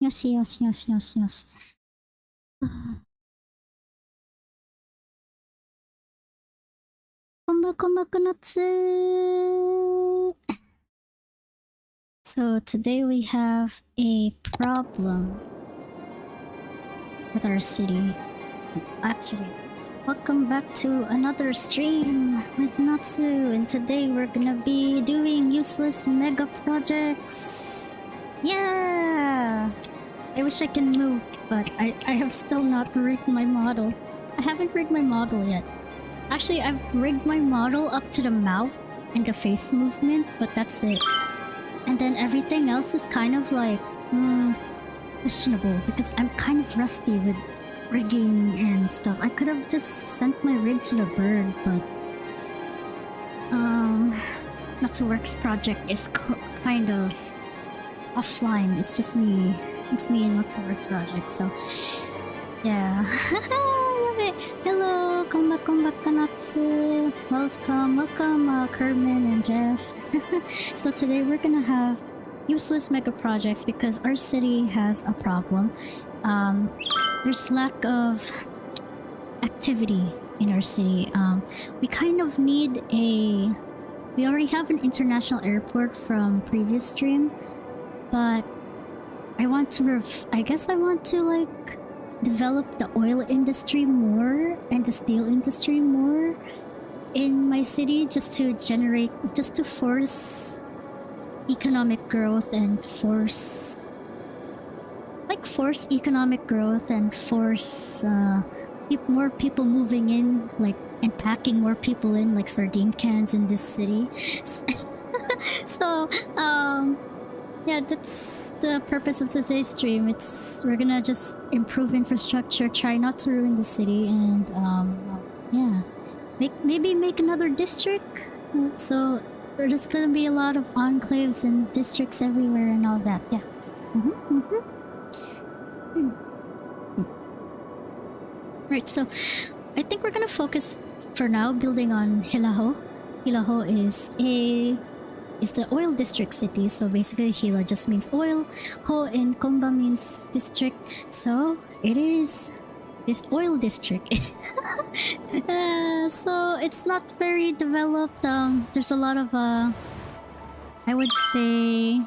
よしよしよしよしよし。こんばくなつ。So today we have a problem with our city. Actually, welcome back to another stream with Natsu, and today we're gonna be doing useless mega projects. Yeah! I wish I can move, but I have still not rigged my model. I haven't rigged my model yet. Actually, I've rigged my model up to the mouth and the face movement, but that's it. And then everything else is kind of like, questionable because I'm kind of rusty with rigging and stuff. I could have just sent my rig to the bird, but Natsu Works project is kind of offline. It's just me. It's me and Natsu Works project, so yeah. Hello, Konba Konnatsu. Welcome, Kerman and Jeff. So today we're gonna have useless mega projects because our city has a problem. There's lack of activity in our city. We kind of need a... We already have an international airport from previous stream, but I want to I guess I want to like develop the oil industry more and the steel industry more in my city, just to force economic growth and force economic growth and force more people moving in, like, and packing more people in like sardine cans in this city. So yeah, that's the purpose of today's stream. We're gonna just improve infrastructure, try not to ruin the city, and yeah, maybe make another district. So there's just gonna be a lot of enclaves and districts everywhere and all that. Yeah. Right. So I think we're gonna focus for now building on Hilaho. Hilaho is the oil district city, so basically Hila just means oil, Ho in Konba means district, so it is this oil district. So it's not very developed. There's a lot of I would say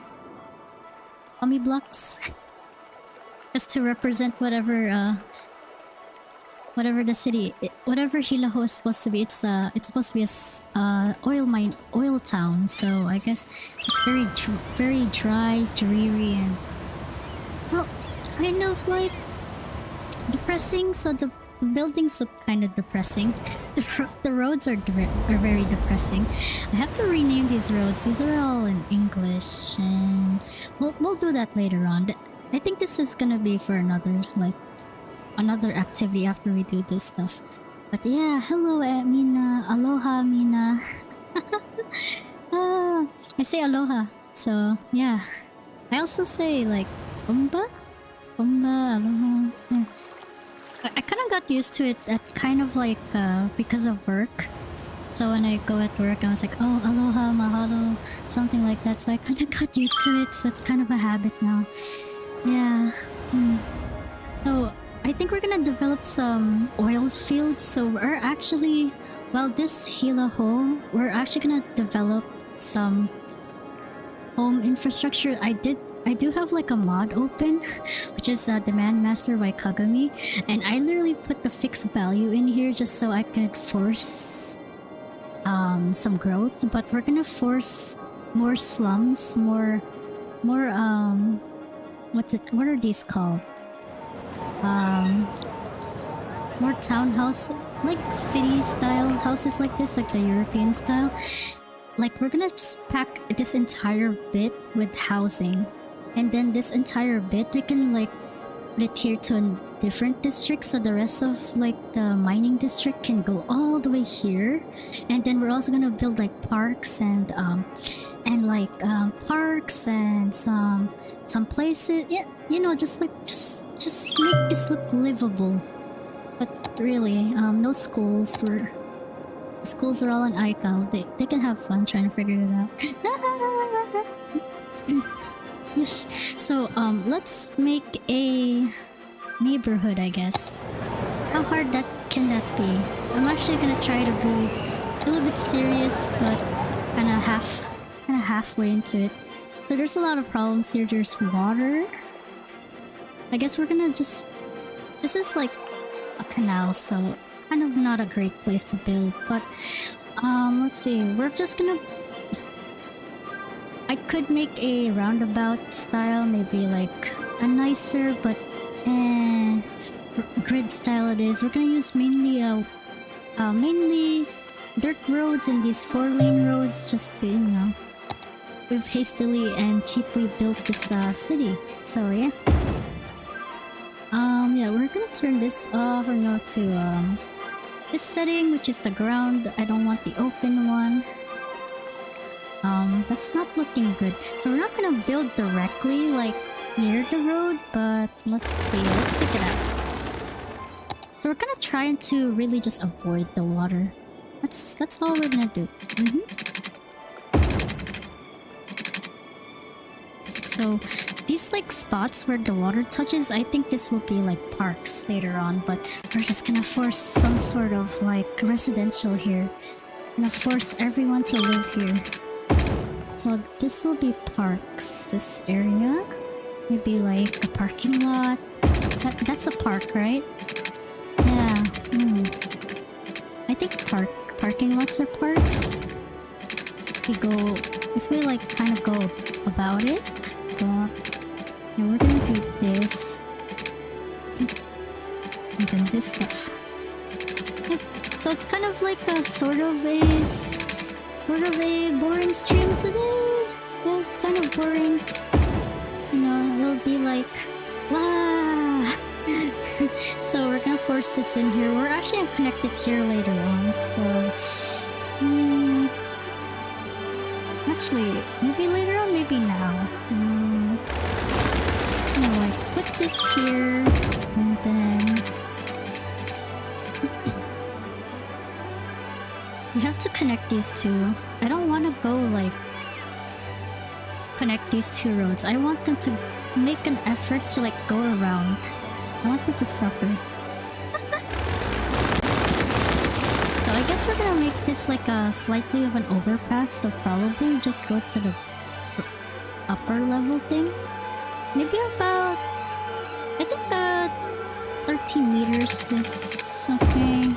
army blocks just to represent whatever the city, whatever Hilaho is supposed to be. It's supposed to be a oil town. So I guess it's very dry, dreary, and well, kind of like depressing. So the buildings look kind of depressing. The roads are very depressing. I have to rename these roads. These are all in English, and we'll do that later on. I think this is gonna be for another activity after we do this stuff. But yeah, hello Mina, aloha Mina. I say aloha, so yeah. I also say like Konba, aloha. Yeah. I kind of got used to it at kind of like because of work. So when I go at work, I was like, oh, aloha, mahalo, something like that. So I kind of got used to it. So it's kind of a habit now. Yeah. So I think we're gonna develop some oil fields. So we're actually, while this Hilaho, we're actually gonna develop some home infrastructure. I do have like a mod open, which is Demand Master by Kagami, and I literally put the fixed value in here just so I could force some growth. But we're gonna force more slums, more what are these called? More townhouse, like city style houses like this, like the European style. Like we're gonna just pack this entire bit with housing, and then this entire bit we can like put it here to a different district, so the rest of like the mining district can go all the way here. And then we're also gonna build like parks and parks and some places, yeah, you know, just make this look livable. But really, no schools. Schools are all in Aikal. They can have fun trying to figure it out. Yes. So let's make a neighborhood, I guess. How hard can that be? I'm actually gonna try to be a little bit serious, but kinda halfway into it. So there's a lot of problems here. There's water. I guess we're gonna just... This is like a canal, so kind of not a great place to build. But let's see. We're just gonna... I could make a roundabout style, maybe like a nicer, but grid style it is. We're gonna use mainly dirt roads and these 4-lane roads just to, you know, we've hastily and cheaply built this city. So yeah. Yeah, we're gonna turn this off or no to this setting, which is the ground. I don't want the open one. That's not looking good. So we're not gonna build directly like near the road, but let's see. Let's take it out. So we're gonna try to really just avoid the water. That's all we're gonna do. So these like spots where the water touches, I think this will be like parks later on, but we're just gonna force some sort of like residential here. Gonna force everyone to live here. So this will be parks, this area. Maybe like a parking lot. That's a park, right? Yeah. I think parking lots are parks. If we like kind of go about it. Yeah, we're gonna do this. And then this stuff. Yeah. So it's kind of like a sort of a boring stream today. Yeah, it's kind of boring. You know, it'll be like, wow. So we're gonna force this in here. We're actually gonna connect it here later on. So, actually, maybe later on, maybe now. You know, like put this here, and then we have to connect these two. I don't want to go like connect these two roads. I want them to make an effort to like go around. I want them to suffer. So I guess we're gonna make this like a slightly of an overpass, so probably just go to the upper level thing. Maybe about, I think 13 meters is okay.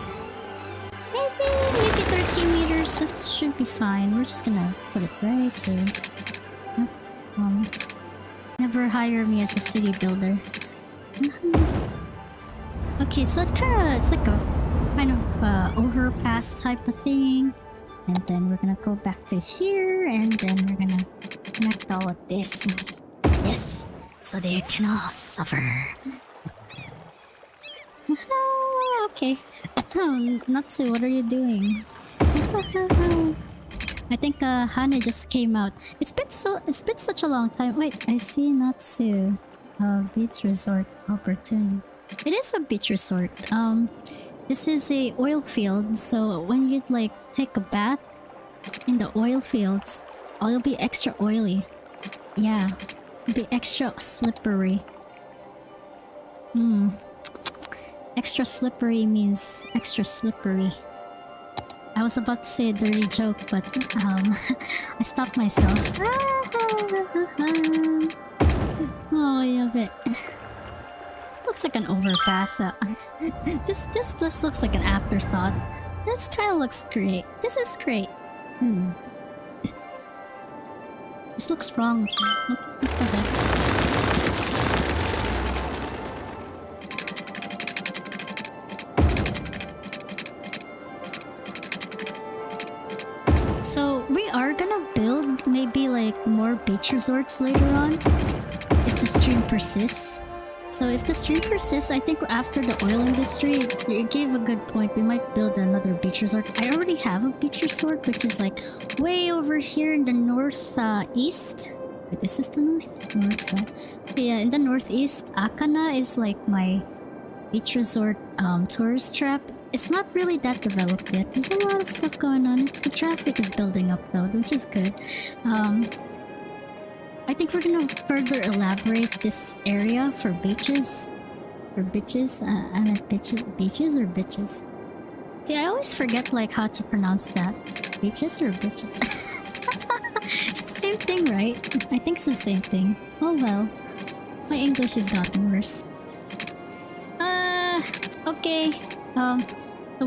Maybe 13 meters, that should be fine. We're just gonna put it right here. Never hire me as a city builder. Okay, so it's like a kind of overpass type of thing. And then we're gonna go back to here, and then we're gonna connect all of this. Yes, so they can all suffer. Okay. Natsu, what are you doing? I think Hana just came out. It's been such a long time. Wait, I see Natsu. Beach resort opportunity. It is a beach resort. This is a oil field, so when you like take a bath in the oil fields, it'll be extra oily. Yeah, it'll be extra slippery. Extra slippery means extra slippery. I was about to say a dirty joke, but I stopped myself. Oh, yeah, but looks like an overpass. This looks like an afterthought. This kind of looks great. This is great. This looks wrong. What the heck? So we are gonna build maybe like more beach resorts later on if the stream persists. So if the stream persists, I think after the oil industry, you gave a good point. We might build another beach resort. I already have a beach resort, which is like way over here in the northeast. Wait, is this the north side? Yeah, in the northeast, Akana is like my beach resort tourist trap. It's not really that developed yet. There's a lot of stuff going on. The traffic is building up though, which is good. I think we're gonna further elaborate this area for beaches. For bitches. I meant bitches. Beaches or bitches? See, I always forget like how to pronounce that. Beaches or bitches? It's the same thing, right? I think it's the same thing. Oh well. My English has gotten worse. Okay. So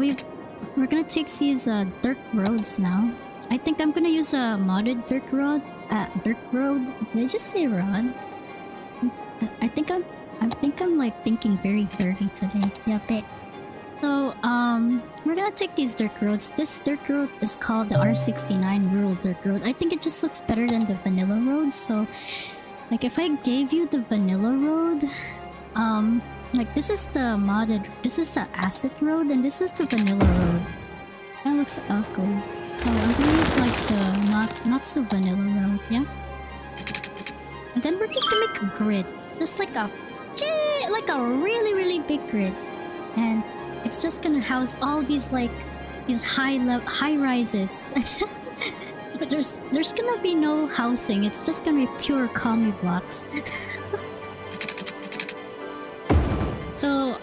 we're gonna take these dirt roads now. I think I'm gonna use a modded dirt road. Dirt road. Did I just say road? I think I'm like thinking very dirty today. Yeah, bet. So we're gonna take these dirt roads. This dirt road is called the R69 Rural Dirt Road. I think it just looks better than the vanilla road. So, like, if I gave you the vanilla road, like this is the modded, this is the acid road, and this is the vanilla road. That looks ugly. So I'm gonna use like the not so vanilla road, yeah. And then we're just gonna make a grid, just like a really big grid, and it's just gonna house all these like these high rises. But there's gonna be no housing. It's just gonna be pure commie blocks. So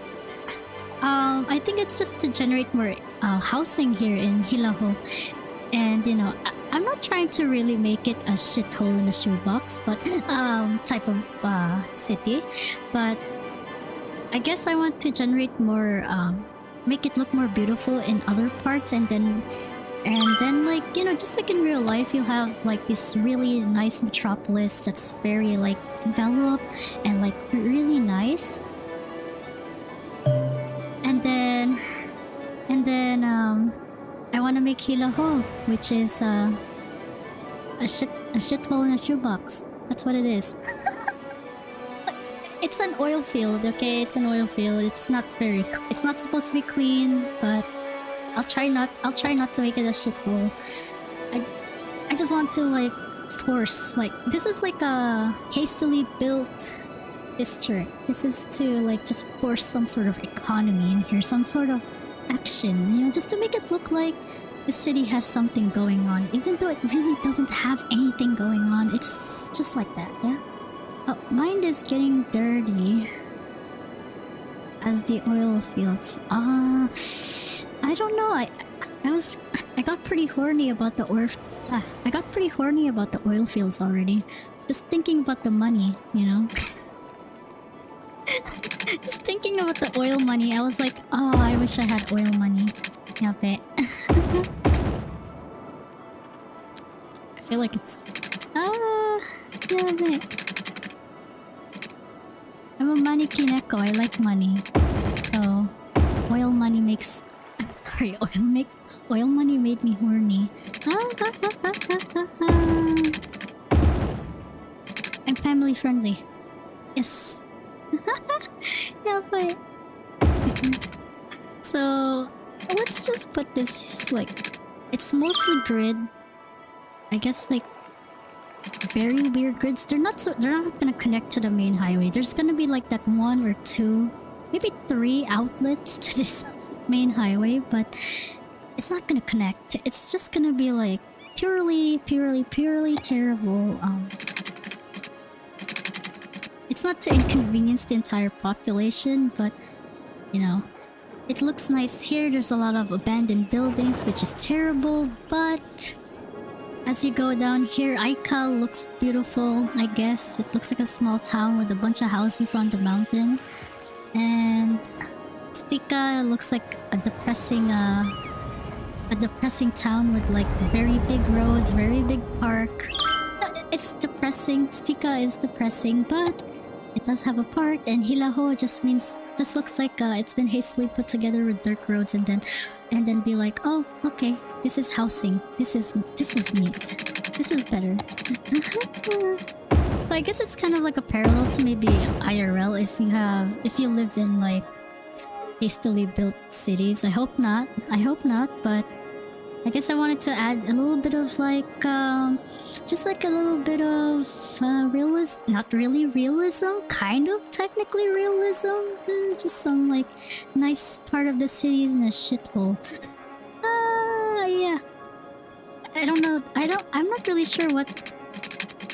I think it's just to generate more housing here in Hilaho. And you know, I'm not trying to really make it a shithole in a shoebox, but type of city. But I guess I want to generate more, make it look more beautiful in other parts, and then like, you know, just like in real life, you'll have like this really nice metropolis that's very like developed and like really nice. And then I want to make Hilaho, which is a shithole in a shoebox. That's what it is. It's an oil field, okay? It's an oil field. It's not supposed to be clean, but I'll try not to make it a shithole. I just want to like force, like, this is like a hastily built district. This is to like just force some sort of economy in here, some sort of action, you know, just to make it look like the city has something going on, even though it really doesn't have anything going on. It's just like that, yeah? Oh, mine is getting dirty as the oil fields. I don't know. I got pretty horny about the oil fields already. Just thinking about the money, you know. Just thinking about the oil money, I was like, oh, I wish I had oil money. Yeah, bet. I feel like it's yeah, bet. I'm a money kineko. I like money. So oil money makes sorry, oil money made me horny. I'm family friendly. Yes. Yeah, but so let's just put this like, it's mostly grid. I guess like very weird grids. They're not gonna connect to the main highway. There's gonna be like that 1 or 2, maybe 3 outlets to this main highway, but it's not gonna connect. It's just gonna be like purely terrible. It's not to inconvenience the entire population, but you know, it looks nice here. There's a lot of abandoned buildings, which is terrible, but as you go down here, Aikal looks beautiful, I guess. It looks like a small town with a bunch of houses on the mountain. And Stika looks like a depressing town with like very big roads, very big park. It's depressing. Stika is depressing, but it does have a park. And Hilaho just looks like it's been hastily put together with dirt roads, and then be like, oh, okay, this is housing. This is neat. This is better. So I guess it's kind of like a parallel to maybe IRL if you live in like hastily built cities. I hope not, but I guess I wanted to add a little bit of like just like a little bit of realism, not really realism, kind of technically realism, just some like nice part of the city is in a shithole. Yeah, I don't know, I'm not really sure what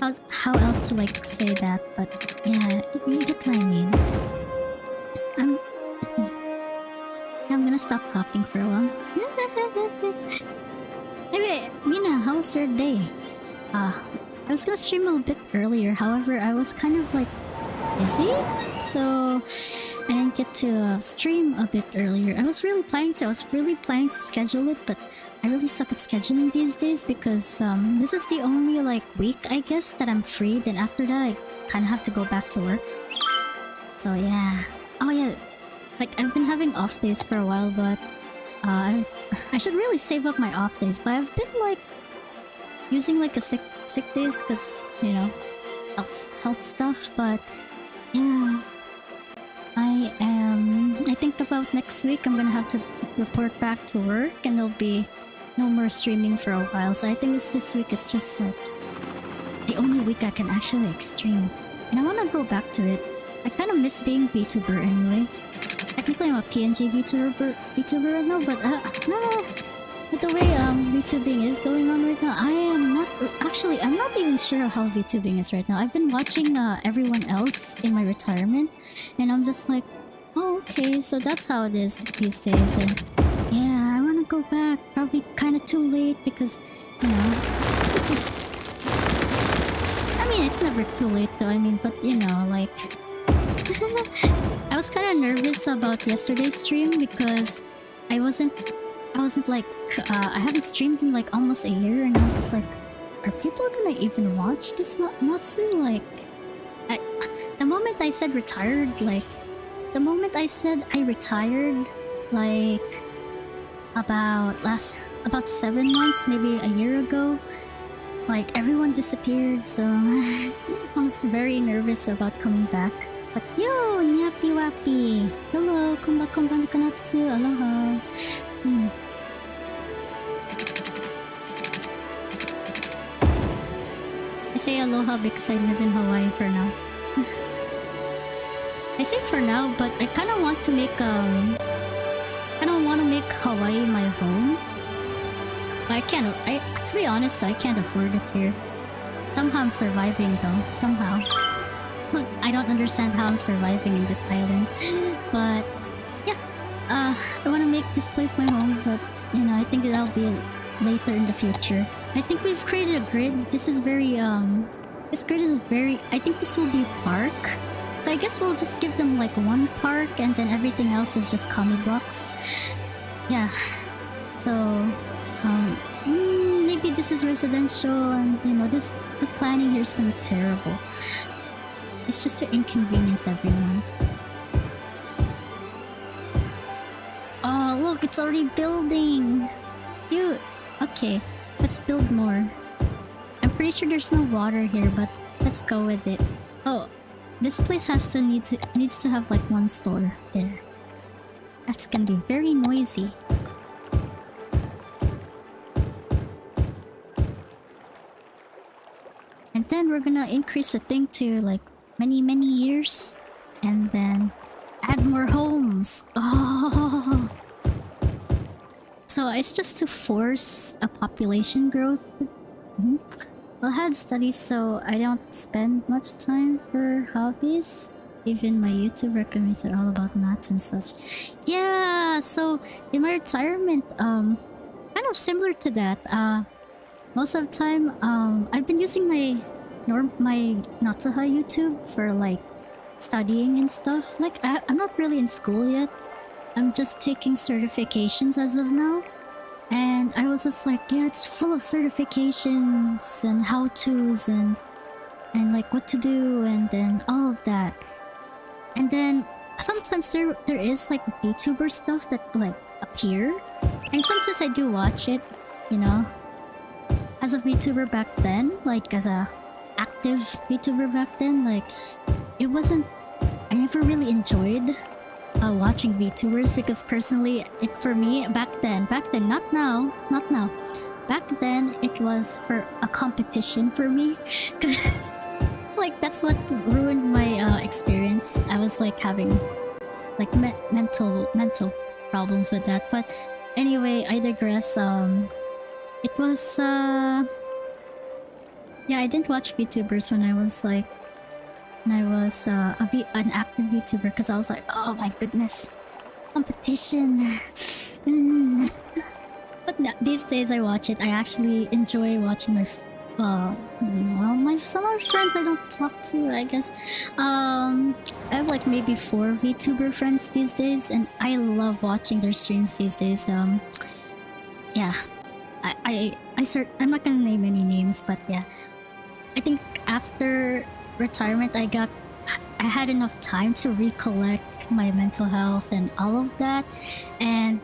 how else to like say that, but yeah, you get what I mean. I'm I'm gonna stop talking for a while. Anyway, Mina, how was your day? I was gonna stream a bit earlier, however, I was kind of like busy, so I didn't get to stream a bit earlier. I was really planning to schedule it, but I really suck at scheduling these days because this is the only like week I guess that I'm free. Then after that, I kind of have to go back to work. So yeah. Oh yeah, like I've been having off days for a while, but I should really save up my off days. But I've been like using like a sick days because you know health stuff. But yeah. I think about next week I'm gonna have to report back to work and there'll be no more streaming for a while. So I think this week is just like the only week I can actually stream. And I wanna go back to it. I kinda miss being VTuber anyway. Technically I'm a PNG VTuber right now, but with the way VTubing is going on right now, I'm not even sure how VTubing is right now. I've been watching everyone else in my retirement, and I'm just like, oh okay, so that's how it is these days. And yeah, I want to go back. Probably kind of too late because, you know. I mean, it's never too late though. I mean, but you know, like. I was kind of nervous about yesterday's stream because I wasn't like I haven't streamed in like almost a year, and I was just like, are people gonna even watch this Natsu? Like, the moment I said retired, like the moment I said I retired, like about 7 months, maybe a year ago, like everyone disappeared. So I was very nervous about coming back. But yo, nyappy wappy, hello, konba Konnatsu, aloha. I say aloha because I live in Hawaii for now. I say for now, but I kind of want to make Hawaii my home. But to be honest, I can't afford it here. Somehow I'm surviving though. Somehow. I don't understand how I'm surviving in this island. But yeah, I want to make this place my home, but you know, I think that'll be later in the future. I think we've created a grid. This grid is very, I think this will be a park. So I guess we'll just give them like one park and then everything else is just commie blocks. Yeah. So, maybe this is residential and you know, the planning here is gonna be terrible. It's just to inconvenience everyone. Oh, look, it's already building! Cute! Okay, let's build more. I'm pretty sure there's no water here, but let's go with it. Oh, this place needs to have like one store there. That's gonna be very noisy. And then we're gonna increase the thing to like many years, and then add more homes. Oh, so it's just to force a population growth. Well, I had studies, so I don't spend much time for hobbies. Even my YouTube recommends are all about maths and such. Yeah, so in my retirement, kind of similar to that. Most of the time, I've been using my Natsu YouTube for like studying and stuff. Like I'm not really in school yet. I'm just taking certifications as of now. And I was just like, yeah, it's full of certifications and how-tos and like what to do and then all of that. And then sometimes there is like VTuber stuff that like appear. And sometimes I do watch it, you know. As a VTuber back then, like as a active VTuber back then, like I never really enjoyed watching VTubers because personally, for me back then, not now, back then it was for a competition for me. Like that's what ruined my experience. I was like having like mental problems with that. But anyway, I digress. It was Yeah, I didn't watch VTubers when I was like an active VTuber because I was like, oh my goodness, competition. Mm. But these days I watch it. I actually enjoy watching my some of my friends I don't talk to. I guess I have like maybe 4 VTuber friends these days, and I love watching their streams these days. Yeah, I'm not gonna name any names, but yeah, I think after retirement I had enough time to recollect my mental health and all of that, and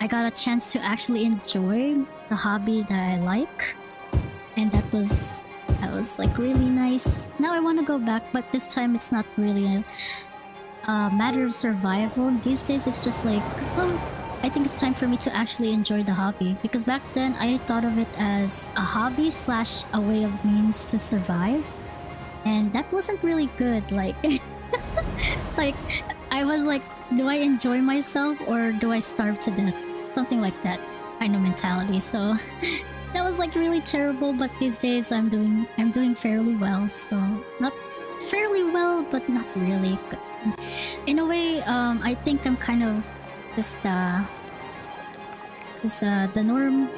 I got a chance to actually enjoy the hobby that I like, and that was like really nice. Now I want to go back, but this time it's not really a matter of survival. These days it's just like, oh, I think it's time for me to actually enjoy the hobby, because back then I thought of it as a hobby slash a way of means to survive, and that wasn't really good. Like like I was like, do I enjoy myself or do I starve to death? Something like that kind of mentality. So that was like really terrible, but these days I'm doing fairly well. So not fairly well, but not really, 'cause in a way I think I'm kind of just the norm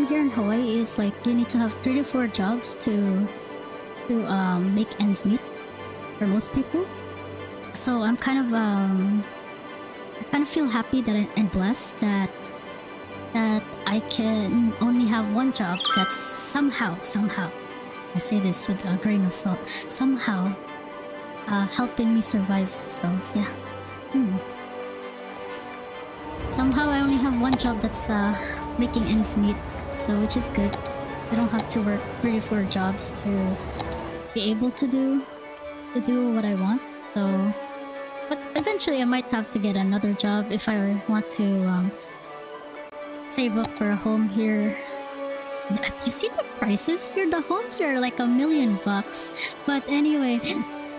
here in Hawaii is like you need to have 3 to 4 jobs to make ends meet for most people. So I'm kind of I kind of feel happy that and blessed that I can only have one job that's somehow, I say this with a grain of salt, somehow helping me survive. So yeah. Somehow I only have one job that's making ends meet, so which is good. I don't have to work 3 to 4 jobs to be able to do what I want. So, but eventually I might have to get another job if I want to save up for a home here. You see the prices here? The homes here are like $1 million. But anyway,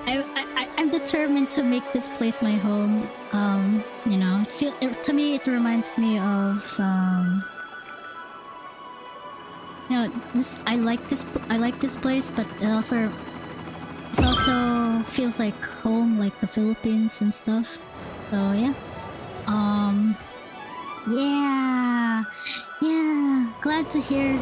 I'm determined to make this place my home. You know, to me it reminds me of you know, I like this place, but it also feels like home, like the Philippines and stuff. So yeah. Yeah, glad to hear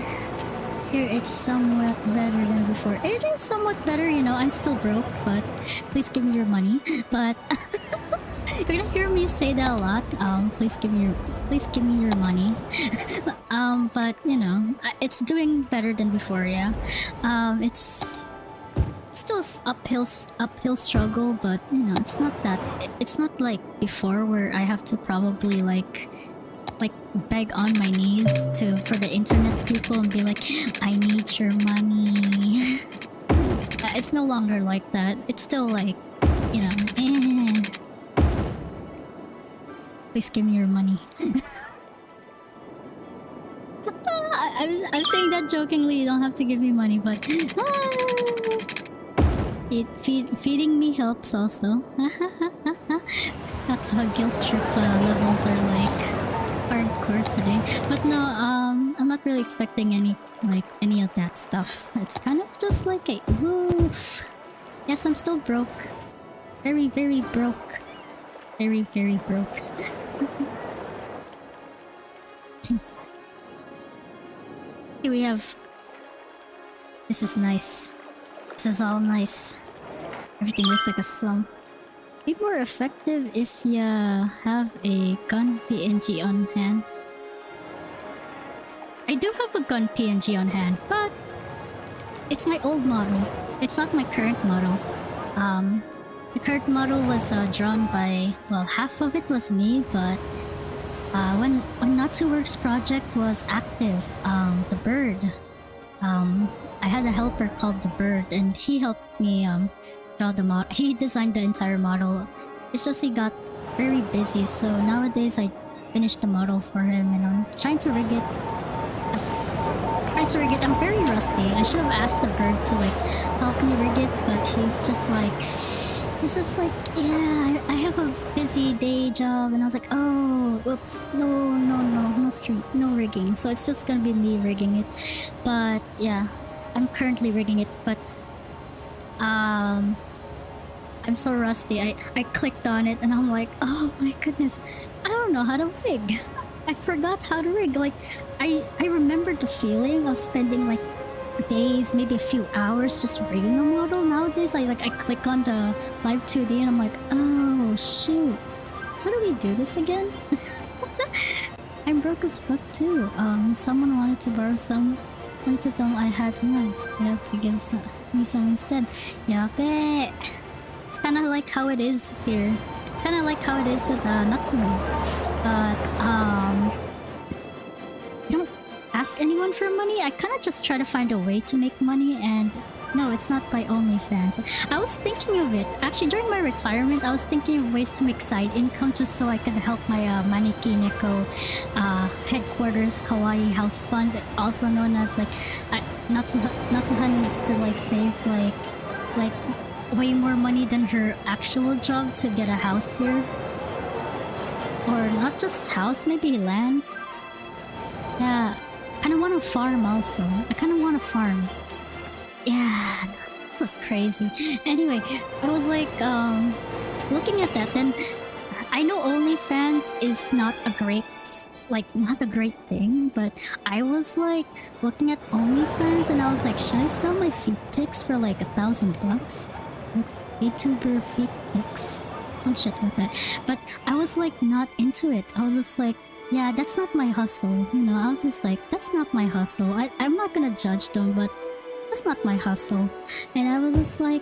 it's somewhat better than before. It is somewhat better, you know. I'm still broke, but please give me your money. But you're gonna hear me say that a lot. Please give me your money. But you know, it's doing better than before. Yeah. It's still uphill struggle, but you know, it's not like before where I have to probably like beg on my knees for the internet people and be like, I need your money. It's no longer like that. It's still like, you know, please give me your money. I'm saying that jokingly. You don't have to give me money, but feeding me helps also. That's how guilt trip levels are like hardcore today. But no, I'm not really expecting any of that stuff. It's kind of just like a woof. Yes, I'm still broke. Very, very broke. Very, very broke. Here we have... This is nice. This is all nice. Everything looks like a slum. Be more effective if you have a gun PNG on hand. I do have a gun PNG on hand, but it's my old model. It's not my current model. The current model was drawn by, well, half of it was me, but when Natsu Works project was active, the bird, I had a helper called the bird, and he helped me draw the model. He designed the entire model. It's just he got very busy, so nowadays I finished the model for him, and I'm trying to rig it. I'm very rusty. I should have asked the bird to like help me rig it, but he's just like, It's just like, yeah, I have a busy day job, and I was like, oh, whoops, no street, no rigging. So it's just gonna be me rigging it. But yeah, I'm currently rigging it, but I'm so rusty. I clicked on it and I'm like, oh my goodness, I don't know how to rig. I forgot how to rig. Like, I remember the feeling of spending like days, maybe a few hours just rigging a model. Nowadays, I click on the live 2D and I'm like, oh shoot, how do we do this again? I'm broke as fuck too. Someone wanted to borrow some. Wanted to tell them I had one. You have to give me some instead. Yabe. It's kind of like how it is here. It's kind of like how it is with Natsu. But you don't ask anyone for money. I kind of just try to find a way to make money, and no, it's not by OnlyFans. I was thinking of it. Actually, during my retirement, I was thinking of ways to make side income just so I could help my Maneki Neko headquarters Hawaii House Fund, also known as like Natsuhan needs to like save like way more money than her actual job to get a house here. Or not just house, maybe land. Yeah, I kind of want to farm also. I kind of want to farm. Yeah, this was crazy. Anyway, I was like, looking at that, then I know OnlyFans is not a great, not a great thing, but I was like looking at OnlyFans and I was like, should I sell my feet pics for like $1,000? YouTuber feet pics, some shit like that. But I was like not into it. I was just like, yeah, that's not my hustle. You know, I was just like, that's not my hustle. I'm not gonna judge them, but that's not my hustle. And I was just like,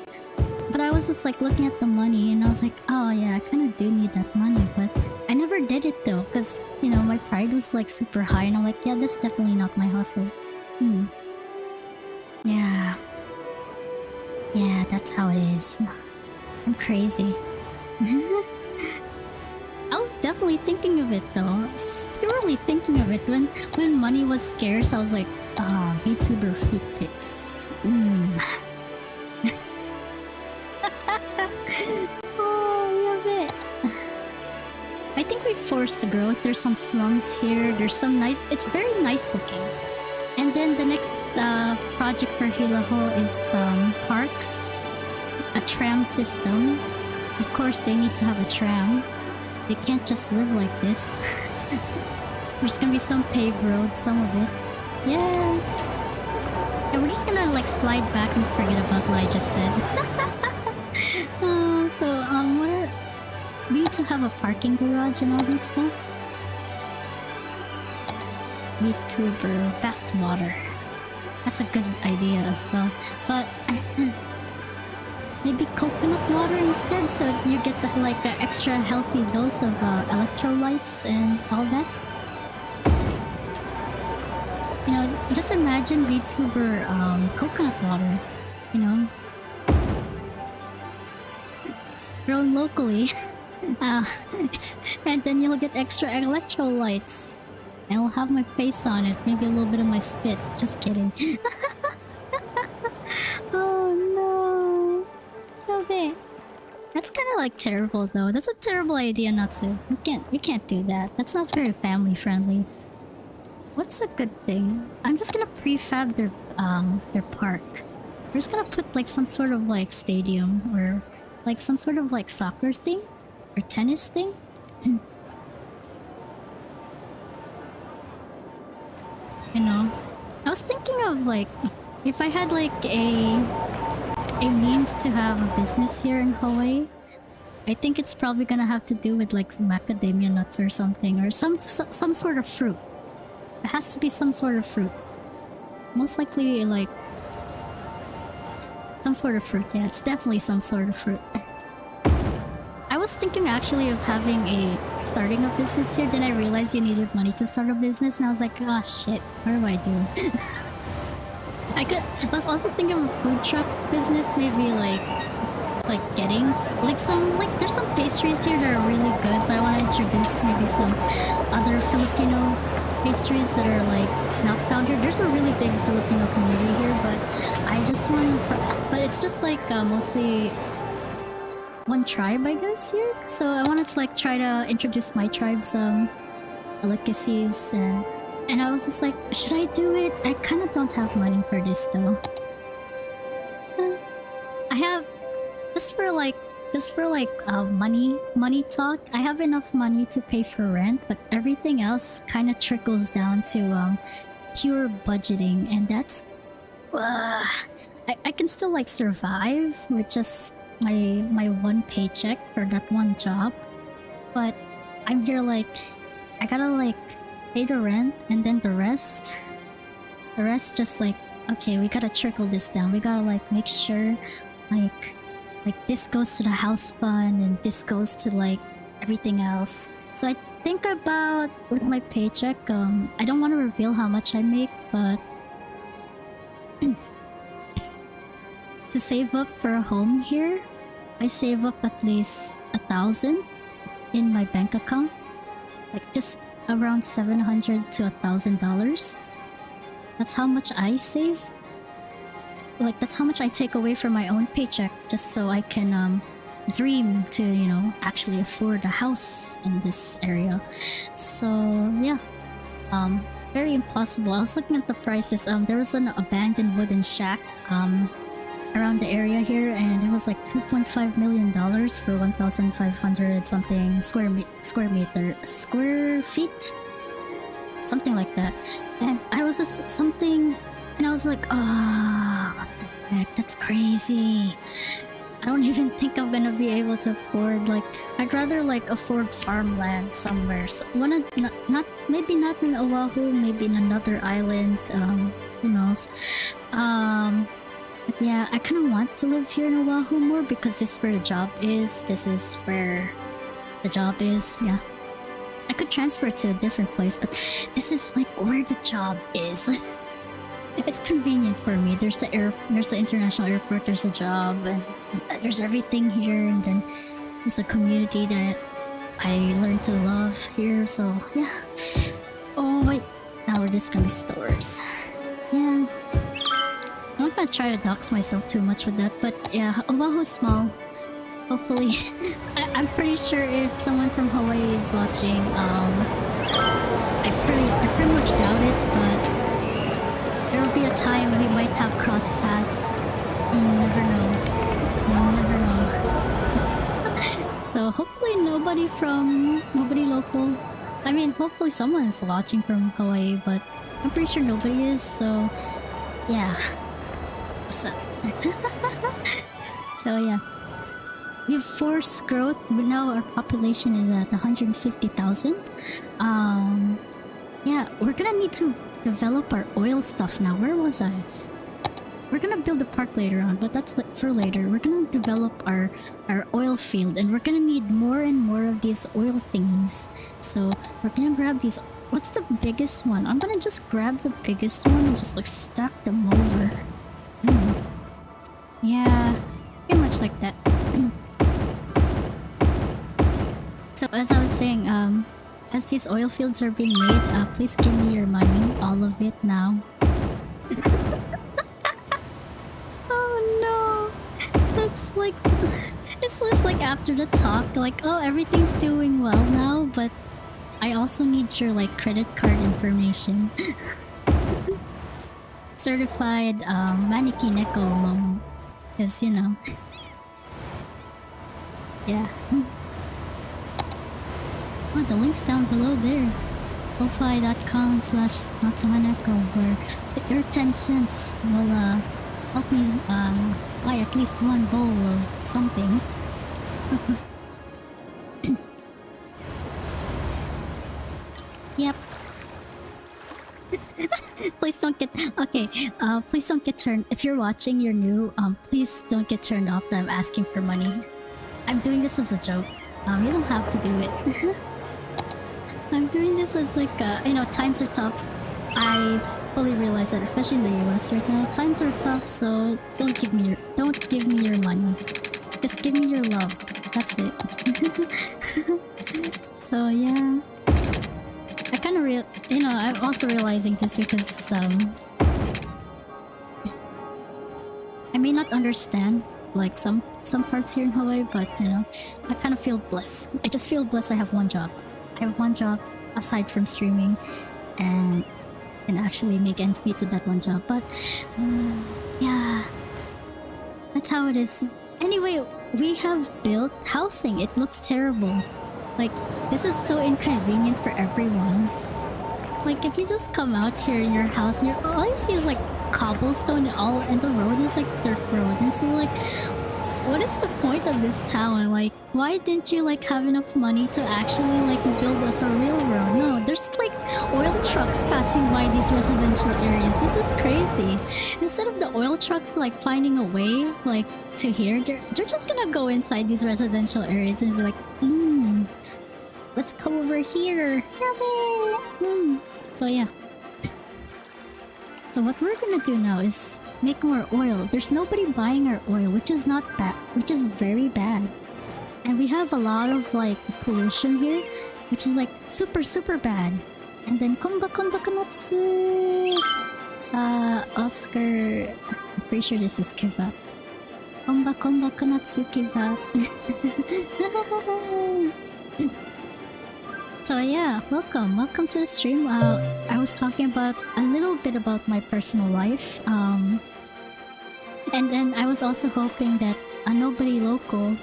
but I was just like looking at the money and I was like, oh yeah, I kind of do need that money. But I never did it though, because, you know, my pride was like super high and I'm like, yeah, that's definitely not my hustle. Yeah. Yeah, that's how it is. I'm crazy. I was definitely thinking of it though. Purely thinking of it. When money was scarce, I was like, oh, VTuber feet pics. Oh, love it. I think we forced the growth. There's some slums here. There's some nice. It's very nice looking. And then the next project for Hilaho is parks, a tram system. Of course, they need to have a tram. They can't just live like this. There's gonna be some paved roads, some of it. Yeah. And we're just gonna like slide back and forget about what I just said. Where we need to have a parking garage and all that stuff. VTuber bathwater. That's a good idea as well. But maybe coconut water instead, so you get the like an extra healthy dose of electrolytes and all that. You know, just imagine VTuber coconut water. You know, grown locally, and then you'll get extra electrolytes. I'll have my face on it, maybe a little bit of my spit. Just kidding. Oh no. Okay. That's kind of like terrible though. That's a terrible idea, Natsu. You can't do that. That's not very family friendly. What's a good thing? I'm just gonna prefab their park. We're just gonna put like some sort of like stadium or like some sort of like soccer thing or tennis thing. You know, I was thinking of like if I had like a means to have a business here in Hawaii. I think it's probably gonna have to do with like some macadamia nuts or something, or some sort of fruit. It has to be some sort of fruit. Most likely like some sort of fruit. Yeah, it's definitely some sort of fruit. I was thinking actually of starting a business here, then I realized you needed money to start a business, and I was like, oh shit, what do I do? I was also thinking of a food truck business, maybe like getting like there's some pastries here that are really good, but I want to introduce maybe some other Filipino pastries that are like not found here. There's a really big Filipino community here, but I just want to, but it's just like mostly one tribe, I guess, here. So I wanted to like try to introduce my tribe's delicacies, and I was just like, should I do it? I kind of don't have money for this though. I have just for money talk. I have enough money to pay for rent, but everything else kind of trickles down to pure budgeting, and that's I can still like survive with just my one paycheck for that one job, but I'm here like I gotta like pay the rent, and then the rest just like, okay, we gotta trickle this down. We gotta like make sure like this goes to the house fund and this goes to like everything else. So I think about with my paycheck, I don't want to reveal how much I make, but to save up for a home here, I save up at least 1,000 in my bank account, like just around $700 to $1,000. That's how much I save. Like that's how much I take away from my own paycheck just so I can dream to, you know, actually afford a house in this area. So yeah, very impossible. I was looking at the prices. There was an abandoned wooden shack around the area here, and it was like $2.5 million for 1,500 something square feet, something like that. And I was just something, and I was like, oh, what the heck? That's crazy. I don't even think I'm gonna be able to afford, like, I'd rather like afford farmland somewhere. So, maybe not in Oahu, maybe in another island, who knows. But yeah, I kind of want to live here in Oahu more because this is where the job is. This is where the job is, yeah. I could transfer to a different place, but this is like where the job is. It's convenient for me. There's the international airport, there's the job, and there's everything here, and then there's a community that I learned to love here, so yeah. Oh wait, now we're just gonna be stores. Yeah. I'm not gonna try to dox myself too much with that, but yeah, Oahu's small. Hopefully. I'm pretty sure if someone from Hawaii is watching, I pretty much doubt it, but there will be a time we might have crossed paths. You never know. You never know. So hopefully nobody local. I mean, hopefully someone is watching from Hawaii, but I'm pretty sure nobody is, so yeah. So, so yeah. We have forced growth, but now our population is at 150,000. Yeah, we're gonna need to develop our oil stuff now. Where was I? We're gonna build a park later on, but that's for later. We're gonna develop our oil field, and we're gonna need more and more of these oil things. So we're gonna grab these. What's the biggest one? I'm gonna just grab the biggest one and just like stack them over. Yeah, pretty much like that. So as I was saying, as these oil fields are being made, please give me your money, all of it now. Oh no, that's like, it's just like after the talk, like, oh, everything's doing well now, but I also need your like credit card information. Certified Maniki Neko loan, because you know. Yeah. Oh, the link's down below there. Ko-fi.com/natsuhaneko, where your 10 cents will help me buy at least one bowl of something. Yep. Please don't get please don't get turned. If you're watching, you're new, please don't get turned off that I'm asking for money. I'm doing this as a joke. You don't have to do it. I'm doing this as like, you know, times are tough. I fully realize that, especially in the US right now. Times are tough, so don't give me your money. Just give me your love. That's it. So yeah. I kind of you know, I'm also realizing this because I may not understand like some parts here in Hawaii, but you know, I kind of feel blessed. I just feel blessed I have one job. I have one job aside from streaming, and can actually make ends meet with that one job. But yeah, that's how it is. Anyway, we have built housing. It looks terrible. Like, this is so inconvenient for everyone. Like, if you just come out here in your house, and all you see is like cobblestone, and the road is like dirt road. And so like, what is the point of this town? Like, why didn't you like have enough money to actually like build us a real road? No, there's like oil trucks passing by these residential areas. This is crazy. Instead of the oil trucks like finding a way like to here, they're just gonna go inside these residential areas and be like, let's come over here. So yeah. So what we're gonna do now is make more oil. There's nobody buying our oil, which is not bad, which is very bad. And we have a lot of like pollution here, which is like super bad. And then Konba Konnatsu. Oscar, I'm pretty sure this is give up. Konba Konnatsu give up. So yeah, welcome to the stream. I was talking about a little bit about my personal life, and then I was also hoping that nobody local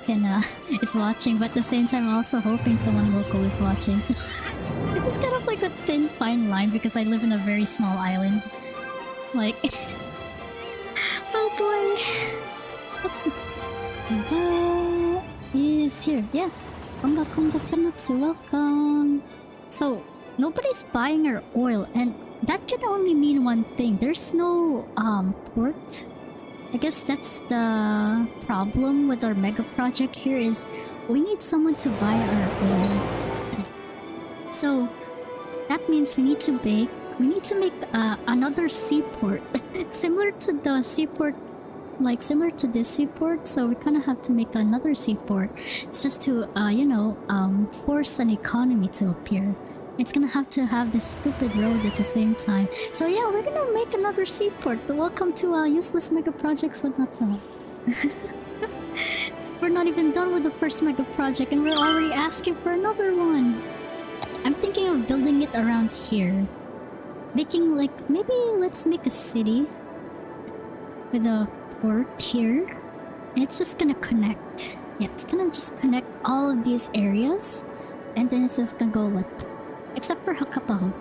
is watching, but at the same time also hoping someone local is watching. So it's kind of like a thin fine line because I live in a very small island. Like, oh boy, is here, yeah. Konba Konnatsu, welcome. So nobody's buying our oil, and that can only mean one thing. There's no port. I guess that's the problem with our mega project here, is we need someone to buy our oil. So that means we need to make another seaport similar to the seaport, like similar to this seaport. So we kind of have to make another seaport. It's just to force an economy to appear. It's gonna have to have this stupid road at the same time. So yeah, we're gonna make another seaport. Welcome to Useless Mega Projects with Natsu. We're not even done with the first mega project and we're already asking for another one. I'm thinking of building it around here. Making like, maybe let's make a city with a port here. And it's just gonna connect. Yeah, it's gonna just connect all of these areas. And then it's just gonna go like, except for Hakapaho.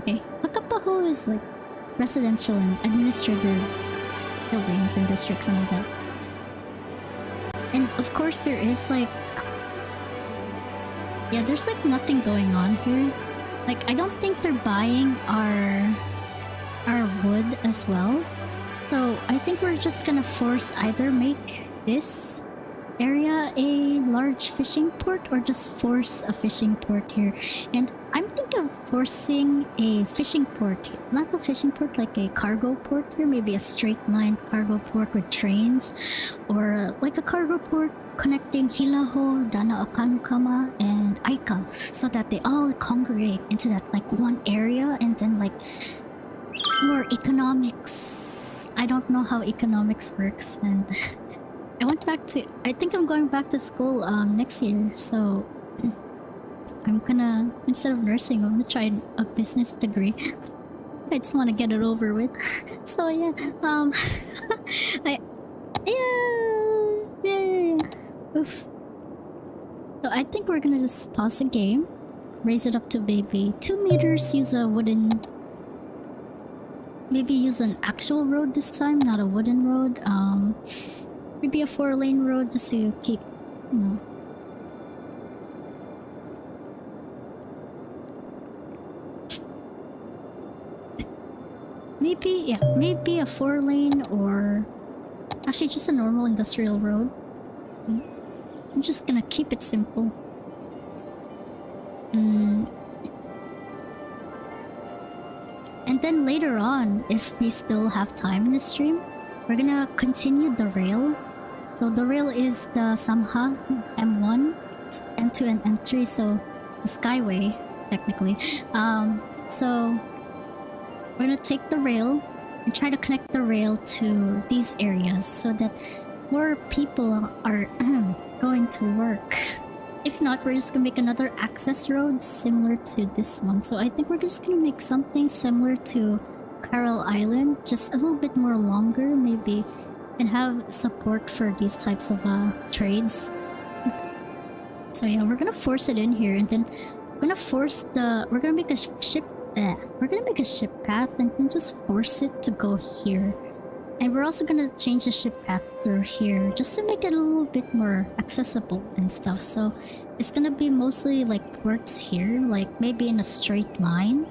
Okay, Hakapaho is like residential and administrative buildings and districts and all that. And of course there is like, yeah, there's like nothing going on here. Like, I don't think they're buying our wood as well. So I think we're just gonna force either make this area a large fishing port or just force a fishing port here. And I'm thinking of forcing a fishing port, not a fishing port, like a cargo port here, maybe a straight line cargo port with trains, or like a cargo port connecting Hilaho, Dana Akanukama, and Aikal, so that they all congregate into that like one area. And then like more economics. I don't know how economics works, and I think I'm going back to school next year, so I'm gonna, instead of nursing, I'm gonna try a business degree. I just want to get it over with. So yeah, yeah. Oof. So I think we're gonna just pause the game, raise it up to maybe 2 meters, use a wooden, maybe use an actual road this time, not a wooden road. Maybe a 4-lane road just to keep, you know. Maybe a 4-lane, or actually just a normal industrial road. I'm just gonna keep it simple. And then later on, if we still have time in the stream, we're gonna continue the rail. So the rail is the Samha M1, M2, and M3, so the Skyway, technically. So we're gonna take the rail and try to connect the rail to these areas so that more people are going to work. If not, we're just gonna make another access road similar to this one. So I think we're just gonna make something similar to Carol Island, just a little bit more longer maybe, and have support for these types of trades. So yeah, we're gonna force it in here, and then we're gonna make a ship path and then just force it to go here. And we're also gonna change the ship path through here just to make it a little bit more accessible and stuff. So it's gonna be mostly like ports here, like maybe in a straight line,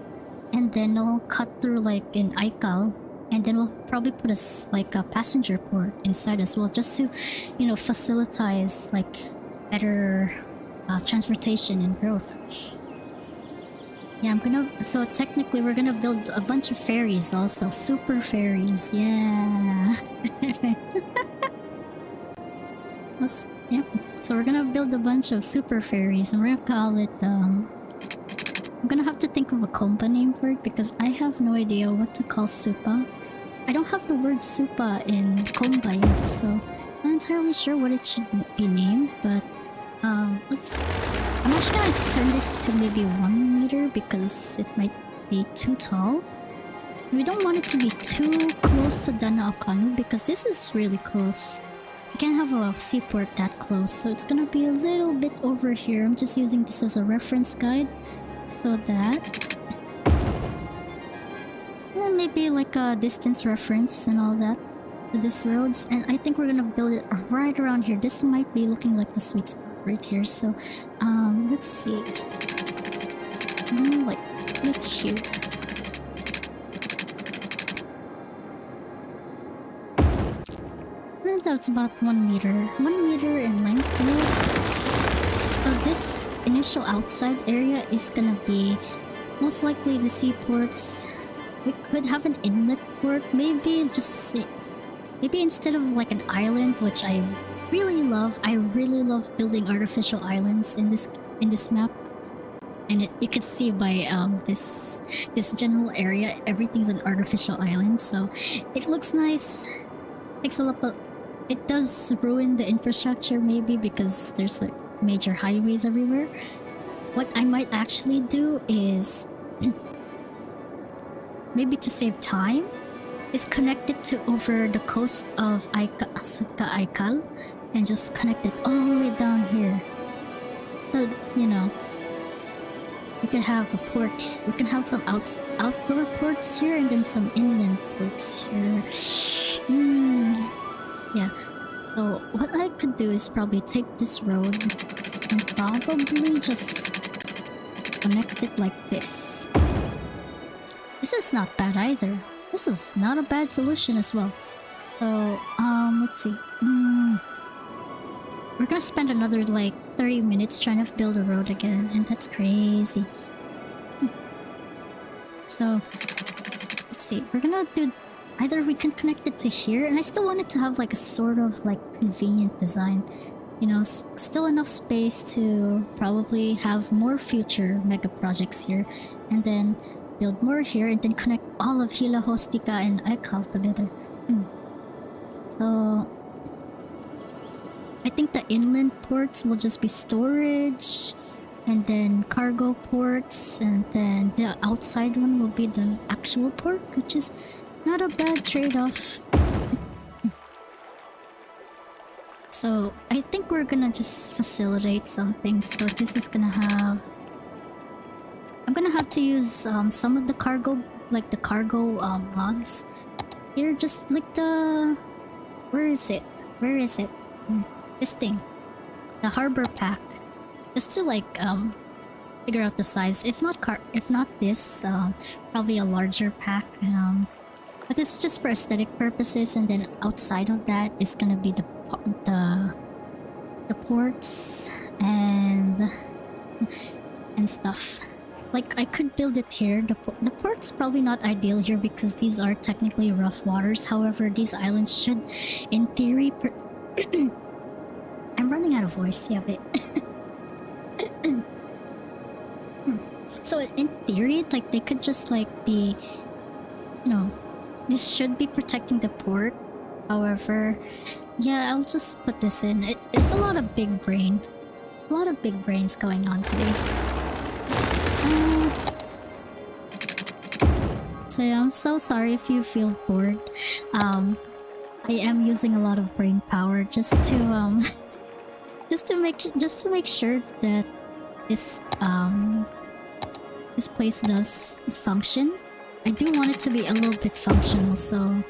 and then we'll cut through like in Aikal, and then we'll probably put a passenger port inside as well, just to, you know, facilitate like better transportation and growth. Yeah, so technically we're gonna build a bunch of ferries also. Super ferries, yeah. Yeah, so we're gonna build a bunch of super ferries, and we're gonna call it, I'm gonna have to think of a Konba name for it, because I have no idea what to call Supa. I don't have the word Supa in Konba yet, so I'm not entirely sure what it should be named, but I'm actually gonna turn this to maybe 1 meter because it might be too tall. We don't want it to be too close to Danaokanu because this is really close. You can't have a seaport that close, so it's gonna be a little bit over here. I'm just using this as a reference guide, so that maybe like a distance reference and all that for this roads. And I think we're gonna build it right around here. This might be looking like the sweet spot right here. So let's see. Like right here. And that's about 1 meter. 1 meter in length. So this initial outside area is gonna be most likely the seaports. We could have an inlet port, maybe maybe instead of like an island, which I really love. I really love building artificial islands in this map, and you could see by this general area, everything's an artificial island, so it looks nice. Takes a lot, but it does ruin the infrastructure maybe because there's like major highways everywhere. What I might actually do is maybe to save time, is connect it to over the coast of Aikal and just connect it all the way down here. So, you know, we can have a port. We can have some outdoor ports here and then some inland ports here. Yeah. So what I could do is probably take this road and probably just connect it like this. This is not bad either. This is not a bad solution as well. So, let's see. We're gonna spend another like 30 minutes trying to build a road again, and that's crazy. So, let's see. We're gonna do... Either we can connect it to here, and I still want it to have like a sort of like convenient design. You know, still enough space to probably have more future mega projects here. And then build more here, and then connect all of Hila Hostika and Aikal together. So I think the inland ports will just be storage, and then cargo ports, and then the outside one will be the actual port, which is not a bad trade-off. So I think we're gonna just facilitate some things. So this is gonna have... I'm gonna have to use some of the cargo, like the cargo logs here, just like the... Where is it? This thing. The harbor pack. Just to like figure out the size. If not this, probably a larger pack. But this is just for aesthetic purposes, and then outside of that is gonna be the ports and stuff. Like I could build it here. The port's probably not ideal here because these are technically rough waters. However, these islands should, in theory, I'm running out of voice. Yeah, wait. So in theory, like they could just like be, you know, this should be protecting the port. However, Yeah, I'll just put this in. It's a lot of big brain. A lot of big brains going on today. So yeah, I'm so sorry if you feel bored. I am using a lot of brain power just to just to make sure that this this place does function. I do want it to be a little bit functional, so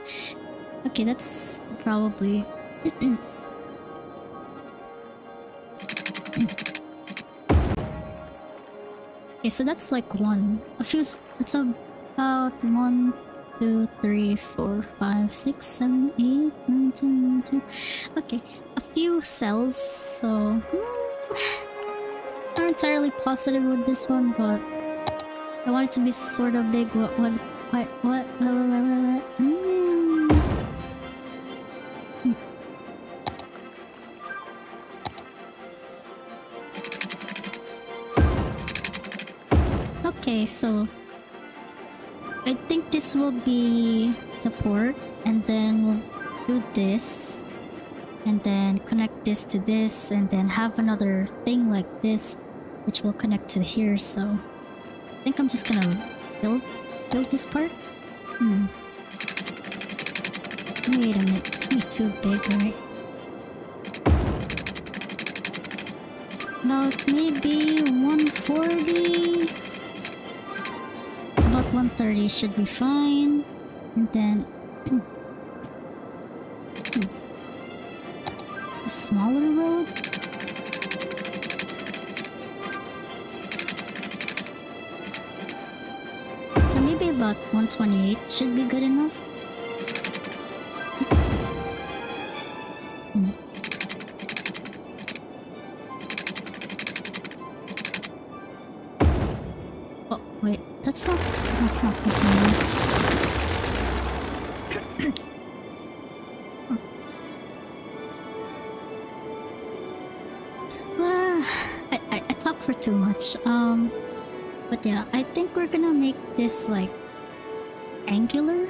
okay, that's probably okay, so that's like it's about 1, 2, 3, 4, 5, 6, 7, 8, 9, 10, 11, 12. Okay, a few cells, so not entirely positive with this one, but I want it to be sort of big. What? Okay, so I think this will be the port, and then we'll do this, and then connect this to this, and then have another thing like this, which will connect to here. So I think I'm just gonna build this part. Wait a minute, it's gonna be too big, right? About maybe 140. About 130 should be fine. And then a smaller road. And maybe about 128 should be good enough. Oh wait, that's not what it I talk for too much. But yeah, I think we're gonna make this like angular.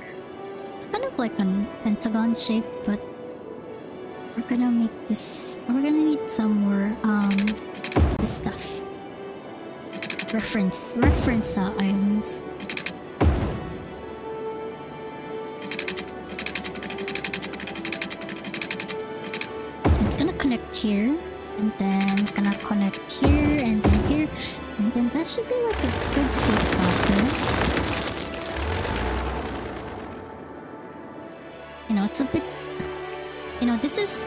It's kind of like a pentagon shape, but we're gonna make this. We're gonna need some more this stuff. Reference islands. It's gonna connect here, and then gonna connect here, and then here, and then that should be like a good sweet spot there. You know, it's a bit. You know, this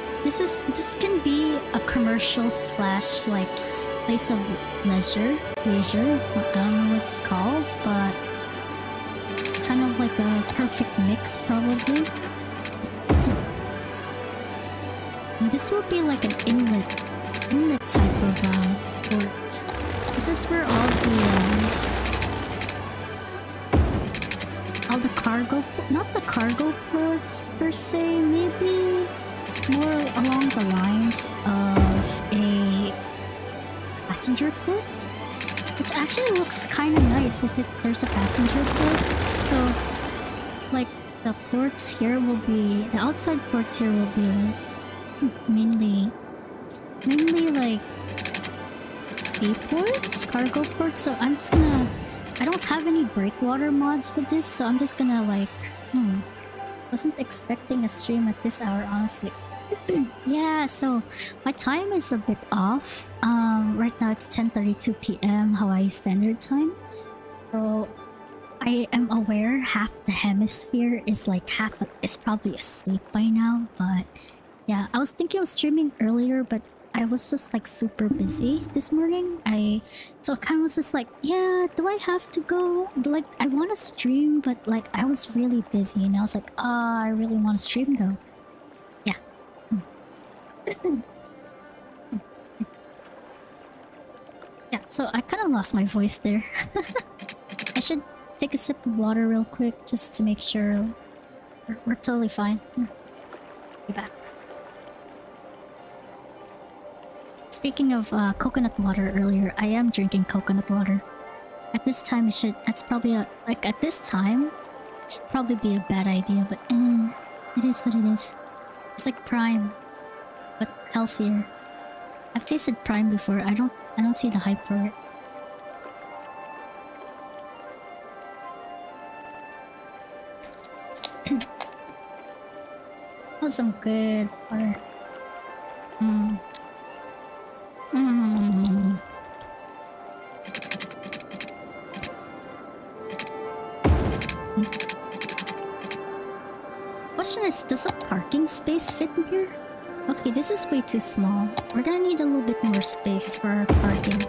can be a commercial slash like place of leisure. I don't know what it's called, but it's kind of like a perfect mix, probably. And this will be like an inlet type of port. This is where all the cargo, not the cargo ports per se, maybe more along the lines of a passenger port, which actually looks kind of nice if there's a passenger port. So, like the ports here will be the outside ports here will be mainly like seaports, cargo ports. So I'm just gonna. I don't have any breakwater mods with this, so I'm just gonna like. Wasn't expecting a stream at this hour, honestly. Yeah, so my time is a bit off. Right now it's 10:32 p.m. Hawaii Standard Time. So I am aware half the hemisphere is like is probably asleep by now. But yeah, I was thinking of streaming earlier, but I was just like super busy this morning. So I kind of was just like, yeah, do I have to go? Like, I want to stream, but like I was really busy, and I was like, I really want to stream though. Yeah. Yeah, so I kind of lost my voice there. I should take a sip of water real quick just to make sure we're totally fine. Be back. Speaking of coconut water earlier, I am drinking coconut water. At this time, that's probably like at this time, it should probably be a bad idea, but it is what it is. It's like Prime, but healthier. I've tasted Prime before. I don't see the hype for it. That was some good water. Question is, does a parking space fit in here? Okay, this is way too small. We're gonna need a little bit more space for our parking.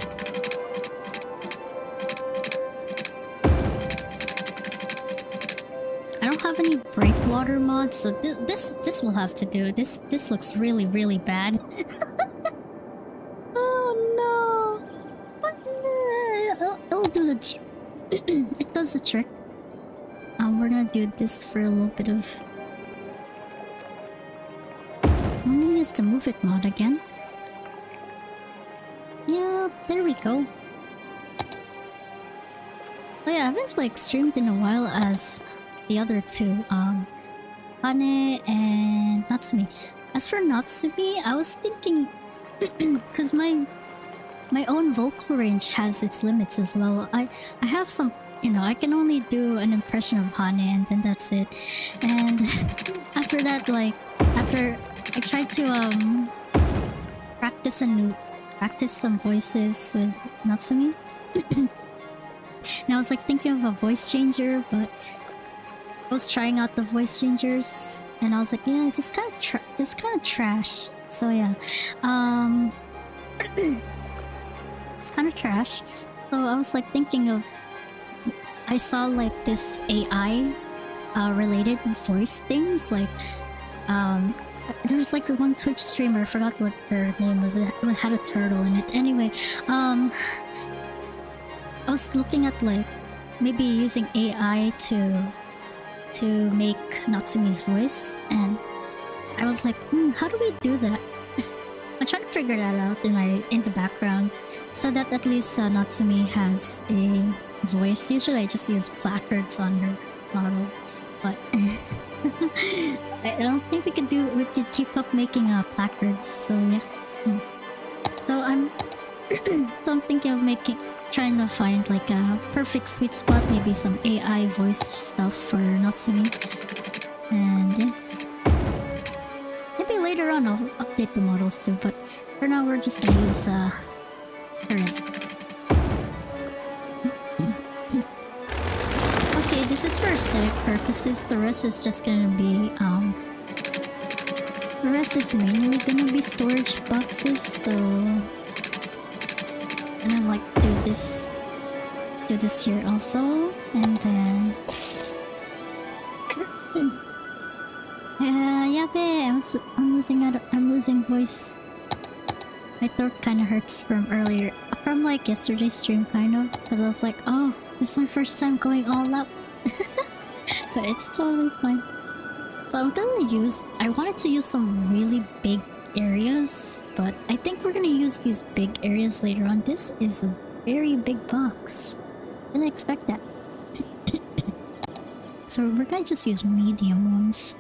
I don't have any breakwater mods, so this will have to do. This looks really bad. Oh no! What? It'll do the it does the trick. We're gonna do this for a little bit of. Only needs to move it mod again. Yeah, there we go. Oh yeah, I haven't like streamed in a while as the other two, Hane and Natsumi. As for Natsumi, I was thinking, because my own vocal range has its limits as well. I have some, I can only do an impression of Hane and then that's it. And after that, like, after I tried to practice some voices with Natsumi. And I was like thinking of a voice changer, but I was trying out the voice changers, and I was like, yeah, this kind of trash. So yeah, it's kind of trash. So I was like thinking of, I saw like this AI related voice things, like there's like one Twitch streamer, I forgot what her name was. It had a turtle in it. Anyway, I was looking at like maybe using AI to make Natsumi's voice, and I was like, how do we do that? I'm trying to figure that out in the background, so that at least Natsumi has a voice. Usually I just use placards on her model, but I don't think we could keep up making placards. So yeah, so I'm thinking of trying to find like a perfect sweet spot, maybe some AI voice stuff for Natsumi. And yeah. Maybe later on I'll update the models too, but for now we're just gonna use her. Okay, this is for aesthetic purposes. The rest is just gonna be the rest is mainly gonna be storage boxes, so and then like do this here also, and then I'm losing voice. My throat kind of hurts from like yesterday's stream, kind of, because I was like, oh, this is my first time going all out. But it's totally fine. So I wanted to use some really big areas, but I think we're gonna use these big areas later on. This is a very big box. Didn't expect that. So we're gonna just use medium ones.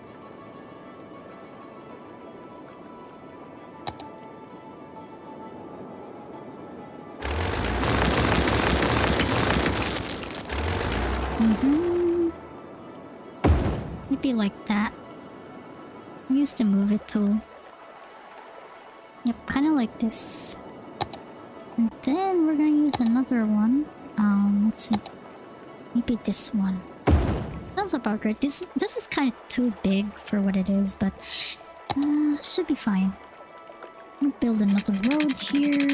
Maybe like that. I used to move it tool. Yep, kind of like this. And then we're gonna use another one. Let's see. Maybe this one. Sounds about right. This is kind of too big for what it is, but should be fine. I'm gonna build another road here.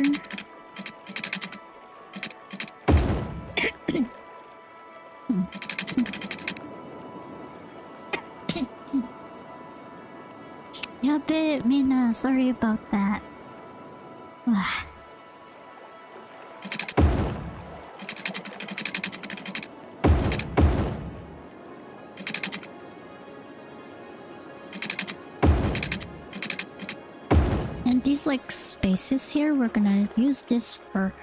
Yabe, Mina, sorry about that. And these like spaces here, we're gonna use this for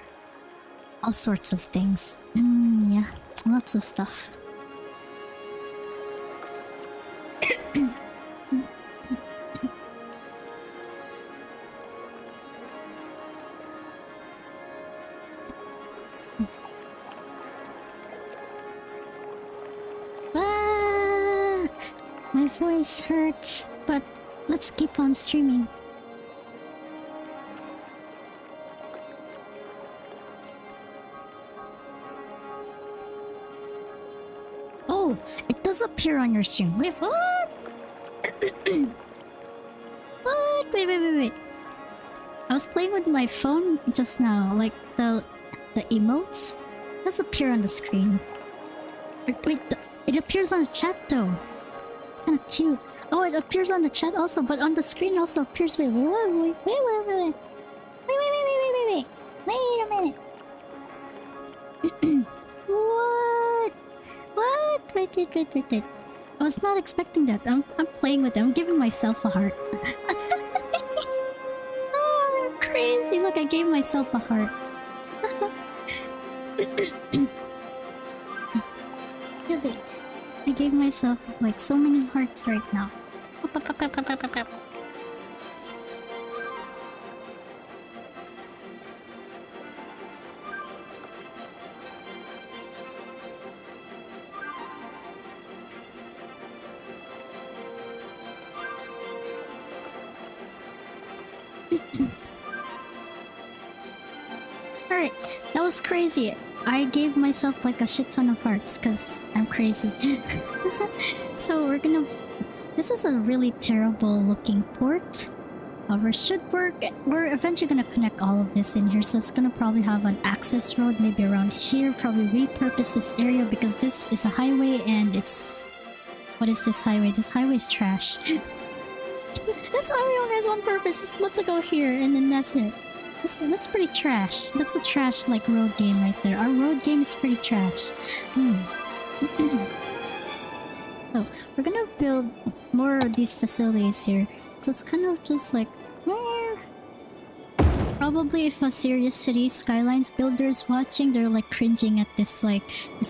all sorts of things. Yeah, lots of stuff. eyes hurt, but let's keep on streaming. Oh, it does appear on your stream. Wait, what? What? Wait. I was playing with my phone just now, like the emotes. It does appear on the screen. Wait, it appears on the chat though. It's kind of cute. Oh, it appears on the chat also, but on the screen also appears. Wait a minute. What? Wait. I was not expecting that. I'm playing with it. I'm giving myself a heart. Oh, I'm crazy. Look, I gave myself a heart. Yeah, wait. I gave myself like so many hearts right now. Alright, that was crazy. I gave myself like a shit ton of hearts because I'm crazy. So we're gonna... This is a really terrible looking port. However, should work. We're eventually gonna connect all of this in here, so it's gonna probably have an access road maybe around here. Probably repurpose this area because this is a highway and it's... What is this highway? This highway is trash. This highway only has one purpose. It's supposed to go here and then that's it. That's pretty trash. That's a trash like road game right there. Our road game is pretty trash. So we're gonna build more of these facilities here. So it's kind of just like probably if a serious city Skylines builder is watching, they're like cringing at this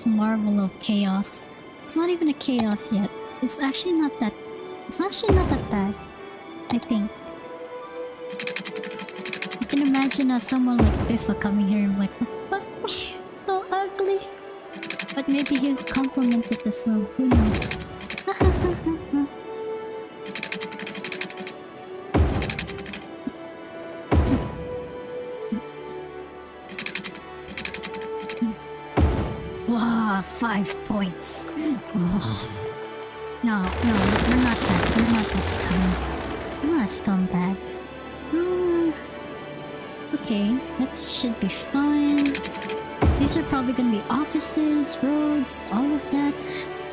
marvel of chaos. It's not even a chaos yet. It's actually not that bad, I think. I can imagine someone like Biffa coming here and like, the fuck? So ugly. But maybe he'll compliment it as well. Who knows? Wow, 5 points. Oh. No, we're not that. We're not that scum. We're not a scumbag. Okay, that should be fine. These are probably gonna be offices, roads, all of that.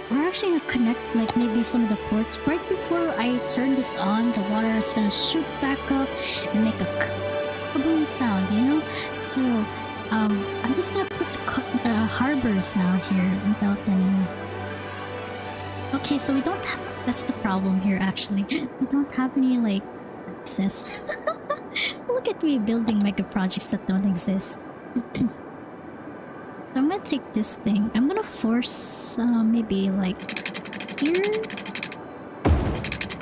We're actually gonna connect like maybe some of the ports. Right before I turn this on, the water is gonna shoot back up and make a kaboom sound, you know? So, I'm just gonna put the harbors now here without any... Okay, so we don't have... That's the problem here, actually. We don't have any, like, access. Look at me building Megaprojects that don't exist. I'm gonna take this thing. I'm gonna force, maybe, like, here.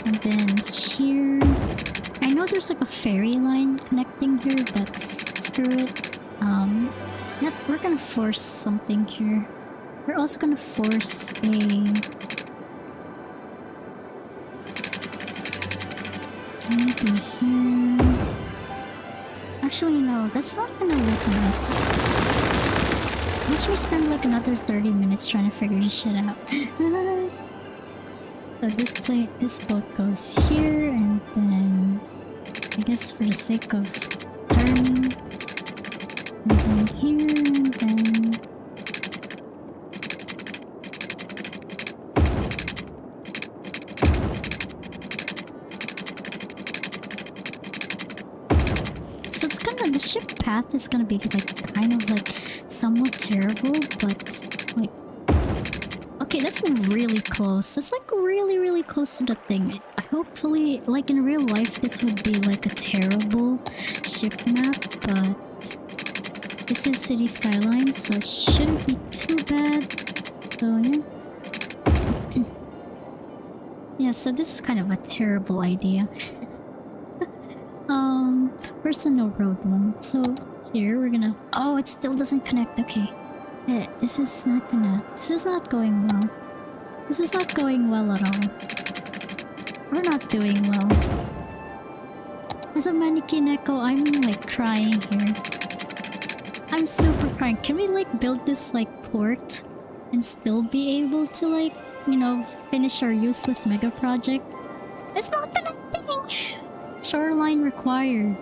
And then here. I know there's, like, a ferry line connecting here, but screw it. We're gonna force something here. We're also gonna force a... Maybe here... Actually, no, that's not gonna look nice. Watch me spend like another 30 minutes trying to figure this shit out. So this boat goes here, and then... I guess for the sake of turning... And then here, and then... So it's gonna... The ship path is gonna be like kind of like somewhat terrible, but like... Okay, that's really close. That's like really close to the thing. Hopefully, like in real life, this would be like a terrible ship map, but... This is City Skylines, so it shouldn't be too bad. So, yeah. Yeah, so this is kind of a terrible idea. Where's the no road one? So, here we're gonna... Oh, it still doesn't connect, okay. Yeah, this is not going well. This is not going well at all. we're not doing well. As a mannequin echo, I'm like crying here. I'm super crying. Can we like build this like port and still be able to like, you know, finish our useless mega project? It's not connecting! Shoreline required.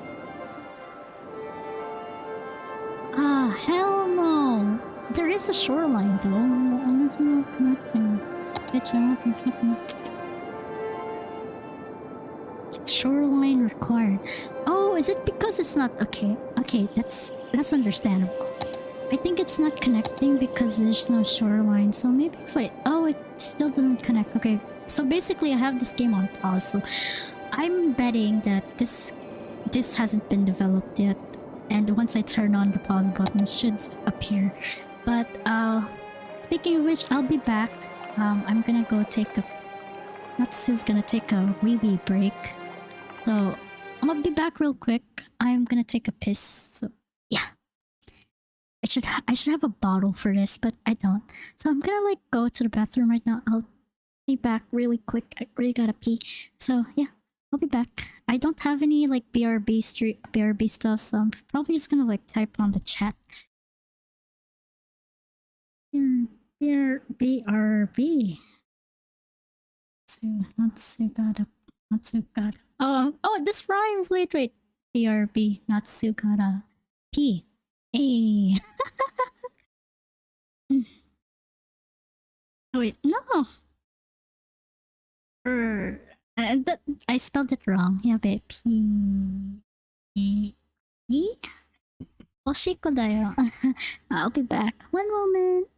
Ah, hell no! There is a shoreline though. Why is it not connecting? Bitch, I'm not fucking... Shoreline required. Oh, is it because it's not... Okay, okay, that's understandable. I think it's not connecting because there's no shoreline. So maybe if I... Oh, it still doesn't connect. Okay, so basically I have this game on pause. So I'm betting that this hasn't been developed yet. And once I turn on the pause button, it should appear. But speaking of which, I'll be back. I'm gonna go take a... Natsu's gonna take a wee break. So I'm gonna be back real quick. I'm gonna take a piss. So yeah. I should have a bottle for this, but I don't. So I'm gonna like go to the bathroom right now. I'll be back really quick. I really gotta pee. So yeah, I'll be back. I don't have any like BRB stuff, so I'm probably just gonna like type on the chat. BRB. So Natsu gotta. Oh, this rhymes. Wait. BRB. Natsu gotta P. A. Oh wait, no. I spelled it wrong. Yeah, babe. P. Oshiko da yo. I'll be back. One moment.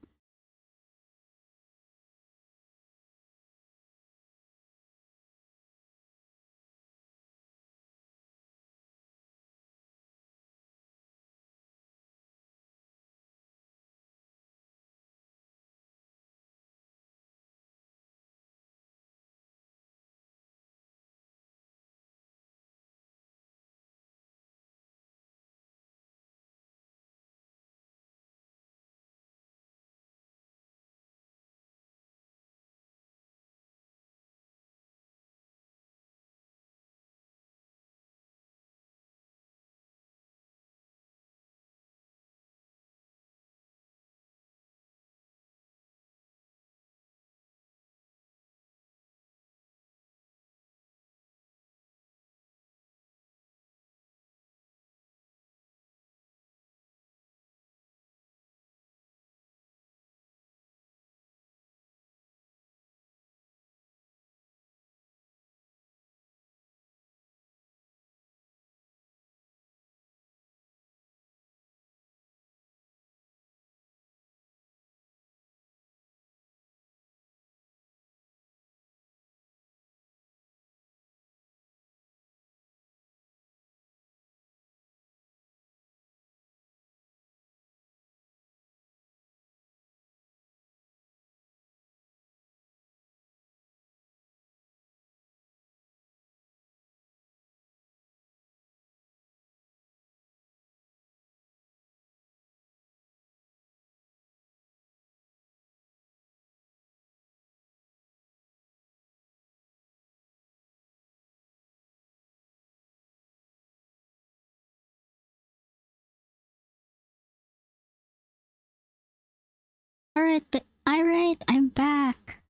Alright, I'm back.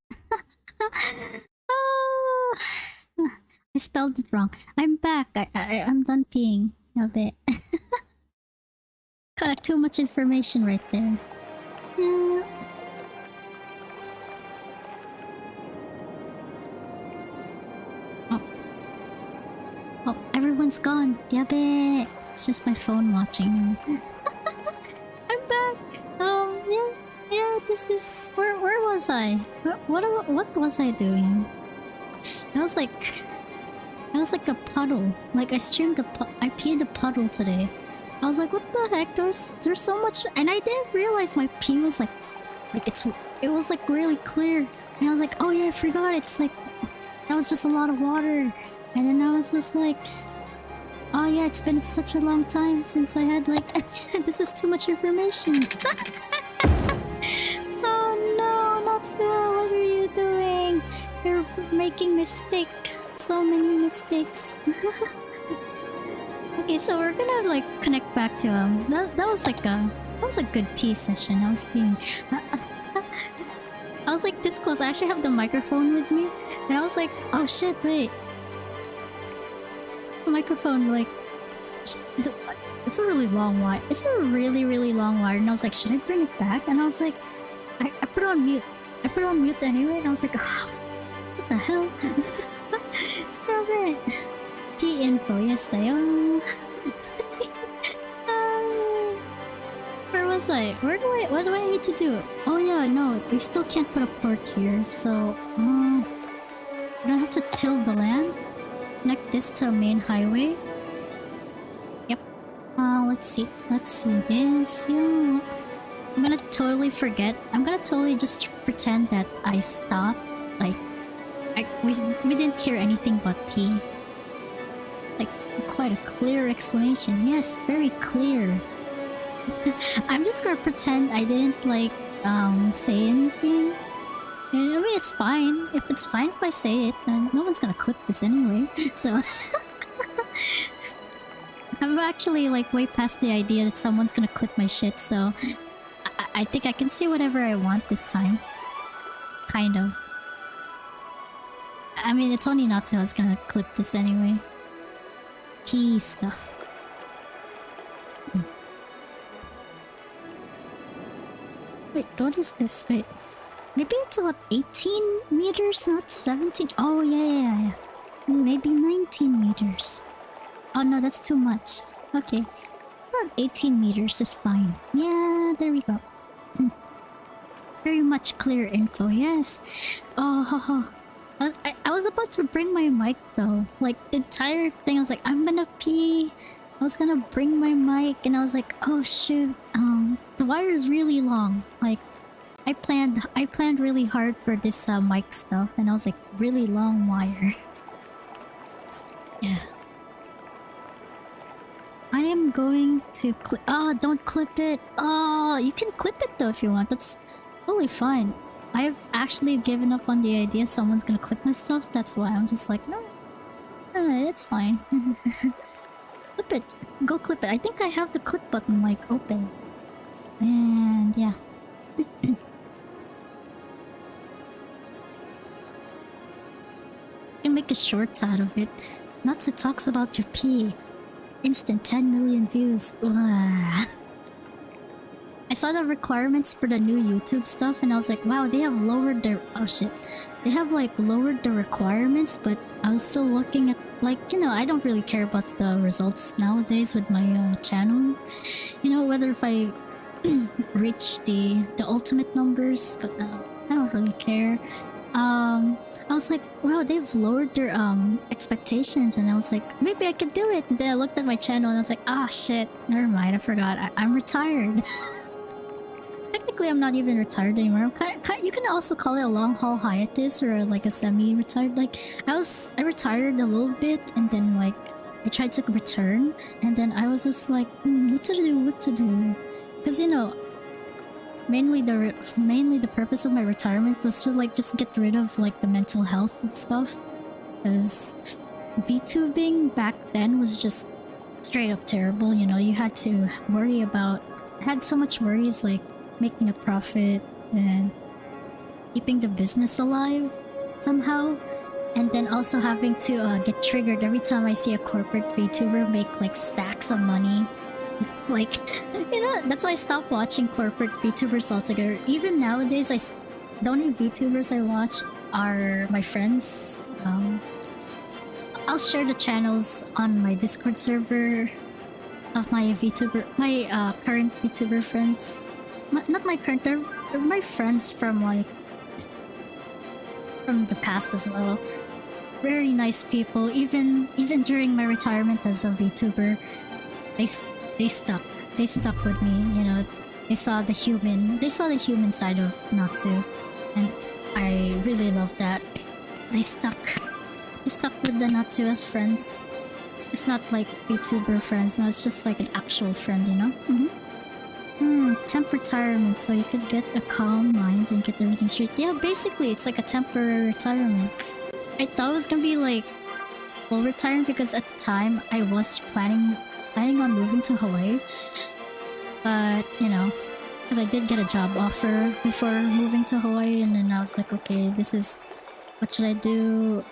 Ah, I spelled it wrong. I'm back. I'm done peeing. A bit. Got too much information right there. Yeah. Oh, everyone's gone. Yabe. It's just my phone watching. I'm back. Yeah, this is... Where was I? What was I doing? I was like a puddle. Like I I peed a puddle today. I was like, what the heck? There's so much, and I didn't realize my pee was like it was like really clear. And I was like, oh yeah, I forgot. It's like that was just a lot of water. And then I was just like, oh yeah, it's been such a long time since I had like this is too much information. Oh no, Natsu, what are you doing? You're making mistake. So many mistakes. Okay, so we're gonna like connect back to that was like that was a good P session. I was being I was like this close. I actually have the microphone with me, and I was like, oh shit, wait. The microphone, like, it's a really long wire. It's a really, really long wire, and I was like, should I bring it back? And I was like, I put it on mute. I put it on mute anyway, and I was like, oh, what the hell? Alright. P info, yes, they are. Where was I? What do I need to do? Oh yeah, no, we still can't put a port here, so we're gonna have to till the land. Connect this to a main highway. Yep. Let's see this. Yeah. I'm gonna totally forget. I'm gonna totally just pretend that I stopped. Like, we didn't hear anything but P. Like, quite a clear explanation. Yes, very clear. I'm just gonna pretend I didn't like say anything. I mean, it's fine. If it's fine if I say it, no one's gonna clip this anyway. So I'm actually like way past the idea that someone's gonna clip my shit. So I think I can say whatever I want this time. Kind of. I mean, it's only Natsu who's gonna clip this anyway. Key stuff. Wait, what is this? Wait. Maybe it's about 18 meters, not 17. Oh, yeah. Maybe 19 meters. Oh no, that's too much. Okay. About 18 meters is fine. Yeah, there we go. Very much clear info, yes. Oh, I was about to bring my mic though. Like, the entire thing, I was like, I'm gonna pee. I was gonna bring my mic, and I was like, oh shoot, the wire is really long. Like, I planned really hard for this mic stuff, and I was like, really long wire. So, yeah. I am going to clip. Oh, don't clip it. Oh, you can clip it though if you want. That's totally fine. I've actually given up on the idea someone's gonna clip my stuff. That's why I'm just like, no, it's fine. Clip it. Go clip it. I think I have the clip button like open. And yeah. You can make a shorts out of it. Natsu talks about your pee. Instant 10 million views. Ugh. I saw the requirements for the new YouTube stuff, and I was like, wow, they have lowered their... Oh shit. They have like lowered the requirements, but I was still looking at, like, you know, I don't really care about the results nowadays with my channel. You know, whether if I reach the ultimate numbers, but I don't really care. I was like, wow, they've lowered their expectations, and I was like, maybe I could do it. And then I looked at my channel and I was like, ah shit, never mind, I forgot. I'm retired. Technically, I'm not even retired anymore. You can also call it a long haul hiatus or like a semi-retired. Like, I retired a little bit, and then like I tried to return, and then I was just like, what to do? Because, you know, mainly the purpose of my retirement was to like just get rid of like the mental health stuff. Because VTubing back then was just straight up terrible. You know, you had to worry about, had so much worries like making a profit and keeping the business alive somehow, and then also having to get triggered every time I see a corporate VTuber make like stacks of money. Like, you know, that's why I stopped watching corporate VTubers altogether. Even nowadays, the only VTubers I watch are my friends. I'll share the channels on my Discord server of my current VTuber friends. Not my current, they're my friends from like from the past as well. Very nice people. Even during my retirement as a VTuber, they stuck with me. You know, they saw the human side of Natsu, and I really love that. They stuck with the Natsu as friends. It's not like VTuber friends. No, it's just like an actual friend. You know. Temp retirement, so you could get a calm mind and get everything straight. Yeah, basically, it's like a temporary retirement. I thought it was gonna be like full retirement because at the time I was planning on moving to Hawaii, but you know, because I did get a job offer before moving to Hawaii, and then I was like, okay, this is what should I do?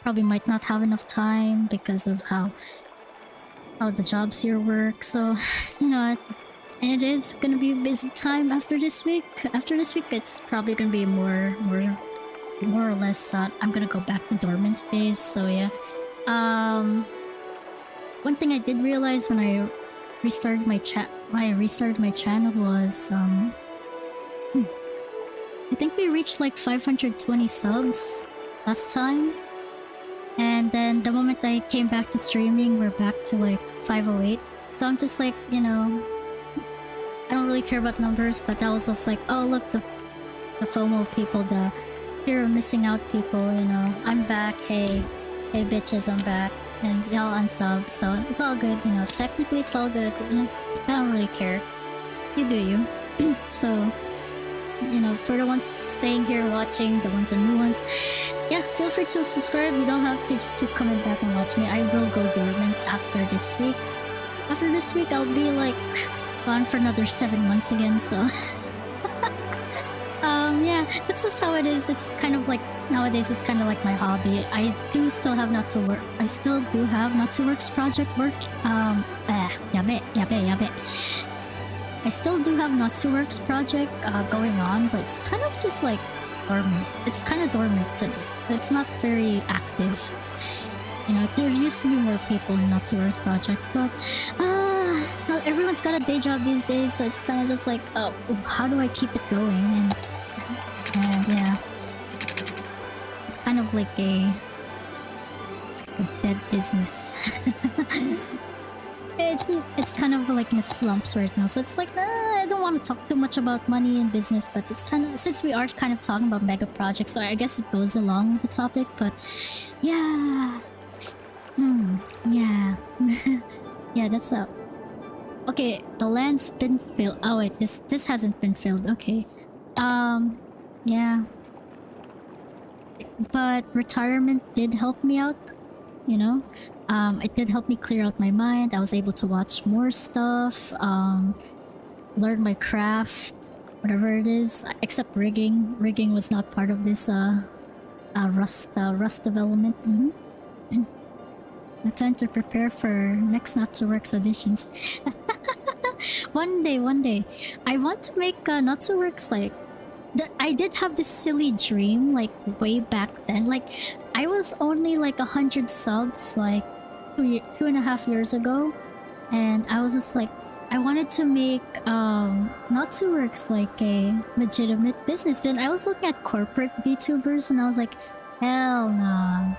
Probably might not have enough time because of how the jobs here work. So, you know, it is gonna be a busy time after this week. After this week, it's probably gonna be more or less. I'm gonna go back to dormant phase. So yeah. One thing I did realize when I restarted my channel was I think we reached like 520 subs last time. And then the moment I came back to streaming, we're back to like 508. So I'm just like, you know, I don't really care about numbers, but I was just like, oh look, the FOMO people, the fear of missing out people, you know, I'm back, hey bitches, I'm back, and y'all unsub, so it's all good, you know, technically it's all good, you know, I don't really care. You do you. So, you know, for the ones staying here watching, the ones and new ones, yeah, feel free to subscribe. You don't have to, just keep coming back and watch me. I will go dormant after this week. After this week, I'll be like gone for another 7 months again, so yeah, that's just how it is. It's kind of like nowadays it's kind of like my hobby. I do still have Natsu work. I still do have Natsu Works project work. Yabe. I still do have Natsu Works project going on, but it's kind of just like dormant. It's kind of dormant today. It's not very active. You know, there used to be more people in Natsu Works project, but well, everyone's got a day job these days, so it's kind of just like, oh, how do I keep it going? And yeah, it's kind of like a dead business. It's kind of like in slumps right now, so it's like I don't want to talk too much about money and business, but it's kind of, since we are kind of talking about mega projects, so I guess it goes along with the topic. But yeah, yeah. Yeah, that's up. Okay, the land's been filled. Oh wait, this hasn't been filled. Okay. Yeah. But retirement did help me out, you know? It did help me clear out my mind. I was able to watch more stuff, learn my craft, whatever it is, except rigging. Rigging was not part of this Rust development. No time to prepare for next Natsu Works auditions. One day. I want to make Natsu Works like... I did have this silly dream, like, way back then. Like, I was only like 100 subs, like, 2.5 years ago. And I was just like, I wanted to make Natsu Works like a legitimate business. Then I was looking at corporate VTubers and I was like, hell no.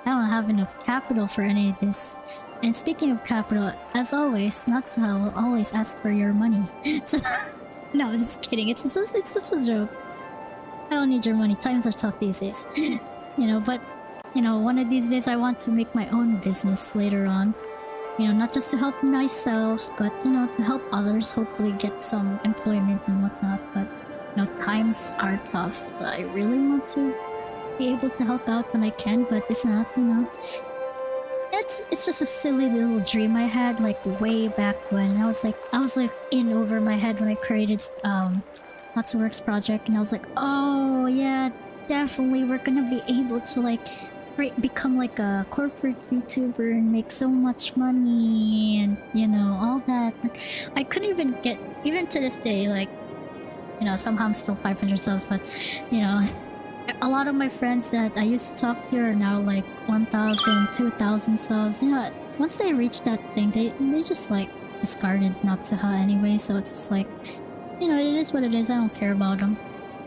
I don't have enough capital for any of this. And speaking of capital, as always, Natsu will always ask for your money. So, no, I'm just kidding. It's just a joke. I don't need your money. Times are tough these days. You know, but, you know, one of these days I want to make my own business later on. You know, not just to help myself, but, you know, to help others hopefully get some employment and whatnot. But, you know, times are tough. I really want to be able to help out when I can, but if not, you know, it's just a silly little dream I had like way back when. I was like in over my head when I created Natsu Works project, and I was like, oh yeah, definitely we're gonna be able to like become like a corporate VTuber and make so much money and, you know, all that. I couldn't even get, even to this day, like, you know, somehow I'm still 500 subs, but, you know, a lot of my friends that I used to talk to are now like 1,000, 2,000 subs. You know, once they reach that thing, they just like discarded Natsuha anyway. So it's just like, you know, it is what it is. I don't care about them.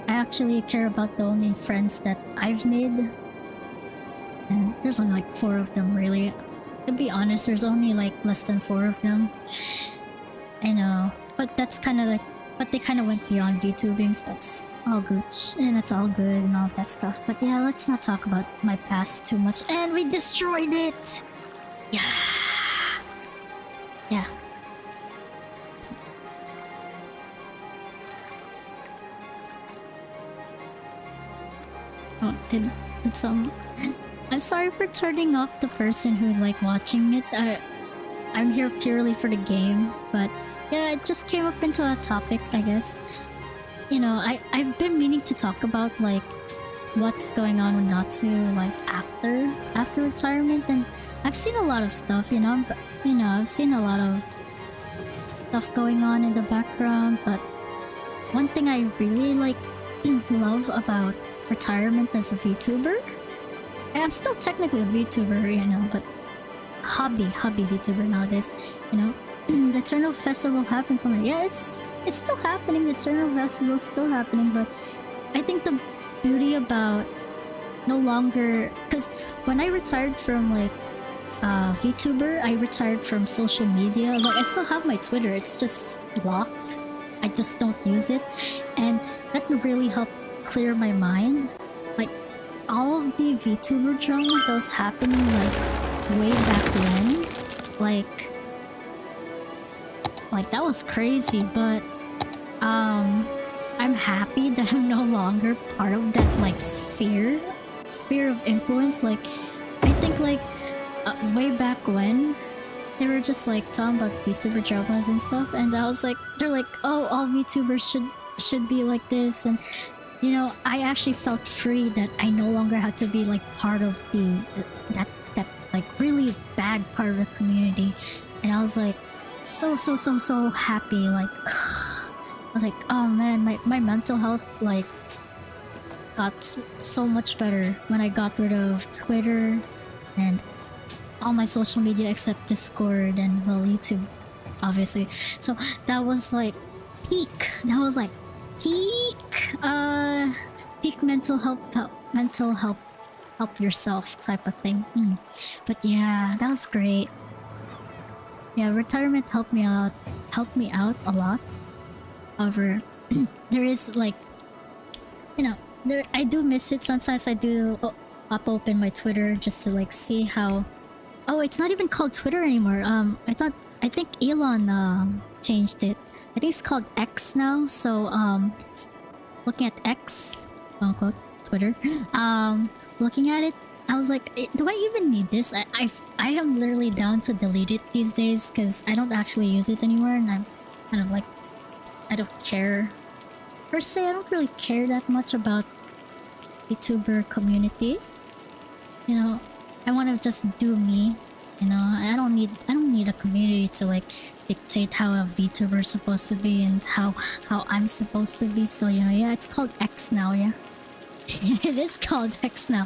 I actually care about the only friends that I've made. And there's only like 4 of them really. To be honest, there's only like less than 4 of them. I know, but that's kind of like, but they kind of went beyond VTubing, so that's all good, and it's all good and all that stuff. But yeah, let's not talk about my past too much. And we destroyed it! Yeah. Yeah. Oh, did some... I'm sorry for turning off the person who like watching it. I'm here purely for the game, but yeah, it just came up into a topic, I guess. You know, I've been meaning to talk about like what's going on with Natsu like after retirement, and I've seen a lot of stuff, you know, but I've seen a lot of stuff going on in the background, but one thing I really like love about retirement as a VTuber, and I'm still technically a VTuber, you know, but hobby VTuber nowadays, you know. The Eternal Festival happens on it. Yeah, it's still happening. The Eternal Festival is still happening, but I think the beauty about no longer, because when I retired from like VTuber, I retired from social media. Like I still have my Twitter, it's just blocked. I just don't use it, and that really helped clear my mind. Like all of the VTuber drama that was happening like way back when, like that was crazy, but I'm happy that I'm no longer part of that like sphere of influence. Like I think like way back when they were just like talking about VTuber dramas and stuff, and I was like, they're like, oh, all VTubers should be like this, and you know, I actually felt free that I no longer had to be like part of that like really bad part of the community, and I was like so happy. Like I was like, oh man, my mental health like got so much better when I got rid of Twitter and all my social media except Discord and well, YouTube obviously. So that was like peak mental health help yourself type of thing. But yeah, that was great. Yeah, retirement helped me out a lot. However, there is like, you know, I do miss it sometimes. I do pop open my Twitter just to like see how. Oh, it's not even called Twitter anymore. I think Elon changed it. I think it's called X now. So looking at X, quote unquote, Twitter. Looking at it, I was like, do I even need this? I am literally down to delete it these days because I don't actually use it anymore, and I'm kind of like, I don't care. Per se, I don't really care that much about YouTuber community. You know, I want to just do me. You know, I don't need a community to like dictate how a VTuber is supposed to be and how I'm supposed to be. So you know, yeah, it's called X now. Yeah, it is called X now.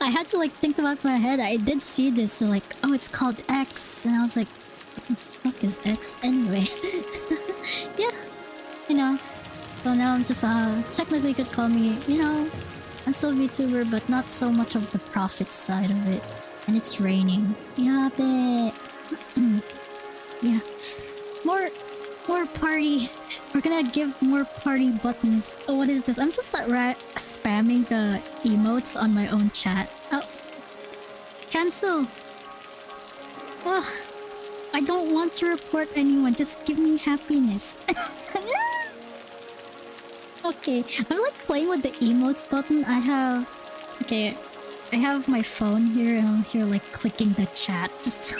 I had to like think about my head. I did see this, so like, oh, it's called X, and I was like, what the fuck is X anyway? Yeah, you know. So now I'm just technically could call me, you know, I'm still a VTuber, but not so much of the profit side of it. And it's raining. Yeah, but yeah, more party. We're gonna give more party buttons. Oh, what is this? I'm just spamming the emotes on my own chat. Oh, cancel. Oh, I don't want to report anyone. Just give me happiness. Okay, I'm like playing with the emotes button. I have my phone here, and I'm here like clicking the chat just to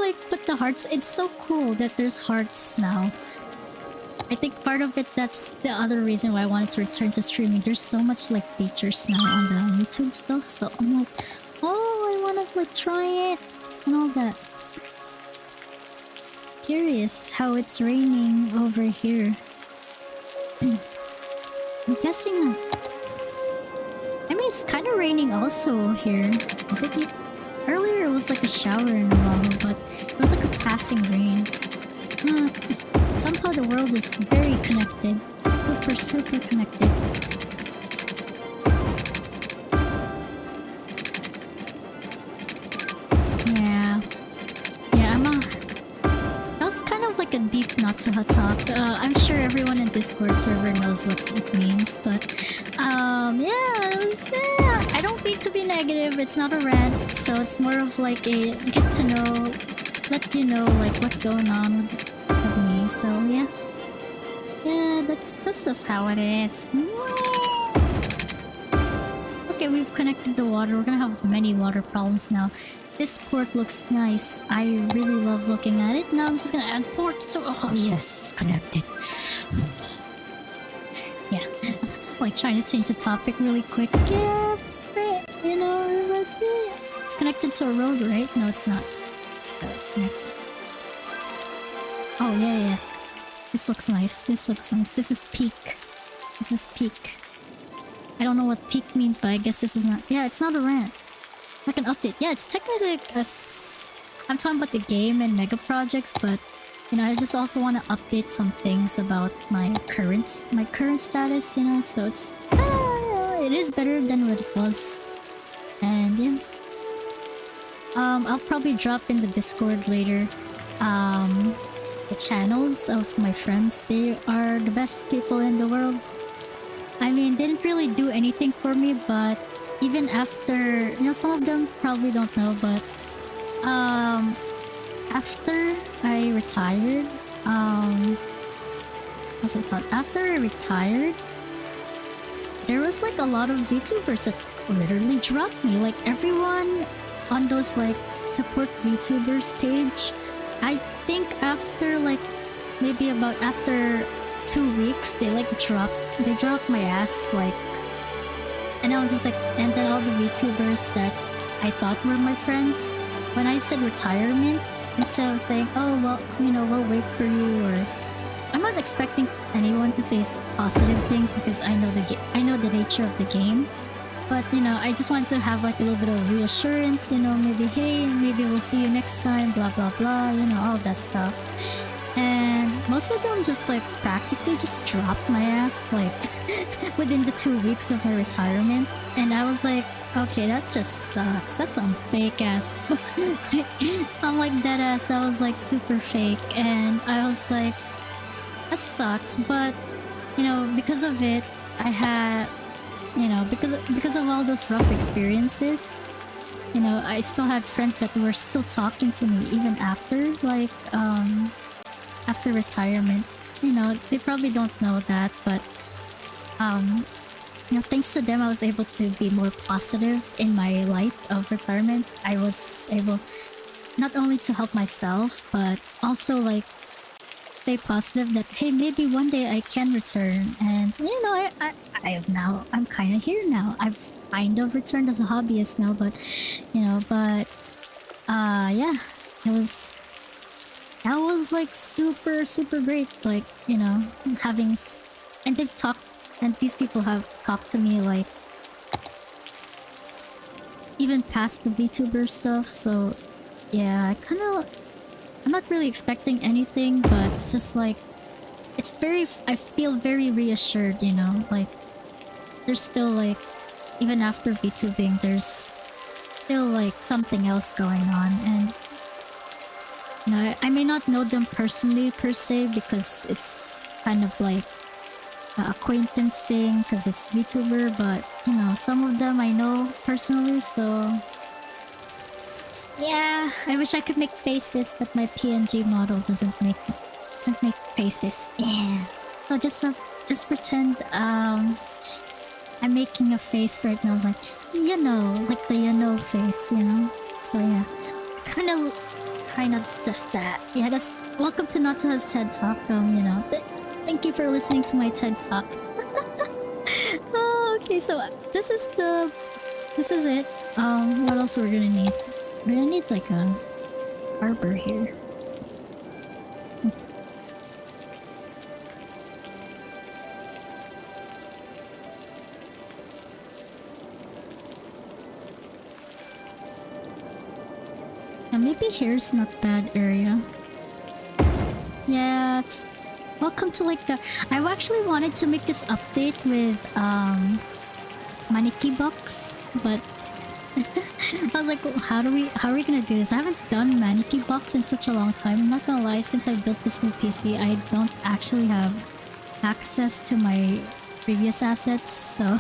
like put the hearts. It's so cool that there's hearts now. I think part of it, that's the other reason why I wanted to return to streaming. There's so much like features now on the YouTube stuff, so I'm like, oh, I wanna like try it and all that. Curious how it's raining over here. I'm guessing. I mean, it's kind of raining also here. Is it? Earlier it was like a shower in a while, but it was like a passing rain. Somehow the world is very connected. Super connected. Yeah, that was kind of like a deep Natsuha talk. I'm sure everyone in Discord server knows what it means, but yeah, I don't mean to be negative. It's not a rant, so it's more of like a get to know, let you know like what's going on with me. So yeah, that's just how it is. Okay, Okay, we've connected the water. We're gonna have many water problems now. This port looks nice. I really love looking at it. Now I'm just gonna add ports to... Oh yes, it's connected. Yeah. Like trying to change the topic really quick. Yeah, but, you know, but, yeah. It's connected to a road, right? No, it's not. Oh, yeah, yeah. This looks nice. This looks nice. This is peak. This is peak. I don't know what peak means, but I guess this is not... Yeah, it's not a rant. Like an update. Yeah, it's technically a... I'm talking about the game and Megaprojects, but... You know, I just also want to update some things about my current status, you know, so it's... it is better than what it was. And, yeah. I'll probably drop in the Discord later. The channels of my friends. They are the best people in the world. I mean, they didn't really do anything for me, but even after, you know, some of them probably don't know, but after I retired, what's it called? After I retired, there was like a lot of VTubers that literally dropped me. Like everyone on those like support VTubers page, I think after like maybe about after 2 weeks, they dropped my ass, like, and I was just like, and then all the VTubers that I thought were my friends, when I said retirement, instead of saying, oh well, you know, we'll wait for you, or I'm not expecting anyone to say positive things because I know the nature of the game, but you know, I just want to have like a little bit of reassurance, you know, maybe hey, maybe we'll see you next time, blah blah blah, you know, all that stuff. And most of them just like practically just dropped my ass like within the 2 weeks of my retirement, and I was like, okay, that just sucks. That's some fake ass. I'm like dead ass. That was like super fake, and I was like, that sucks. But you know, because of it, I had, you know, because of all those rough experiences, you know, I still had friends that were still talking to me even after like after retirement. You know, they probably don't know that, but you know, thanks to them, I was able to be more positive in my light of retirement. I was able not only to help myself, but also like stay positive that hey, maybe one day I can return. And you know, I'm kind of here now. I've kind of returned as a hobbyist now, but you know, yeah, that was like super great. Like, you know, and they've talked, and these people have talked to me like even past the VTuber stuff. So yeah, I'm not really expecting anything, but it's just like I feel very reassured, you know, like there's still like, even after VTubing, there's still like something else going on. And you know, I may not know them personally per se, because it's kind of like an acquaintance thing, because it's VTuber, but you know, some of them I know personally, so yeah, I wish I could make faces, but my PNG model doesn't make faces. Yeah. So just pretend I'm making a face right now, like, you know, like the you know face, you know. So yeah, kind of just that. Yeah, that's welcome to Natsu's TED Talk. You know, thank you for listening to my TED Talk. Oh, okay, so this is it. What else we're gonna need? We're gonna need like a arbor here. Now maybe here's not bad area. Yeah, welcome to like the... I actually wanted to make this update with Maniki Box, but I was like, well, how are we gonna do this? I haven't done Maniki Box in such a long time. I'm not gonna lie, since I built this new PC, I don't actually have access to my previous assets, so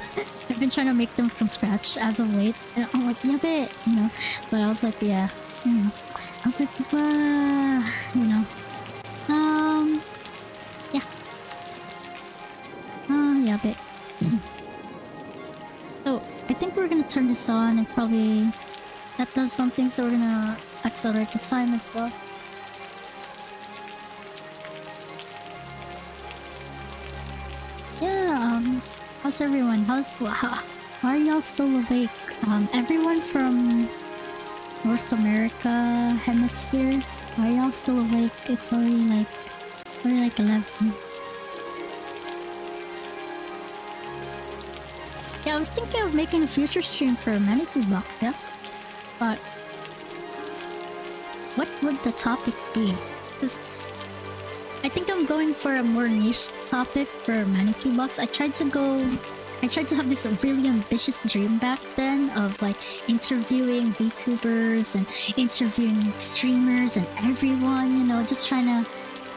I've been trying to make them from scratch as of late. And I'm like, yeah, bet, you know. But I was like, yeah, you know. I was like, you know. Yeah. Yeah, bet. So I think we're gonna this on, and probably that does something, so we're gonna accelerate the time as well. Yeah, how's everyone? How are y'all still awake? Everyone from North America hemisphere, are y'all still awake? It's already like 11. Yeah, I was thinking of making a future stream for a Megaprojects, yeah? But what would the topic be? Because I think I'm going for a more niche topic for Megaprojects. I tried to have this really ambitious dream back then of like interviewing VTubers and interviewing streamers and everyone, you know, just trying to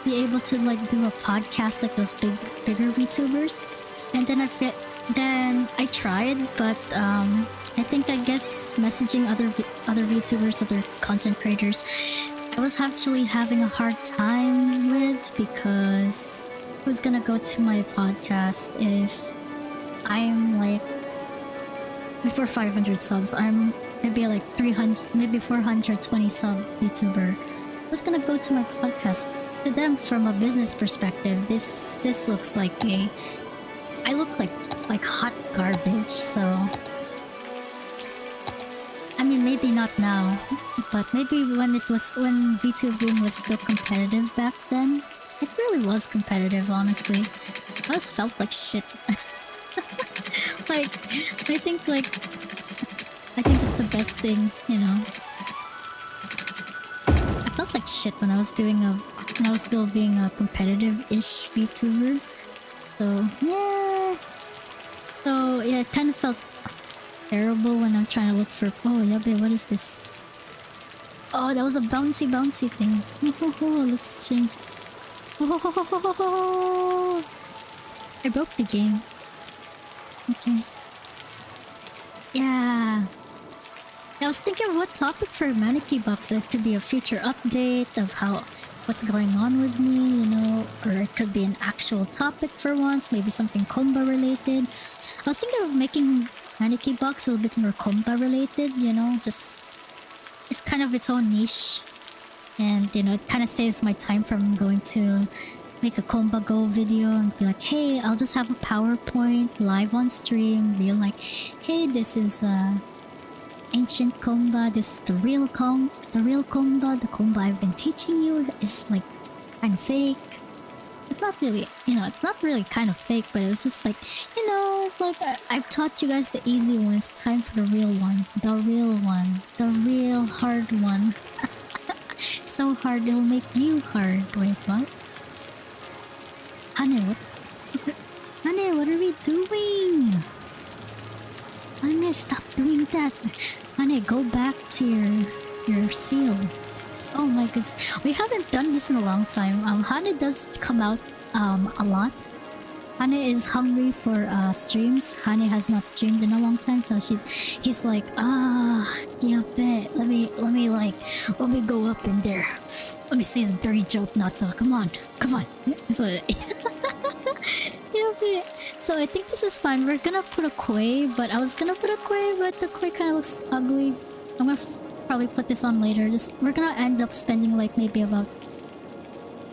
be able to like do a podcast like those bigger VTubers. And then I tried, but I guess messaging other VTubers, other content creators, I was actually having a hard time with, because who's gonna go to my podcast if I'm like before 500 subs? I'm maybe like 300, maybe 420 sub VTuber. Who's gonna go to my podcast? To them, from a business perspective, this looks like I look like hot garbage. So I mean, maybe not now, but maybe when VTubing was still competitive back then. It really was competitive, honestly. I always felt like shit. Like, I think that's the best thing, you know. I felt like shit when I was still being a competitive-ish VTuber. So yeah, it kind of felt terrible when I'm trying to look for. Oh, yabe, what is this? Oh, that was a bouncy thing. Let's change. Oh, I broke the game. Okay. Yeah. I was thinking of what topic for Megaprojects. It could be a future update of what's going on with me, you know, or it could be an actual topic for once, maybe something Konba related. I was thinking of making Megaprojects a little bit more Konba related, you know, just it's kind of its own niche, and you know, it kind of saves my time from going to make a Konba Go video and be like, hey, I'll just have a PowerPoint live on stream, be like, hey, this is ancient Konba, this is the real Konba, the Konba I've been teaching you is like kind of fake. It's not really, you know, it's not really kind of fake, but it was just like, you know, it's like I've taught you guys the easy one, it's time for the real one, the real hard one. So hard it'll make you hard. Wait, what? Honey, what are we doing? Honey, stop doing that. Honey, go back to your seal. Oh my goodness, we haven't done this in a long time. Hane does come out a lot. Hane is hungry for streams. Hane has not streamed in a long time, so he's like, yabe, let me go up in there. Let me say the dirty joke, Natsu. Come on. So, yabe. So I think this is fine. We're gonna put a koi, but I was gonna put a koi, but the koi kind of looks ugly. I'm gonna probably put this on later. We're gonna end up spending like maybe about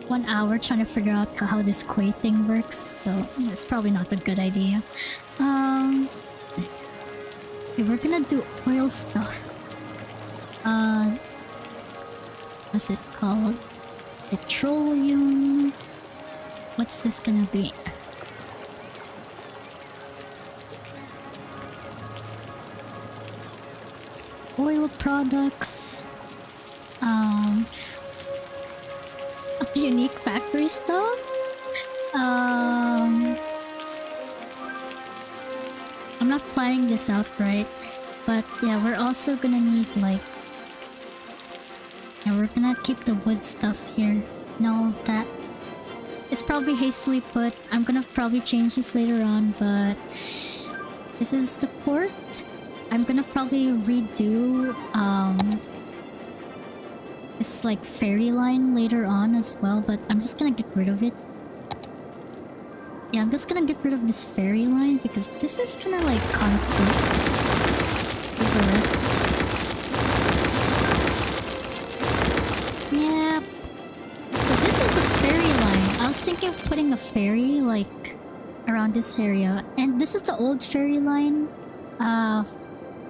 1 hour trying to figure out how this koi thing works, so it's probably not a good idea. Okay, we're gonna do oil stuff. What's it called? Petroleum. What's this gonna be? Oil products. Unique factory stuff. I'm not planning this out right, but yeah, we're also gonna need like, yeah, we're gonna keep the wood stuff here and all of that. It's probably hastily put. I'm gonna probably change this later on, but this is the port. I'm gonna probably redo this like ferry line later on as well, but I'm just gonna get rid of it. Yeah, I'm just gonna get rid of this ferry line because this is gonna like conflict Yeah. But this is a ferry line. I was thinking of putting a ferry, like, around this area. And this is the old ferry line.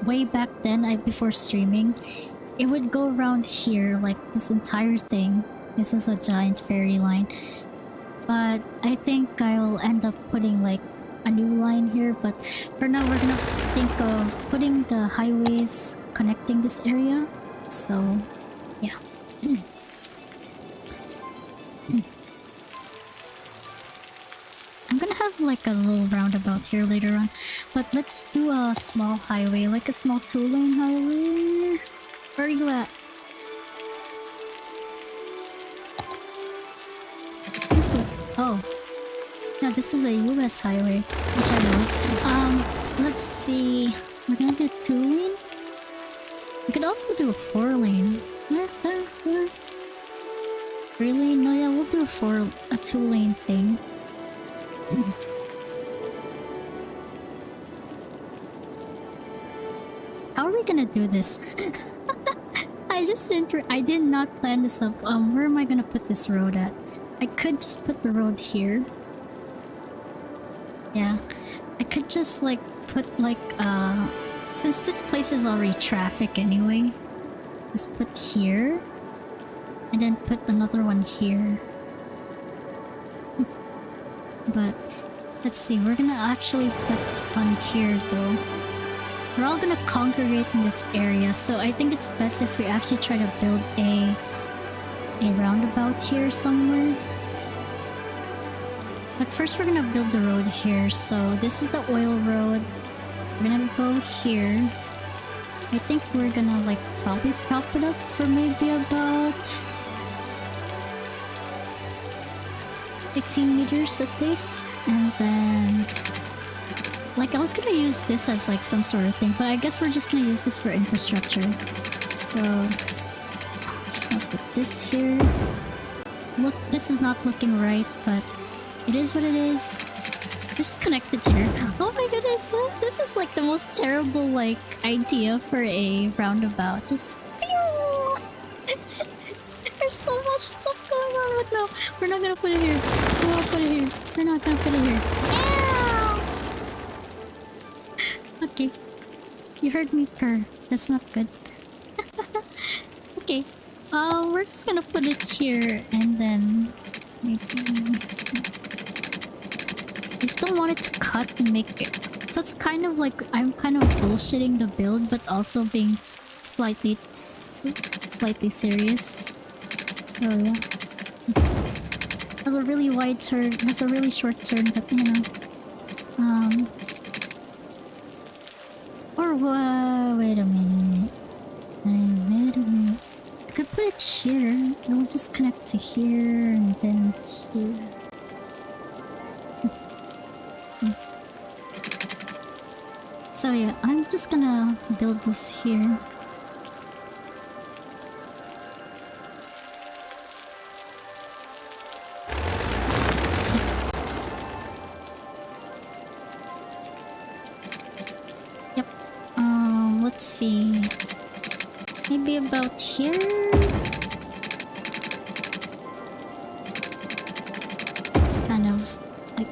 Way back then, before streaming. It would go around here, like, this entire thing. This is a giant ferry line. But I think I'll end up putting, like, a new line here. But for now, we're gonna think of putting the highways connecting this area. So, yeah. I'm gonna have like a little roundabout here later on, but let's do a small highway, like a small 2-lane highway. Where are you at? Is this a... Oh. No, this is a US highway, which I know. Let's see. We're gonna do 2-lane? We could also do a 4-lane. What? 3-lane? No, yeah, we'll do a 2-lane thing. How are we gonna do this? I did not plan this up. Where am I gonna put this road at? I could just put the road here. Yeah. I could just like put like since this place is already traffic anyway, just put here and then put another one here. But let's see, we're gonna actually put one here though. We're all gonna congregate in this area, so I think it's best if we actually try to build a roundabout here somewhere. But first we're gonna build the road here. So this is the oil road. We're gonna go here. I think we're gonna like probably prop it up for maybe about 15 meters at least. And then like I was gonna use this as like some sort of thing, but I guess we're just gonna use this for infrastructure. So just gonna put this here. Look, this is not looking right, but it is what it is. This is connected here. Oh my goodness, this is like the most terrible like idea for a roundabout. Just pew! There's so much stuff going on, but no, we're not gonna put it here. We won't put it here. We're not gonna put it here. Ow! Okay. You heard me purr. That's not good. Okay. We're just gonna put it here and then maybe... I still want it to cut and make it. So it's kind of like I'm kind of bullshitting the build, but also being slightly serious. So yeah. It was a really wide turn. It was a really short turn, but you know. Wait a minute. Wait a minute. I could put it here. It will just connect to here and then here. So yeah, I'm just gonna build this here. Yep. Let's see. Maybe about here? It's kind of like...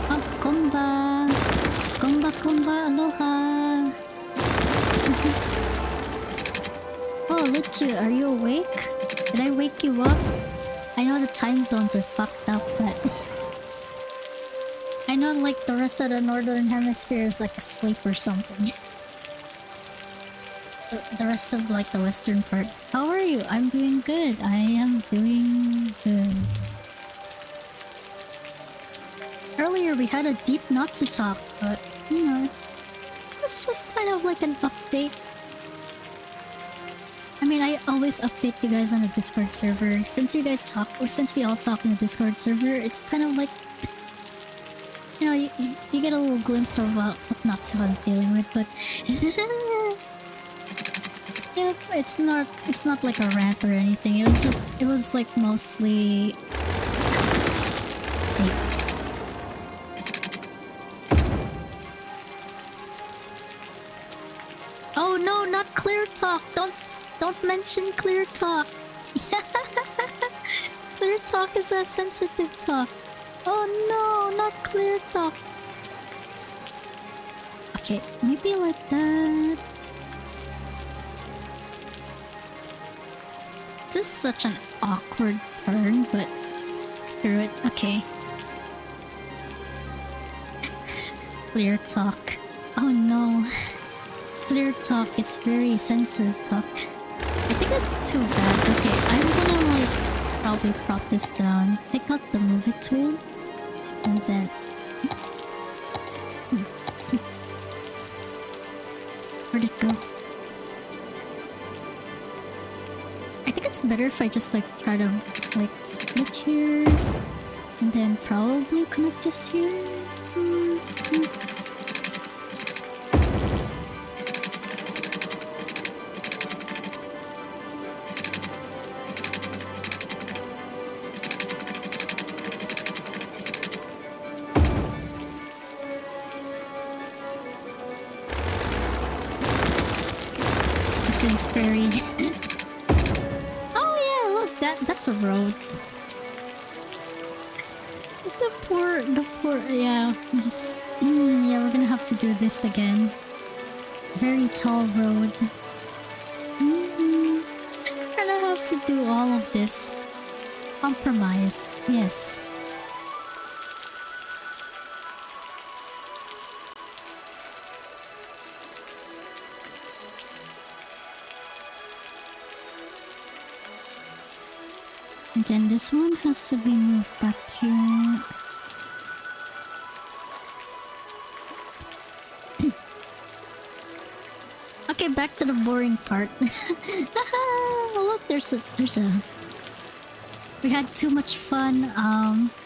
Oh, Konba! Konba, Konba, Aloha! Oh, Litchu, are you awake? Did I wake you up? I know the time zones are fucked up, but... I know like the rest of the northern hemisphere is like asleep or something. The rest of like the western part. How are you? I'm doing good. I am doing good. Earlier we had a deep Natsu talk, but you know, it's just kind of like an update. I mean, I always update you guys on the Discord server. Since you guys talk, or since we all talk on the Discord server, it's kind of like, you know, you get a little glimpse of what Natsu was dealing with, but yeah, it's not like a rant or anything. It was like mostly Oh no, not clear talk. Don't mention clear talk. Clear talk is a sensitive talk. Oh no, not clear talk. Okay, maybe like that. This is such an awkward turn, but screw it. Okay. Clear talk. Oh no. Clear talk, it's very censored talk. I think that's too bad. Okay, I'm gonna like probably prop this down. Take out the move it tool. And then... Where'd it go? I think it's better if I just like try to like put it here. And then probably connect this here. This is very... Oh yeah, look, that's a road. The poor, yeah, just... yeah, we're gonna have to do this again. Very tall road. We're gonna have to do all of this. Compromise, yes. And then this one has to be moved back here. Okay, back to the boring part. Look, there's a... We had too much fun.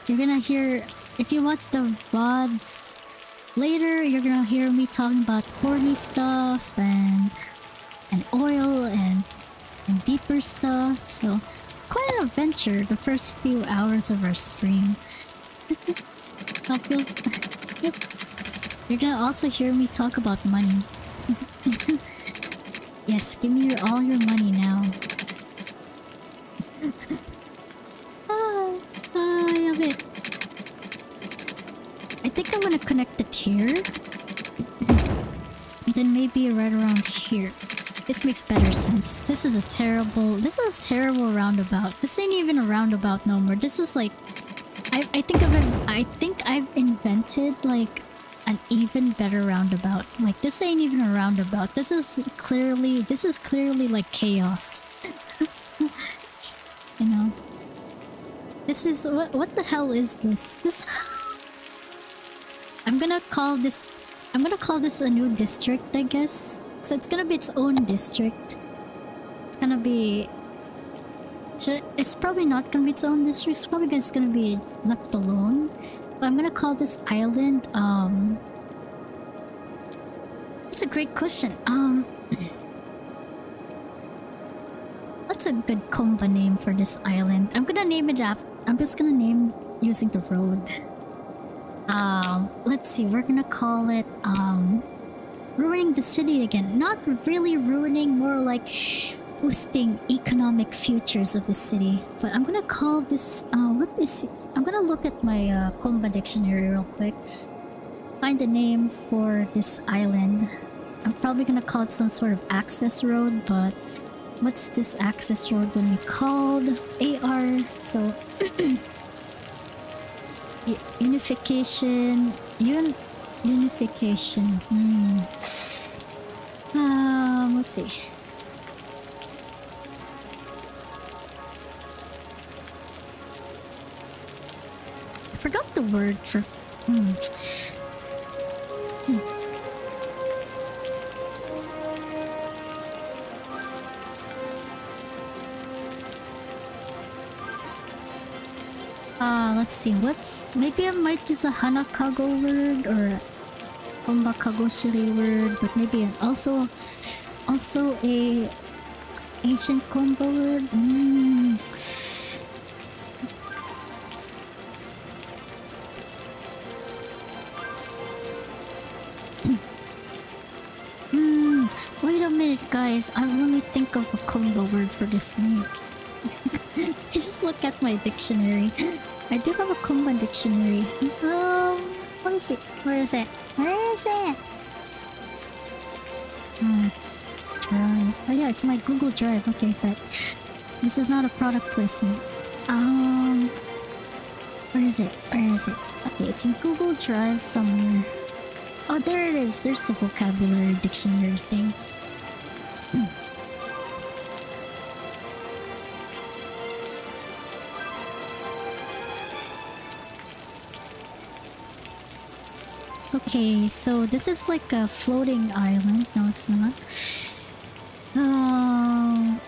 You're gonna hear... If you watch the VODs later, you're gonna hear me talking about horny stuff and oil and deeper stuff. So, quite an adventure the first few hours of our stream. Hope you'll... Yep. You're gonna also hear me talk about money. Yes, give me all your money now. I have it. I think I'm gonna connect it here. And then maybe right around here. This makes better sense. This is a terrible roundabout. This ain't even a roundabout no more. This is like... I think I've invented like an even better roundabout. Like, this ain't even a roundabout. This is clearly like chaos. You know? This is... What the hell is this? I'm gonna call this a new district, I guess. So it's gonna be its own district. It's gonna be... It's probably not gonna be its own district. It's probably just gonna be left alone. But I'm gonna call this island, That's a great question. What's a good Konba name for this island? I'm gonna name it after... I'm just gonna name using the road. Let's see. We're gonna call it, ruining the city again. Not really ruining, more like boosting economic futures of the city. But I'm gonna call this, I'm gonna look at my Konba dictionary real quick. Find a name for this island. I'm probably gonna call it some sort of access road, but what's this access road gonna be called? AR, so... Unification... Unification... let's see. I forgot the word for... let's see, maybe I might use a Hanakago word or a Konba Kagoshiri word, but maybe also a ancient Konba word. Wait a minute, guys. I let me think of a combo word for this name. Just look at my dictionary. I do have a Konba dictionary. Let me see. Where is it? Where is it? Drive. Oh yeah, it's my Google Drive. Okay, but this is not a product placement. Where is it? Where is it? Okay, it's in Google Drive somewhere. Oh, there it is. There's the vocabulary dictionary thing. Okay, so this is like a floating island. No, it's not. Oh,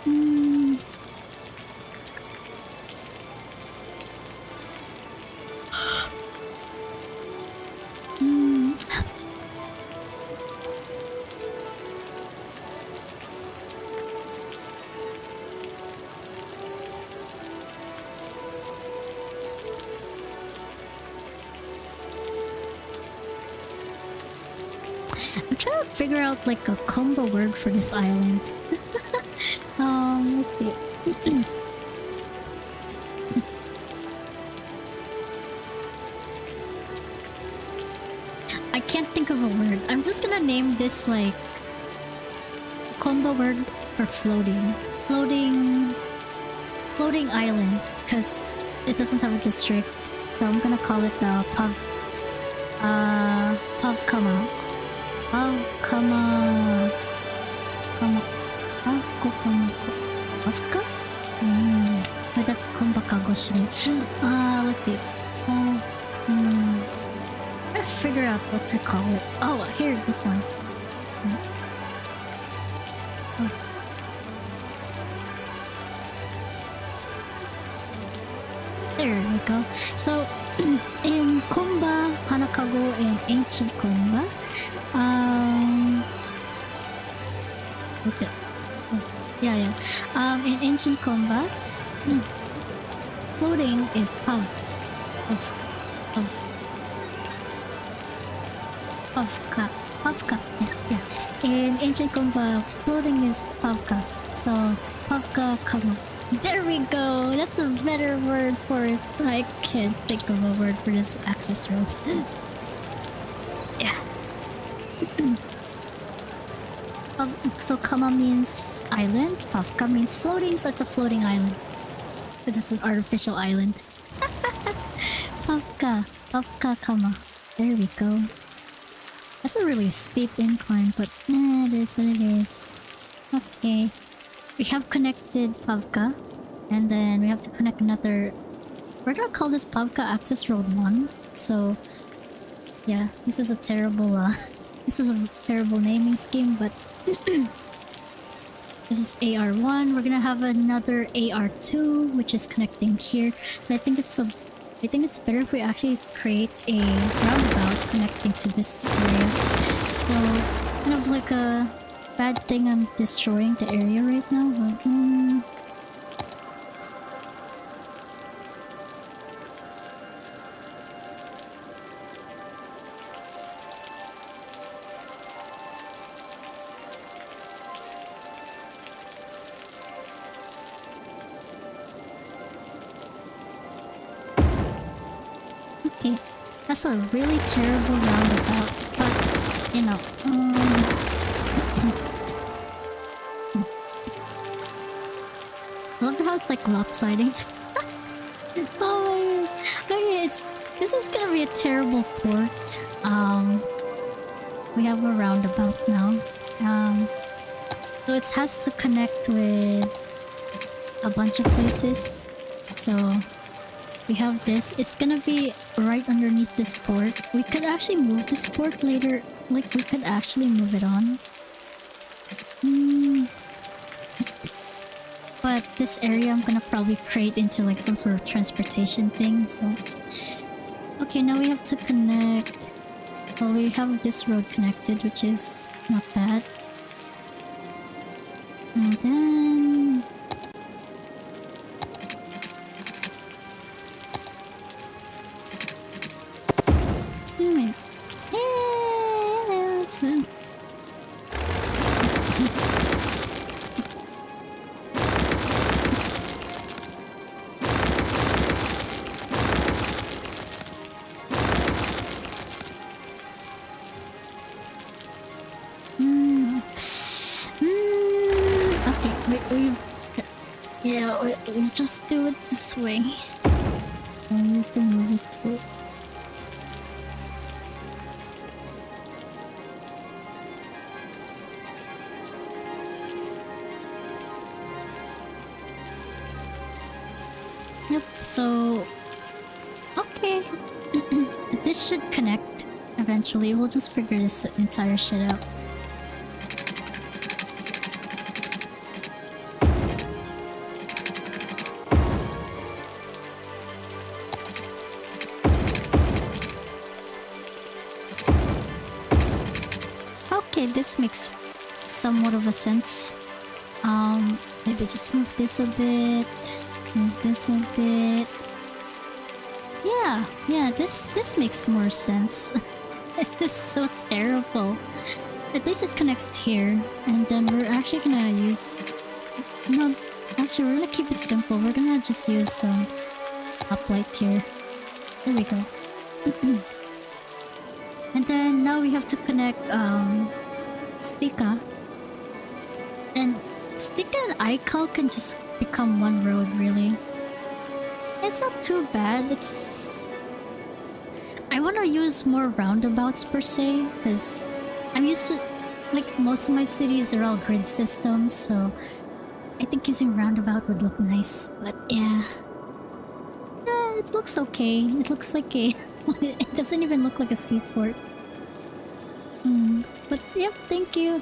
I'm trying to figure out like a combo word for this island. Let's see. I can't think of a word. I'm just gonna name this like combo word for floating. Floating island, because it doesn't have a district. So I'm gonna call it the Pavkama. Afka? But that's Konba Kagoshiri. Let's see. I figure out what to call it. Oh, here, this one. There we go. So, in Konba, Hanakago, and ancient Konba, in ancient Konba, floating is Pavka. Yeah. In ancient Konba, floating is Pavka. So, Pavka Kama. There we go! That's a better word for it. I can't think of a word for this access road. Yeah. So Kama means island, Pavka means floating, so it's a floating island. But it's an artificial island. Pavka Kama. There we go. That's a really steep incline, but it is what it is. Okay. We have connected Pavka, and then we have to connect another... We're gonna call this Pavka Access Road 1. So, yeah, this is a terrible, this is a terrible naming scheme, but... This is AR1. We're gonna have another AR2, which is connecting here. But I think it's better if we actually create a roundabout connecting to this area. So, kind of like a bad thing I'm destroying the area right now, but okay, that's a really terrible roundabout, but you know, I love how it's like lopsided. Oh my goodness. Okay, this is gonna be a terrible port. We have a roundabout now. So it has to connect with a bunch of places. So we have this. It's gonna be right underneath this port. We could actually move this port later. Like, we could actually move it on. But this area I'm gonna probably create into like some sort of transportation thing, so... Okay, now we have to connect... Well, we have this road connected, which is not bad. And then... We... Yeah, we'll just do it this way. I'll use the movie tool. Yep, so... Okay. This should connect eventually. We'll just figure this entire shit out. Okay, this makes somewhat of a sense. Maybe just move this a bit. Move this a bit. Yeah, this makes more sense. It's so terrible. At least it connects here, and then we're actually gonna use... No, actually we're gonna keep it simple. We're gonna just use some uplight here. There we go. And then now we have to connect Stika. And Stika and Aikal can just become one road, really. It's not too bad. It's... I want to use more roundabouts per se, because I'm used to... Like, most of my cities, they're all grid systems, so... I think using roundabout would look nice, but yeah... it looks okay. It looks like a... It doesn't even look like a seaport. But yep, thank you.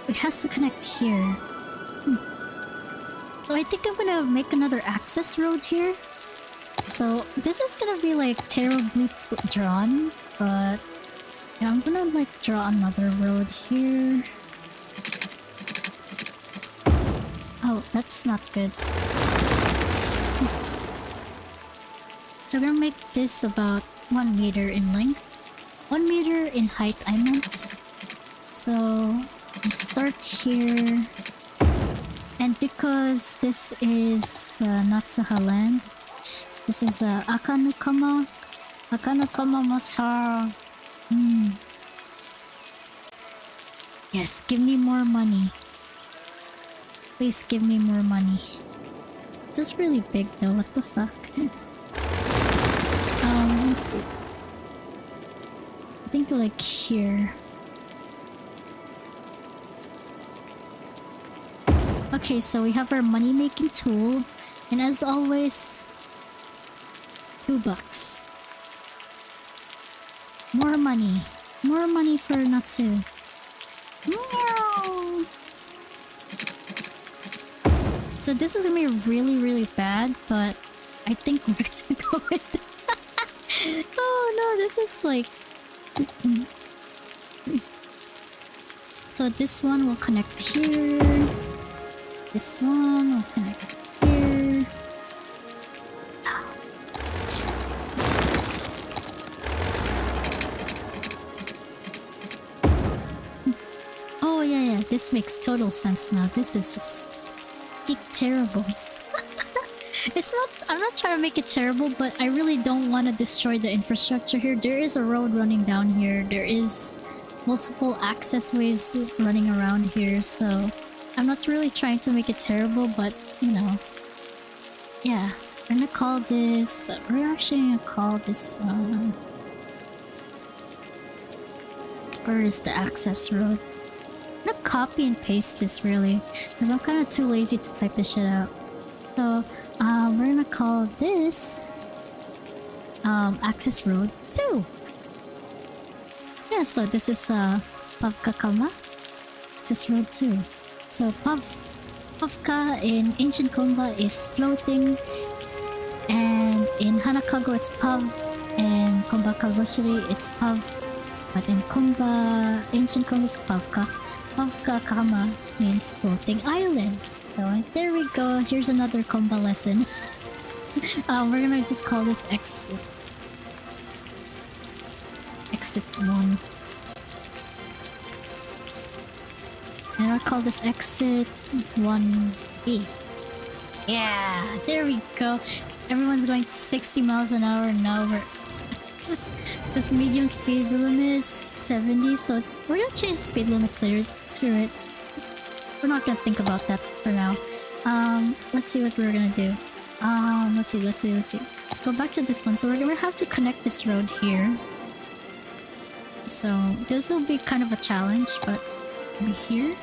It has to connect here. So I think I'm gonna make another access road here. So this is gonna be like terribly drawn, but yeah, I'm gonna like draw another road here. Oh, that's not good. So we're gonna make this about 1 meter in length. 1 meter in height, I meant. So I'll start here. And because this is Natsu land, this is Akanukama. Akanukama Mashar. Yes, give me more money. Please give me more money. This is really big though, what the fuck? Let's see. I think like here. Okay, so we have our money making tool, and as always, $2. More money for Natsu. Meow. So this is gonna be really, really bad, but I think we're gonna go with it. Oh no, this is like... So this one will connect here. This one will connect here. Oh yeah, this makes total sense now. This is just... terrible. It's not... I'm not trying to make it terrible, but I really don't want to destroy the infrastructure here. There is a road running down here. There is multiple access ways running around here, so... I'm not really trying to make it terrible, but, you know... Yeah. We're gonna call this... We're actually gonna call this one... Where is the access road? I'm gonna copy and paste this, really. Because I'm kind of too lazy to type this shit out. So, we're gonna call this... Access Road 2. Yeah, so this is, Pavkakama. Access Road 2. So, Pavka in ancient Konba is floating. And in Hanakago it's Pav. And Konba Kagoshiri it's Pav. But in Konba, ancient Konba is Pavka. Pavkakama means floating island. So there we go. Here's another Konba lesson. We're gonna just call this exit. Exit 1. And I'll call this exit 1B. Yeah, there we go. Everyone's going 60 miles an hour now. This medium speed limit is 70, so we're gonna change speed limits later. Screw it. we're not gonna think about that for now. Let's see what we're gonna do. Let's see. Let's go back to this one. So we're gonna have to connect this road here. So this will be kind of a challenge, but maybe here.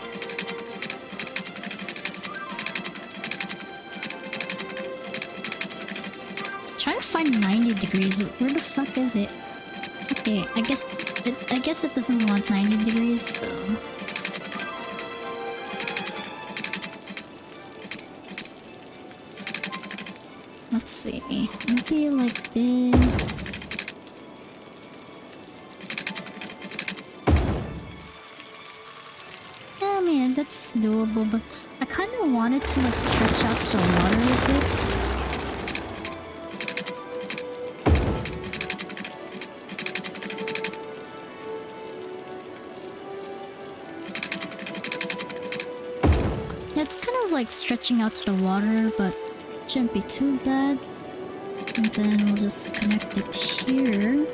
Try to find 90 degrees. Where the fuck is it? Okay, I guess it doesn't want 90 degrees, so... Let's see. Maybe like this. I mean, that's doable, but I kind of wanted to like stretch out to the water a bit. It's kind of like stretching out to the water, but shouldn't be too bad. And then we'll just connect it here.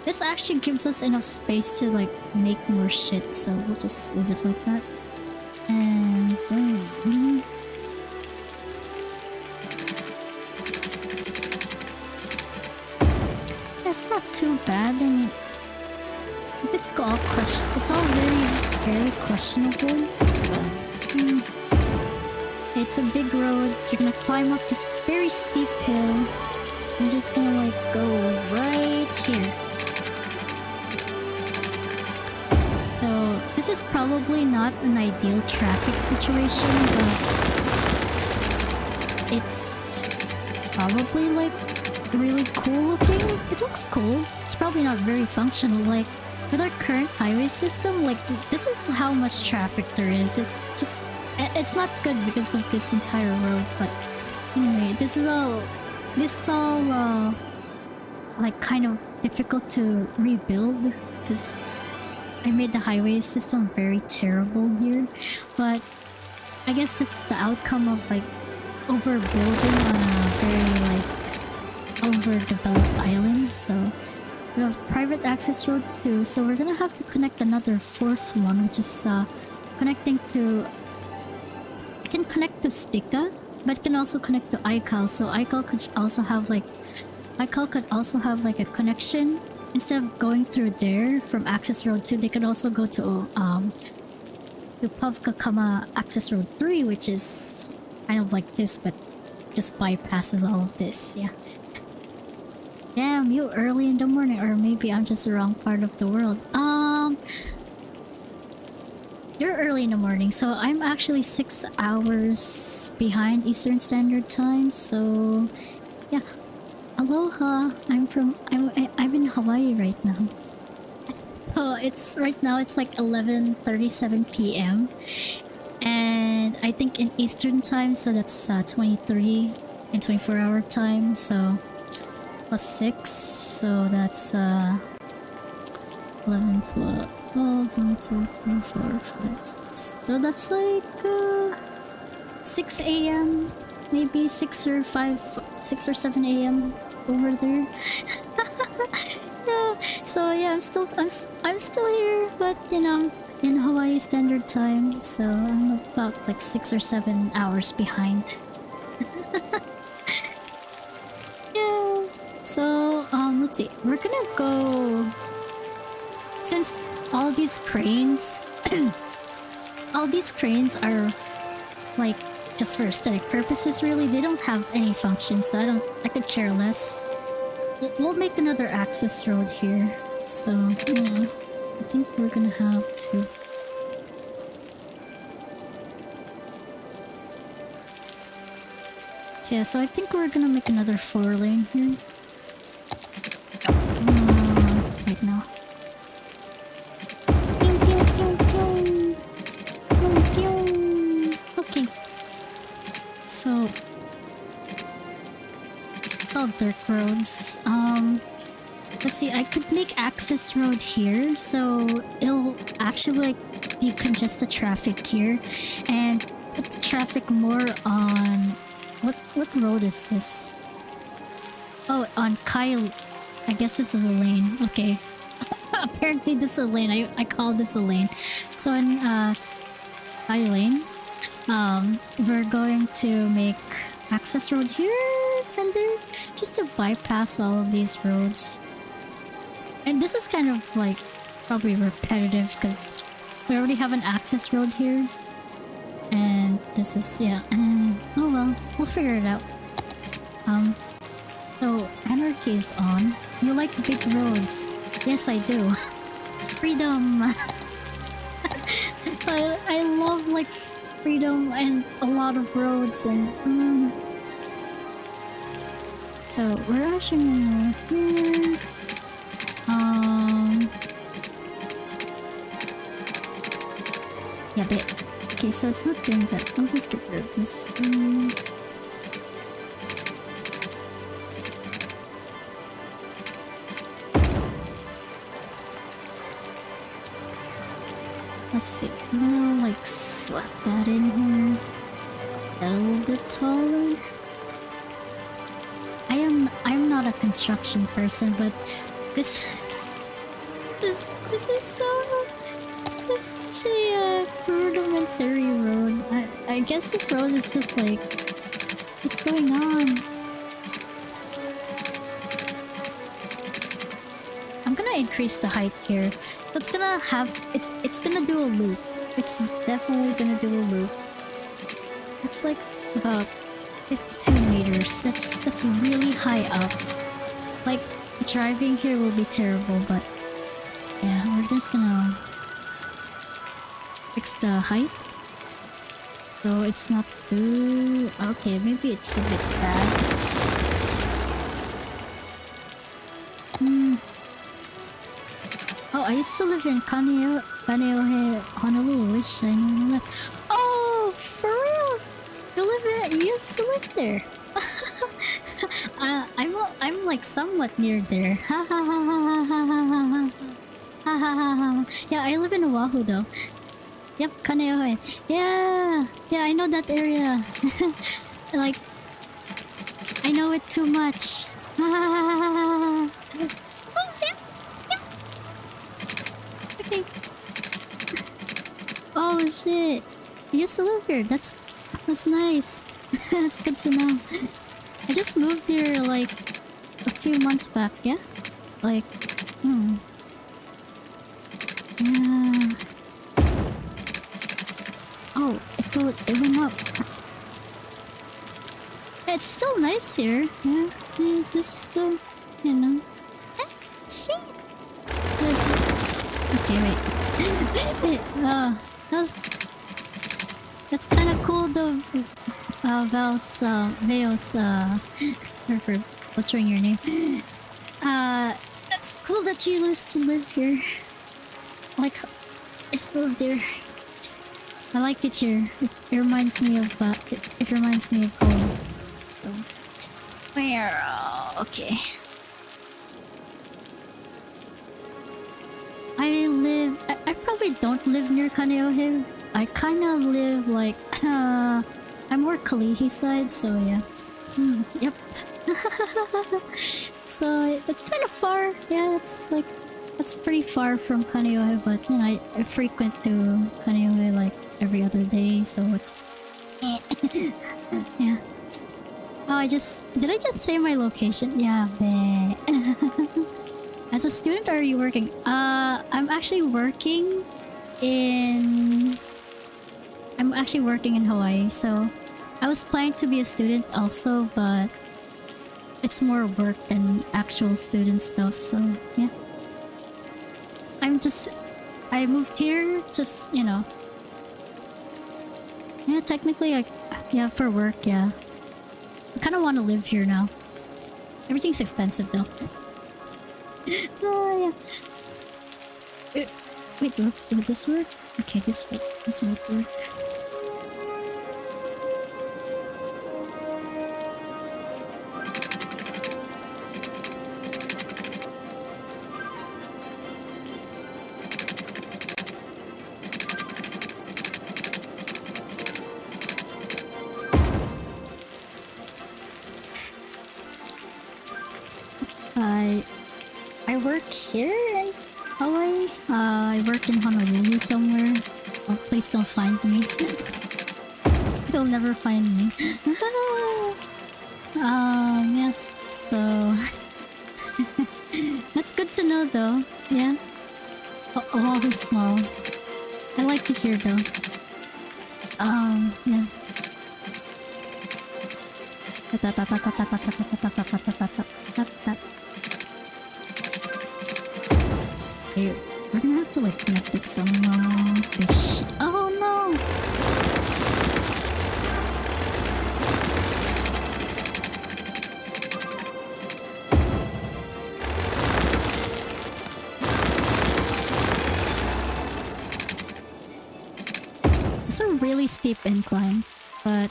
This actually gives us enough space to like make more shit, so we'll just leave it like that. And then... That's not too bad. I mean, it's all very questionable. It's a big road. You're gonna climb up this very steep hill. I'm just gonna like go right here. So this is probably not an ideal traffic situation, but it's probably like really cool looking. It looks cool. It's probably not very functional. Like with our current highway system, like this is how much traffic there is. It's not good because of this entire road, but anyway, this is all like kind of difficult to rebuild because I made the highway system very terrible here. But I guess that's the outcome of like overbuilding on a very like overdeveloped island. So we have private access road too, so we're gonna have to connect another fourth one, which is connecting to... It can connect to Stika, but it can also connect to Aikal. So Aikal could also have like a connection. Instead of going through there from access road 2, they could also go to Pavkakama access road 3, which is kind of like this, but just bypasses all of this. Yeah. Damn, you early in the morning, or maybe I'm just the wrong part of the world. You're early in the morning, so I'm actually 6 hours behind Eastern Standard Time. So, yeah. Aloha. I'm in Hawaii right now. Oh, right now it's like 11:37 p.m. and I think in Eastern Time, so that's 23 in 24-hour time. So plus 6, so that's 11, 12, 1, 2, 3, 4, 5, 6. So that's like 6 a.m. Maybe 6 or 7 a.m. over there. Yeah. So yeah, I'm still here, but you know, in Hawaii Standard Time. So I'm about like 6 or 7 hours behind. Yeah. So let's see. We're gonna go, since all these cranes are like just for aesthetic purposes, really. They don't have any function, so I could care less. We'll make another access road here. So yeah, I think we're gonna have to. So yeah, so I think we're gonna make another 4-lane here. Right now. Okay. So it's all dirt roads. Let's see, I could make access road here, so it'll actually like decongest the traffic here and put the traffic more on what road is this? Oh, on Kyle. I guess this is a lane. Okay. Apparently this is a lane. I call this a lane. So in Skylines. We're going to make access road here and there just to bypass all of these roads. And this is kind of like probably repetitive because we already have an access road here. And this is, yeah, oh well, we'll figure it out. So anarchy is on. You like big roads? Yes, I do. Freedom. I love like freedom and a lot of roads and so we're actually here. Yeah, but okay, so it's not doing that. I'll just get rid of this. Let's see. I'll like slap that in here. A little bit taller. I'm not a construction person, but this this is such a rudimentary road. I guess this road is just like, what's going on? I'm gonna increase the height here. So it's gonna have it's gonna do a loop. It's definitely gonna do a loop. It's like about 52 meters. That's really high up. Like driving here will be terrible, but yeah, we're just gonna fix the height. So it's not too okay, maybe it's a bit bad. Oh, I used to live in Kaneohe, Honolulu. Wish I knew left. Oh, for real? You used to live there. I'm like somewhat near there. Ha ha ha ha ha ha ha ha ha. Yeah, I live in Oahu though. Yep, Kaneohe. Yeah, I know that area. Like, I know it too much. Oh, yeah. Okay. Oh shit! You used to live here. That's nice. That's good to know. I just moved here like a few months back. Yeah, like yeah. Oh, it went up. It's still nice here. Yeah, it's still, you know. Shit. Okay, wait. That's kind of cool though. Veos, sorry for butchering your name. That's cool that you used to live here. Like, I just moved there. I like it here. It reminds me of home. So, where? Okay. I probably don't live near Kaneohe. I kind of live like I'm more Kalihi side, so yeah. Yep. So it's kind of far. Yeah, that's pretty far from Kaneohe, but you know I frequent to Kaneohe like every other day, so it's yeah. Oh, did I just say my location? Yeah. As a student, are you working? I'm actually working in Hawaii, so I was planning to be a student also, but it's more work than actual student stuff, so yeah. I moved here just, you know. Yeah, technically, yeah, for work, yeah. I kind of want to live here now. Everything's expensive though. Oh, yeah. Wait, would this work? Okay, this might work. I work here in Hawaii. I work in Honolulu somewhere. Oh, please don't find me. You'll never find me. Yeah. So that's good to know, though. Yeah. Oh, small. I like it here, though. Yeah. Hey, we're gonna have to like connect it somehow to oh no! It's a really steep incline, but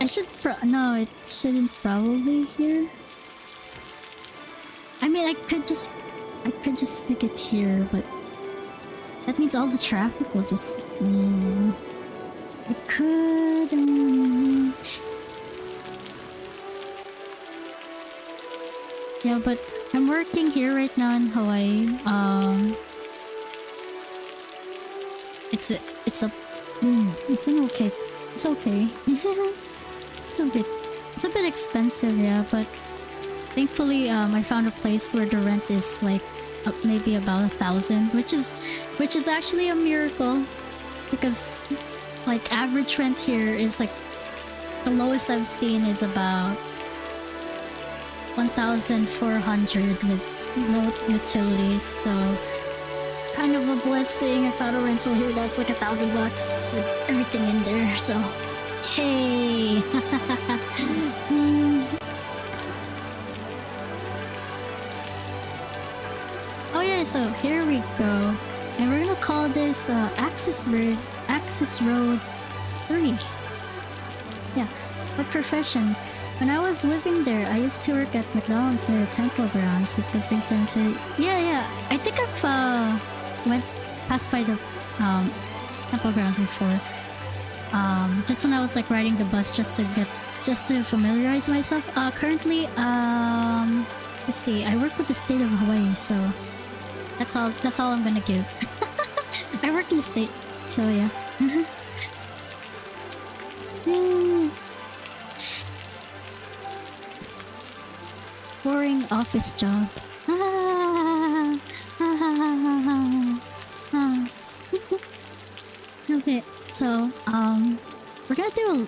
I should no, it shouldn't probably here. I mean, I could just stick it here, but that means all the traffic will just. I could. Yeah, but I'm working here right now in Hawaii. It's an okay. It's okay. It's a bit expensive, yeah, but thankfully, I found a place where the rent is like maybe about 1,000, which is actually a miracle, because like average rent here is like the lowest I've seen is about 1,400 with no utilities. So kind of a blessing. I found a rental here that's like $1,000 with everything in there. So hey. Oh yeah, so here we go. And we're gonna call this Access Road 3. Yeah, what profession? When I was living there, I used to work at McDonald's near the Temple Grounds. It's a big cemetery. Yeah. I think I've passed by the Temple Grounds before. Just when I was like riding the bus just to familiarize myself. Currently, let's see. I work with the state of Hawaii, so that's all I'm gonna give. I work in the state, so yeah. Boring office job. Okay, so we're gonna do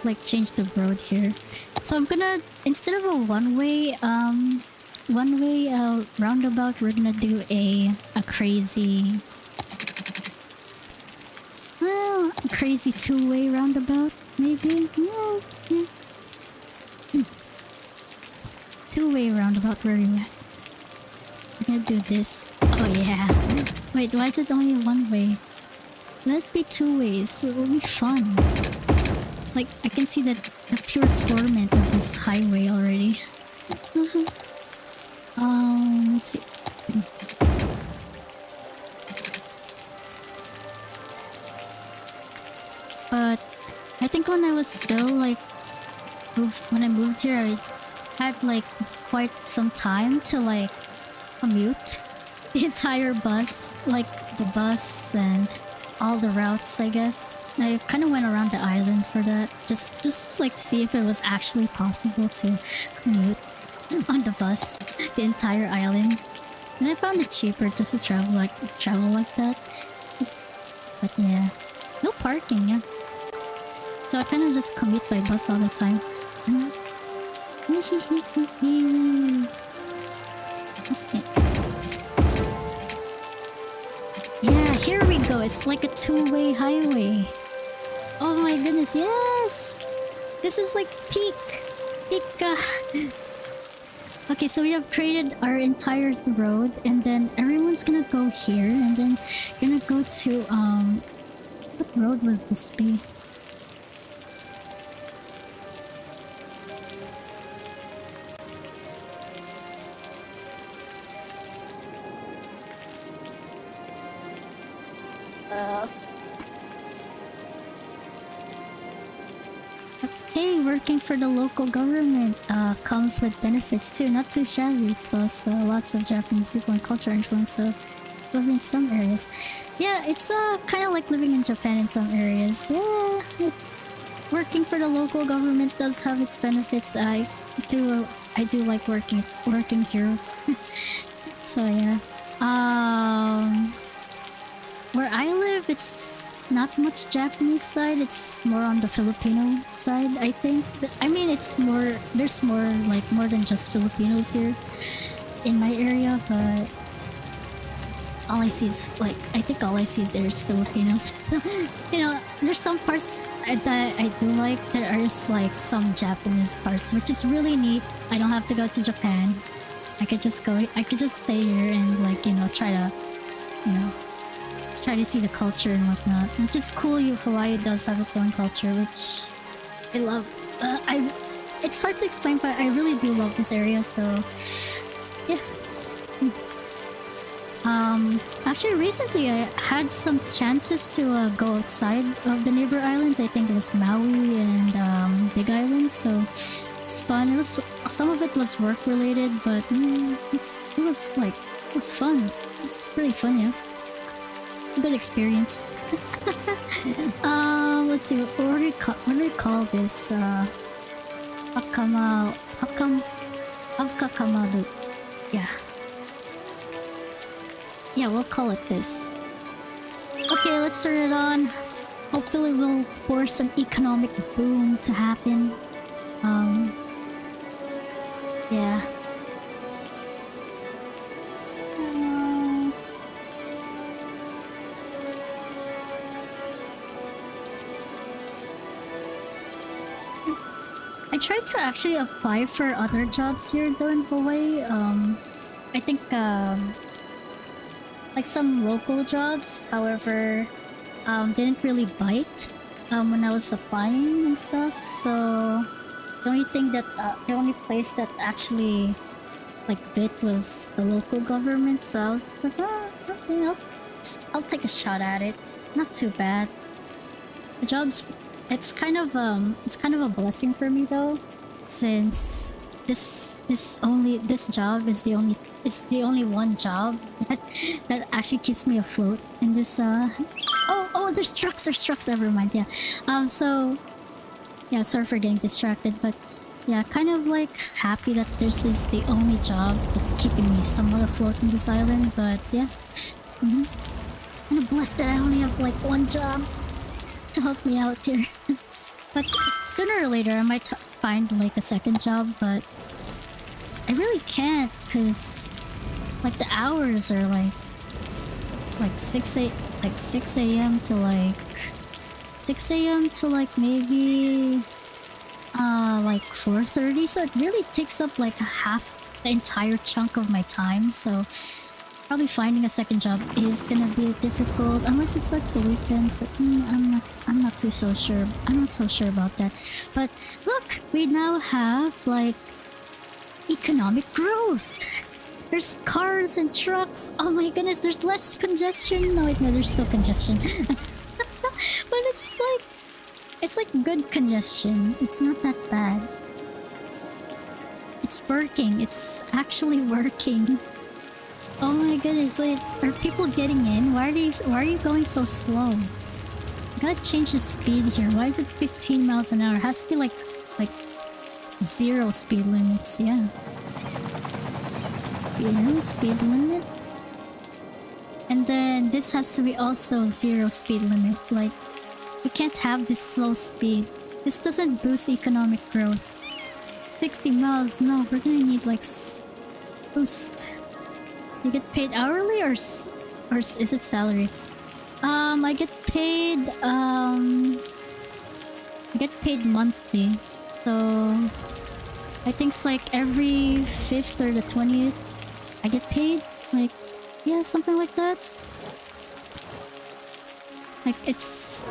like change the road here. So I'm gonna, instead of a one-way roundabout, we're gonna do a crazy two-way roundabout, maybe. Yeah. Two-way roundabout, where are you at? We're gonna do this. Oh yeah. Wait, why is it only one way? Let it be two ways. It will be fun. Like, I can see the pure torment of this highway already. Let's see. But I think when I was still like when I moved here, I had like quite some time to like commute the entire bus, like the bus and all the routes, I guess. I kind of went around the island for that, just like see if it was actually possible to commute on the bus the entire island. And I found it cheaper just to travel like that. But yeah, no parking, yeah. So I kind of just commute by bus all the time. Okay. Yeah, here we go. It's like a two-way highway. Oh my goodness, yes! This is like peak. Okay, so we have created our entire road, and then everyone's gonna go here, and then you're gonna go to what road would this be? hey, working for the local government comes with benefits too, not too shabby. Plus, lots of Japanese people and culture influence, so living in some areas. Yeah, it's kind of like living in Japan in some areas. Yeah, working for the local government does have its benefits. I do like working here. So yeah. Where I live, it's not much Japanese side. It's more on the Filipino side, I think. I mean, it's more. There's more more than just Filipinos here in my area, but all I see is I think all I see there is Filipinos. You know, there's some parts that I do like. There is some Japanese parts, which is really neat. I don't have to go to Japan. I could just stay here and try to see the culture and whatnot. Which is cool. Hawaii does have its own culture, which I love. It's hard to explain, but I really do love this area. So yeah. Actually, recently I had some chances to go outside of the neighbor islands. I think it was Maui and Big Island. So it's fun. Some of it was work related, but it was fun. It's pretty fun, yeah. Good experience. Let's see. What do we call this? Hakakamaru. Yeah. Yeah, we'll call it this. Okay, let's turn it on. Hopefully we'll force an economic boom to happen. Yeah. I tried to actually apply for other jobs here though in Hawaii. I think some local jobs, however, didn't really bite when I was applying and stuff. So the only place that actually bit was the local government. So I was just like, oh, okay, I'll take a shot at it. Not too bad. The job's it's kind of a blessing for me though, since this job is the only one job that actually keeps me afloat in this oh there's trucks, never mind. Yeah, so yeah, sorry for getting distracted, but yeah, kind of happy that this is the only job that's keeping me somewhat afloat in this island. But yeah, I'm blessed that I only have one job to help me out here. But sooner or later I might find a second job, but I really can't, because the hours are 6 a.m. to 6 a.m. to maybe 4:30, so it really takes up half the entire chunk of my time. So probably finding a second job is gonna be difficult unless it's the weekends, but I'm not so sure. I'm not so sure about that. But look, we now have economic growth. There's cars and trucks. Oh my goodness, there's less congestion. No wait, no, there's still congestion. But it's good congestion. It's not that bad. It's working. It's actually working. Oh my goodness, wait, are people getting in? Why are you going so slow? Gotta change the speed here. Why is it 15 miles an hour? It has to be zero speed limits, yeah. Speed limit. And then this has to be also zero speed limit. We can't have this slow speed. This doesn't boost economic growth. 60 miles, no, we're gonna need boost. You get paid hourly or is it salary? I get paid monthly. So I think it's every 5th or the 20th I get paid. Yeah, something like that. It's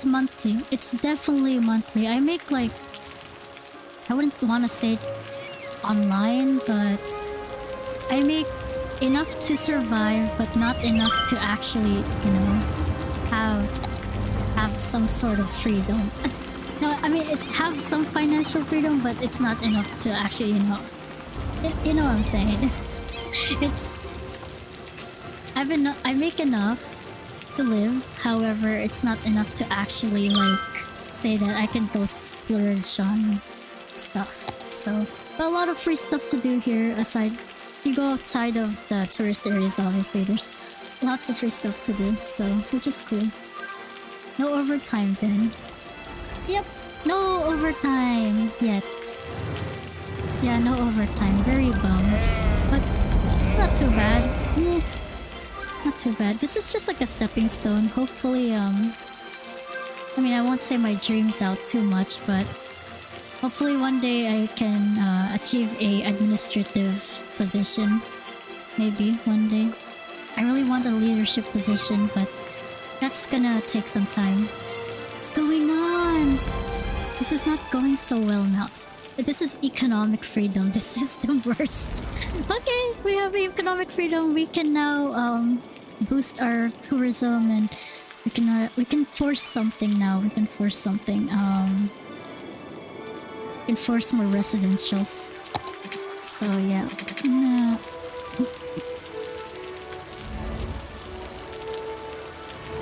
monthly. It's definitely monthly. I make I wouldn't want to say online, but I make enough to survive, but not enough to actually, have some sort of freedom. No, I mean, it's have some financial freedom, but it's not enough to actually, you know what I'm saying. It's I make enough to live. However, it's not enough to actually like say that I can go splurge on stuff. So a lot of free stuff to do here. Aside, you go outside of the tourist areas. Obviously, there's lots of free stuff to do. So which is cool. No overtime then. Yep. No overtime yet. Yeah, no overtime. Very bummed. But it's not too bad. Not too bad. This is just like a stepping stone. Hopefully, I mean, I won't say my dreams out too much, but hopefully one day I can achieve a administrative position. Maybe one day. I really want a leadership position, but that's gonna take some time. What's going on? This is not going so well now. But this is economic freedom. This is the worst. Okay, we have economic freedom. We can now boost our tourism, and we can force something now. We can force something. Enforce more residentials. So yeah.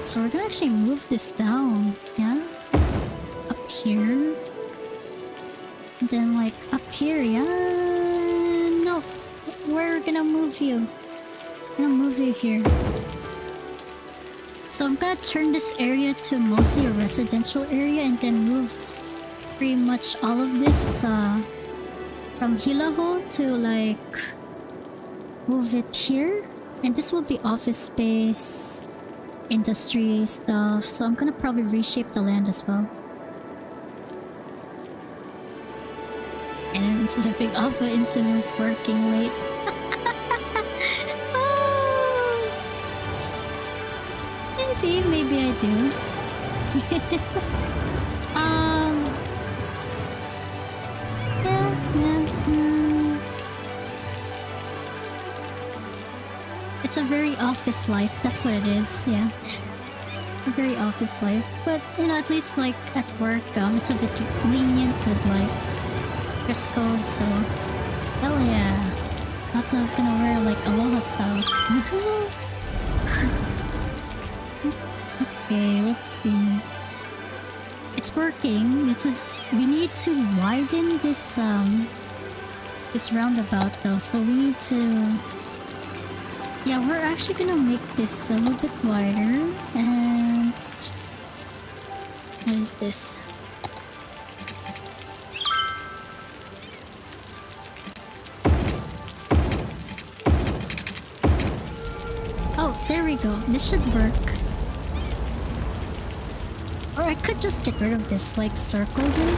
So we're gonna actually move this down. Yeah. Up here. And then like up here, yeah. No, we're gonna move you. I'm gonna move you here. So I'm gonna turn this area to mostly a residential area, and then move pretty much all of this from Hilaho to like move it here, and this will be office space, industry stuff. So I'm gonna probably reshape the land as well. And living off of incidents, working late. Oh. Maybe I do. Yeah. It's a very office life. That's what it is. Yeah, a very office life. But you know, at least like at work, it's a bit lenient with like dress code, so hell yeah. Natsu's gonna wear like Aloha style. Okay, let's see. It's working. We need to widen this this roundabout though, so we need to. Yeah, we're actually gonna make this a little bit wider. And what is this? Oh, there we go. This should work. Or I could just get rid of this, like, circle here.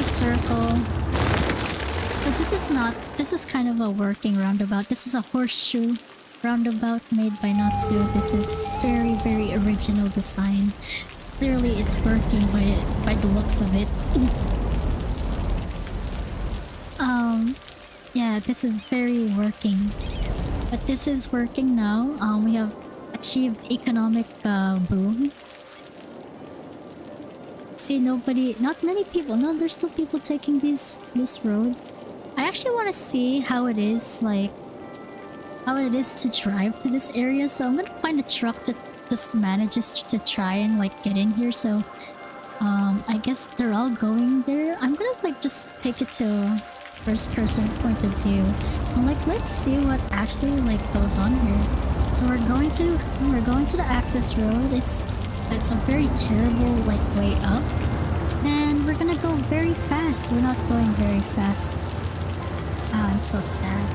Circle. So this is kind of a working roundabout. This is a horseshoe roundabout made by Natsu. This is very, very original design. Clearly it's working by the looks of it. Yeah, this is very working. But this is working now. We have achieved economic boom. See, not many people. No, there's still people taking this road. I actually want to see how it is, like, how it is to drive to this area. So I'm gonna find a truck that just manages to try and like get in here. So I guess they're all going there. I'm gonna like just take it to first person point of view. I'm like, let's see what actually like goes on here. So we're going to the access road. It's a very terrible like way up, and we're gonna go very fast. We're not going very fast. Ah, I'm so sad.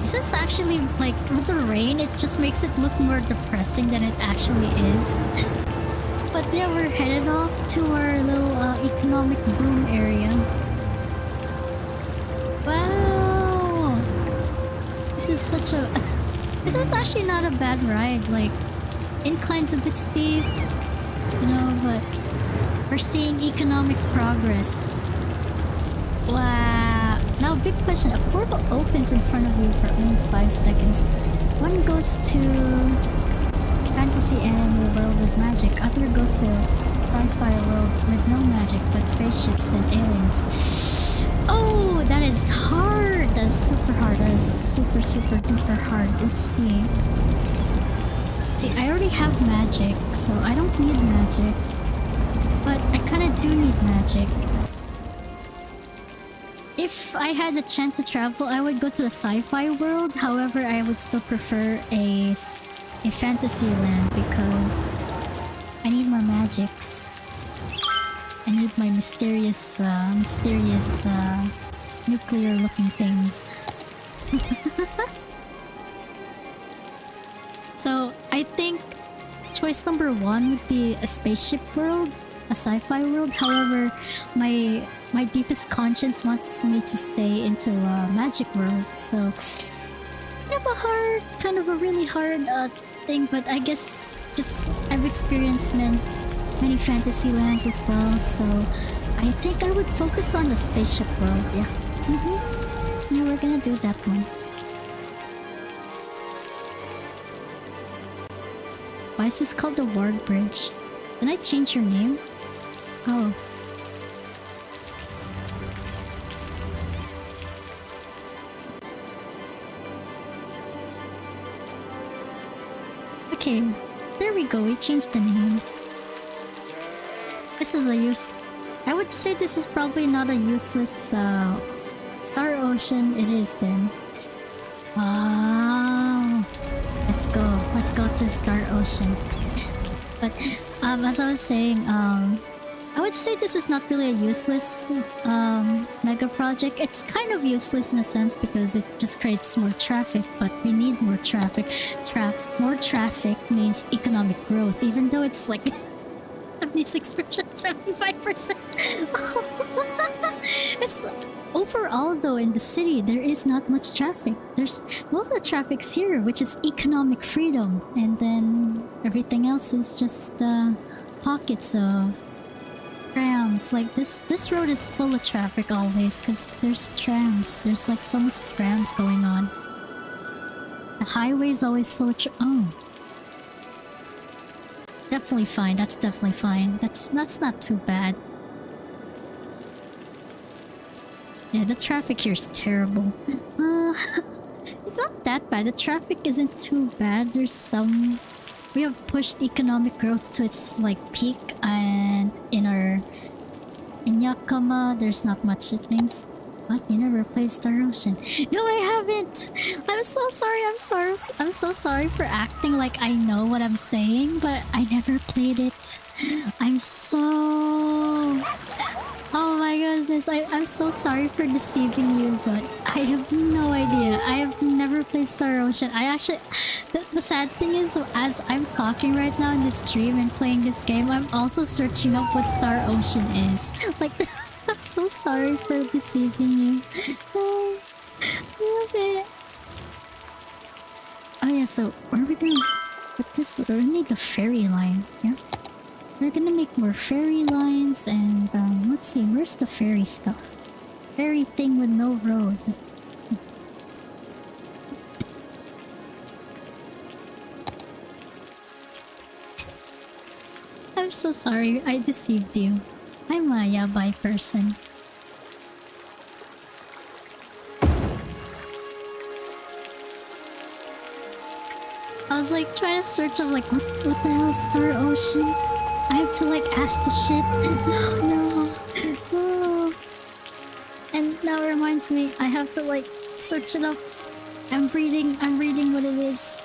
This is actually like with the rain, it just makes it look more depressing than it actually is. But yeah, we're headed off to our little economic boom area. Wow! This is actually not a bad ride. Like, incline's a bit steep, you know, but we're seeing economic progress. Wow! Now, big question: a portal opens in front of you for only 5 seconds. One goes to fantasy anime world with magic, other goes to sci-fi world with no magic but spaceships and aliens. Oh, that is hard! That is super hard. That is super duper hard. Let's see. See, I already have magic, so I don't need magic. But I kinda do need magic. If I had the chance to travel, I would go to the sci-fi world. However, I would still prefer a fantasy land because I need more magics. I need my mysterious nuclear-looking things. So I think choice number 1 would be a spaceship world, a sci-fi world. However, my deepest conscience wants me to stay into a magic world. So kind of a really hard thing. But I guess just I've experienced many fantasy lands as well. So I think I would focus on the spaceship world. Yeah. Yeah, we're gonna do that one. Why is this called the Ward Bridge? Did I change your name? Oh. Okay, there we go, we changed the name. This is I would say this is probably not a useless Star Ocean. It is then. Wow. Let's go to Star Ocean. But as I was saying, I would say this is not really a useless mega project. It's kind of useless in a sense because it just creates more traffic, but we need more traffic. More traffic means economic growth, even though it's like 76%, 75%. It's overall though in the city there is not much traffic. There's most of the traffic's here, which is economic freedom, and then everything else is just pockets of trams. Like this road is full of traffic always because there's trams. There's like so much trams going on. The highway is always full of oh. Definitely fine. That's definitely fine. That's not too bad. Yeah, the traffic here is terrible. It's not that bad. The traffic isn't too bad. There's some... We have pushed economic growth to its like peak, and in Yakama, there's not much things. What? You never played Star Ocean? No, I haven't! I'm so sorry, I'm so sorry for acting like I know what I'm saying, but I never played it. I'm so... Oh my goodness, I'm so sorry for deceiving you, but I have no idea. I have never played Star Ocean. I actually... The sad thing is, as I'm talking right now in this stream and playing this game, I'm also searching up what Star Ocean is. Like... I'm so sorry for deceiving you. Oh, okay. Oh yeah, so where are we gonna put this? We're gonna need the ferry line, yeah? We're gonna make more ferry lines and let's see, where's the ferry stuff? Ferry thing with no road. I'm so sorry, I deceived you. I'm a yabai person. I was like trying to search up like what the hell is Star Ocean? I have to like ask the shit. No. No. And now it reminds me I have to like search it up. I'm reading what it is.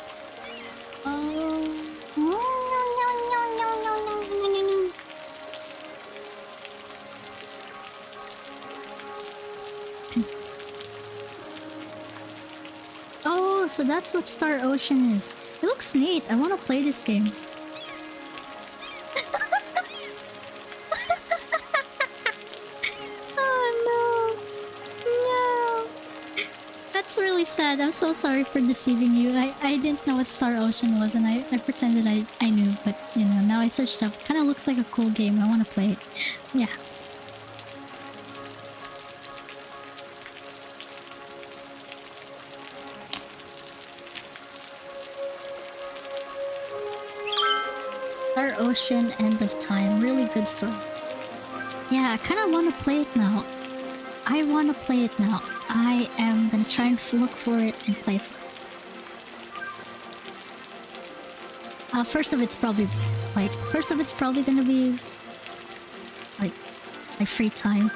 Oh, so that's what Star Ocean is. It looks neat. I want to play this game. Oh no. No. That's really sad. I'm so sorry for deceiving you. I didn't know what Star Ocean was and I pretended I knew, but you know, now I searched up. Kind of looks like a cool game. I want to play it. Yeah. Star Ocean, End of Time. Really good story. Yeah, I kind of want to play it now. I want to play it now. I am gonna try and look for it and play it. First of it's probably gonna be like my free time.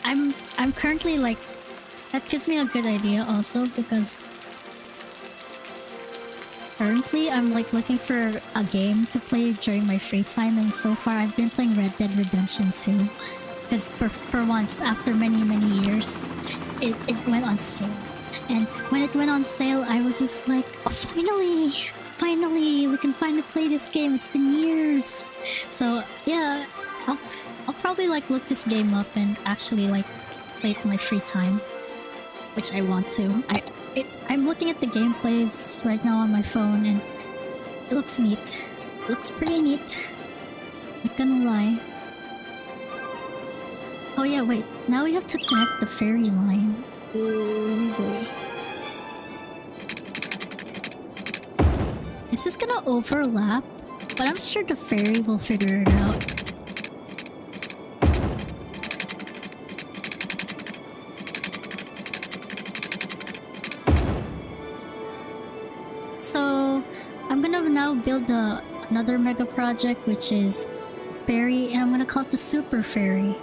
I'm currently like, that gives me a good idea also because currently I'm like looking for a game to play during my free time, and so far I've been playing Red Dead Redemption 2 because for once after many years it went on sale, and when it went on sale I was just like, oh, finally we can finally play this game. It's been years. So yeah, I'll probably like look this game up and actually like play it in my free time, which I want to. I'm looking at the gameplays right now on my phone and it looks neat. It looks pretty neat. Not gonna lie. Oh yeah, wait. Now we have to connect the ferry line. Oh boy. This is gonna overlap, but I'm sure the ferry will figure it out. So I'm gonna now build another mega project, which is ferry, and I'm gonna call it the Super Ferry.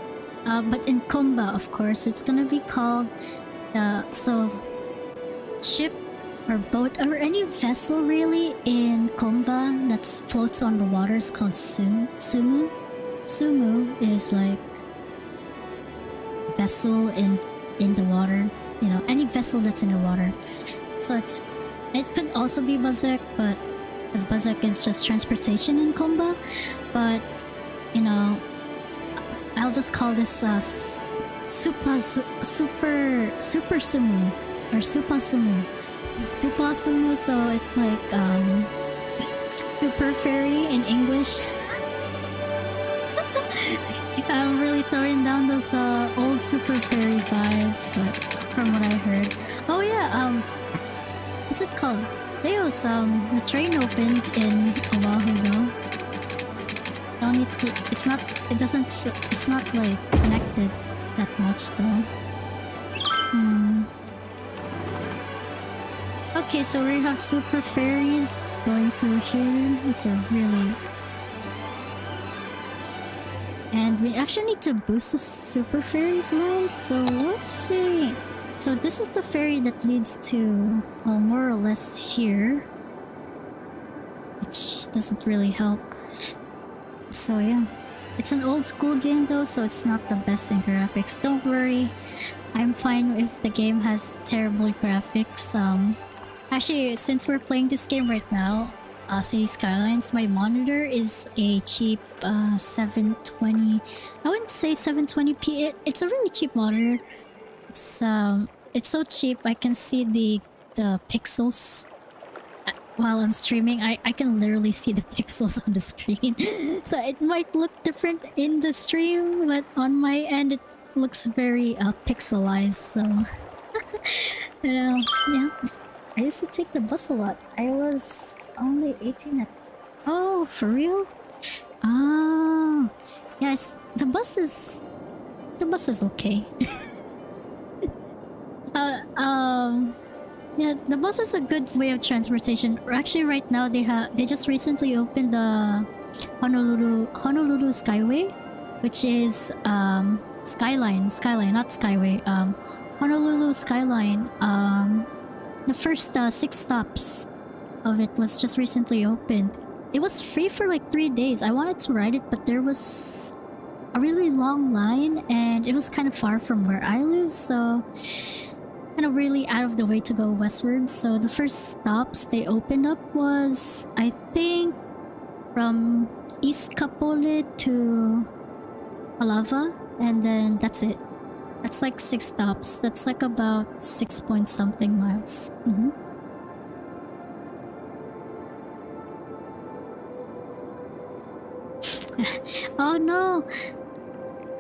But in Konba, of course, it's gonna be called ship or boat or any vessel really in Konba that floats on the water is called sumu. Sumu is like vessel in the water. You know, any vessel that's in the water. So it could also be bazek, but as bazek is just transportation in Konba. But you know, I'll just call this super sumu or super sumu. Super sumu, so it's like super ferry in English. I'm really throwing down those old super ferry vibes, but from what I heard. Oh yeah, what's it called? Leo's the train opened in Oahu though. Don't need to, it's not like connected that much though. Okay, so we have super ferries going through here. It's a really... And we actually need to boost the super ferry line, so let's see. So this is the ferry that leads to, well, more or less here. Which doesn't really help. So yeah. It's an old school game though, so it's not the best in graphics. Don't worry. I'm fine if the game has terrible graphics. Actually, since we're playing this game right now, City Skylines, my monitor is a cheap 720. I wouldn't say 720p. It's a really cheap monitor. It's so cheap. I can see the pixels while I'm streaming. I can literally see the pixels on the screen. So it might look different in the stream, but on my end it looks very pixelized. So you know, yeah. I used to take the bus a lot. I was only 18 at... Oh, for real? Oh. Yes, the bus is okay. Yeah, the bus is a good way of transportation. Actually, right now they just recently opened the Honolulu Skyway, which is Skyline, not Skyway. Honolulu Skyline. The first 6 stops of it was just recently opened. It was free for like 3 days. I wanted to ride it, but there was a really long line and it was kind of far from where I live, so kind of really out of the way to go westward. So the first stops they opened up was, I think, from East Kapolei to Aloha, and then that's it. That's like 6 stops. That's like about 6 point something miles. Oh no!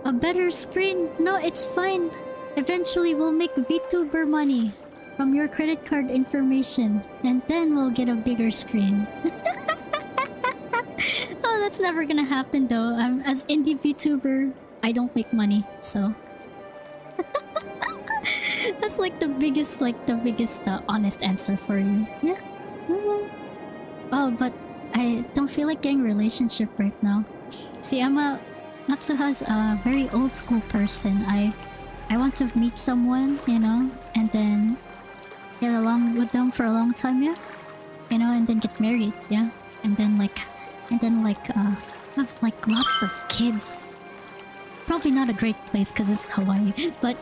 A better screen? No, it's fine. Eventually we'll make VTuber money from your credit card information, and then we'll get a bigger screen. That's never gonna happen though. As indie VTuber, I don't make money, so that's like the biggest honest answer for you. Yeah. Oh, but I don't feel like getting a relationship right now. See, Natsu has a very old school person. I want to meet someone, you know, and then get along with them for a long time, yeah. You know, and then get married, yeah. And then have like lots of kids. Probably not a great place because it's Hawaii, but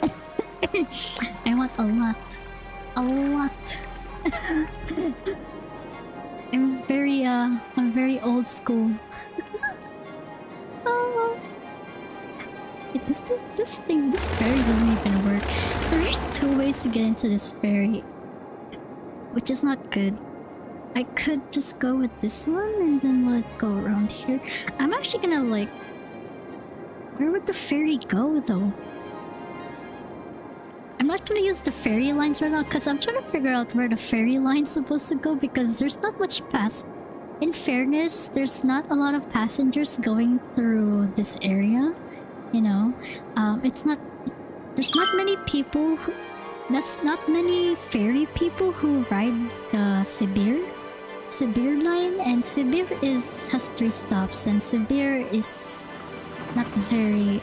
I want a lot. I'm very old school. Oh. This ferry doesn't even work. So there's 2 ways to get into this ferry, which is not good. I could just go with this one and then let go around here. I'm actually gonna like... Where would the ferry go though? I'm not gonna use the ferry lines right now because I'm trying to figure out where the ferry line's supposed to go because there's not much In fairness, there's not a lot of passengers going through this area. You know, there's not many people who... There's not many ferry people who ride the Sibir line, and Sibir has 3 stops, and Sibir is not very...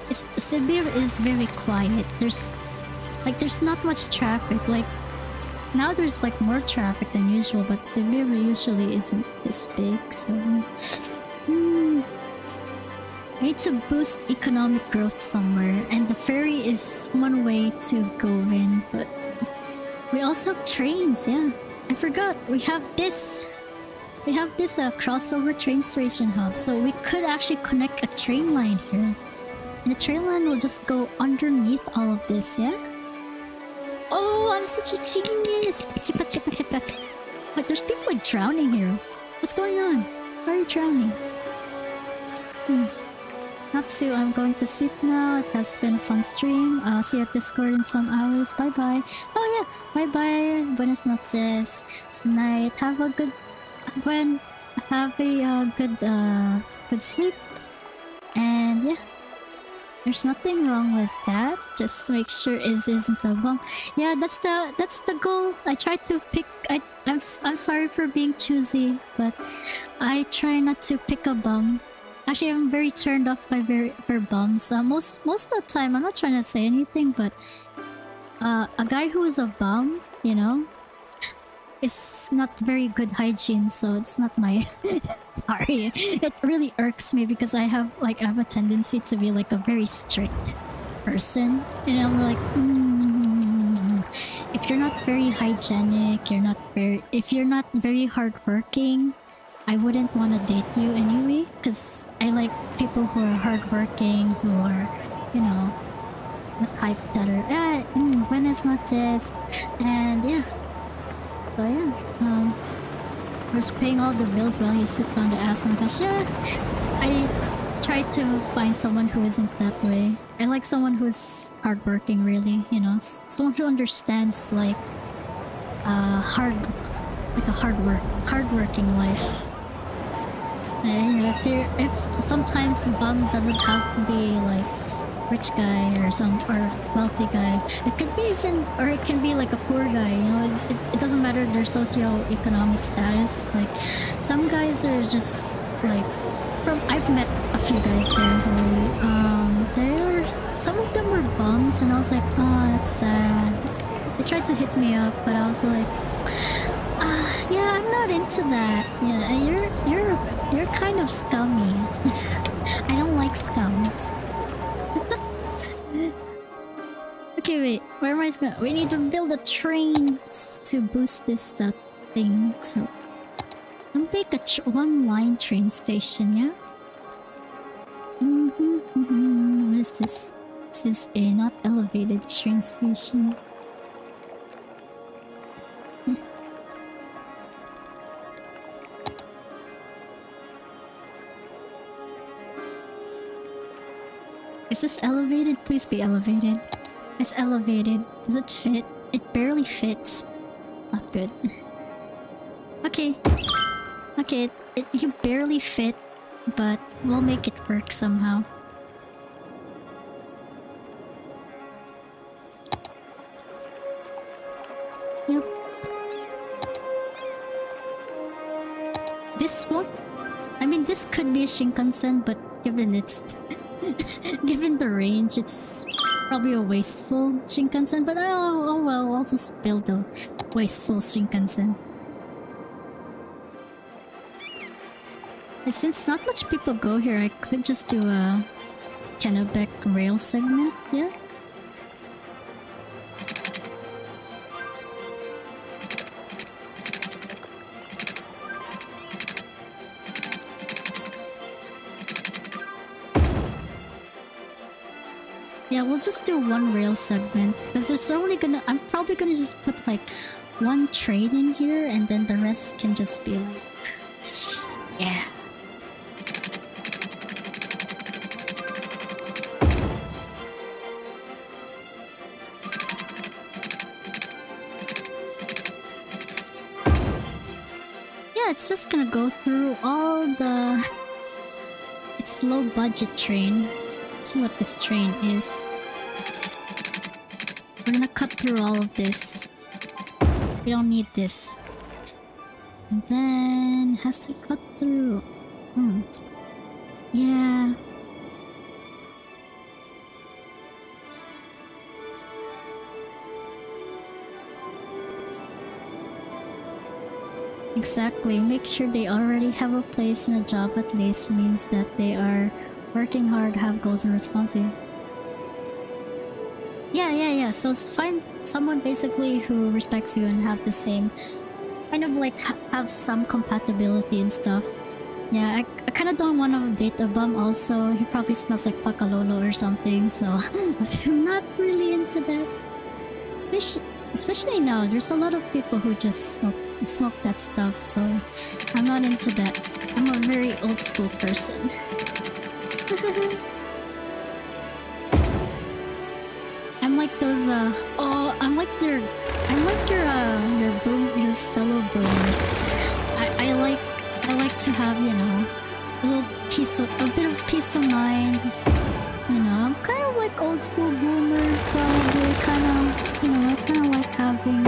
Sibir is very quiet. There's not much traffic. Like, now there's like more traffic than usual, but Sibir usually isn't this big, so... I need to boost economic growth somewhere, and the ferry is one way to go in, but we also have trains, yeah. I forgot, we have this crossover train station hub, so we could actually connect a train line here. And the train line will just go underneath all of this, yeah? Oh, I'm such a genius! But there's people like drowning here. What's going on? Why are you drowning? Natsu, I'm going to sleep now. It has been a fun stream. I'll see you at Discord in some hours. Bye bye. Oh yeah, bye bye. Buenas noches. Good night. Have a good sleep. And yeah, there's nothing wrong with that. Just make sure Iz isn't a bum. Yeah, that's the goal. I tried to pick. I'm sorry for being choosy, but I try not to pick a bum. Actually, I'm very turned off by bums. Most of the time, I'm not trying to say anything, but a guy who is a bum, you know, is not very good hygiene, so it's not my... Sorry. It really irks me because I have a tendency to be like a very strict person. You know, like... if you're not very hygienic, if you're not very hardworking, I wouldn't want to date you anyway, because I like people who are hardworking, who are, you know, the type that are, buenas noches, and yeah. So yeah, we're paying all the bills while he sits on the ass on the couch. Yeah, I try to find someone who isn't that way. I like someone who's hardworking, really, you know, someone who understands, like, hardworking life. You know, if sometimes bum doesn't have to be like rich guy or wealthy guy. It could be it can be like a poor guy. You know, it doesn't matter their socio-economic status. Like some guys are just like I've met a few guys here who some of them were bums, and I was like, oh, that's sad. They tried to hit me up, but I was like, yeah, I'm not into that. Yeah, you're kind of scummy. I don't like scum. Okay, wait. Where am I going? We need to build a train to boost this thing. So, I'm make a one-line train station, yeah? What is this? This is a not elevated train station. Is this elevated? Please be elevated. It's elevated. Does it fit? It barely fits. Not good. Okay. Okay, you barely fit. but we'll make it work somehow. Yep. This won't... I mean, this could be a Shinkansen, but given it's... given the range, it's probably a wasteful Shinkansen, but oh well, I'll just build a wasteful Shinkansen. And since not much people go here, I could just do a Kennebec rail segment, yeah? Yeah, we'll just do one rail segment because there's only gonna... I'm probably gonna just put like one train in here and then the rest can just be like... yeah. Yeah, it's just gonna go through all the... It's low budget train. This is what this train is. We're gonna cut through all of this. We don't need this. And then has to cut through. Yeah. Exactly. Make sure they already have a place and a job at least means that they are working hard, have goals and responsive. Yeah. So find someone basically who respects you and have the same... kind of like have some compatibility and stuff. Yeah, I kind of don't want to date a bum also. He probably smells like Pakalolo or something, so I'm not really into that. Especially now, there's a lot of people who just smoke that stuff, so I'm not into that. I'm a very old school person. I'm like those I'm like your fellow boomers. I like to have, you know, a bit of peace of mind. You know, I'm kind of like old school boomer, probably I kind of like having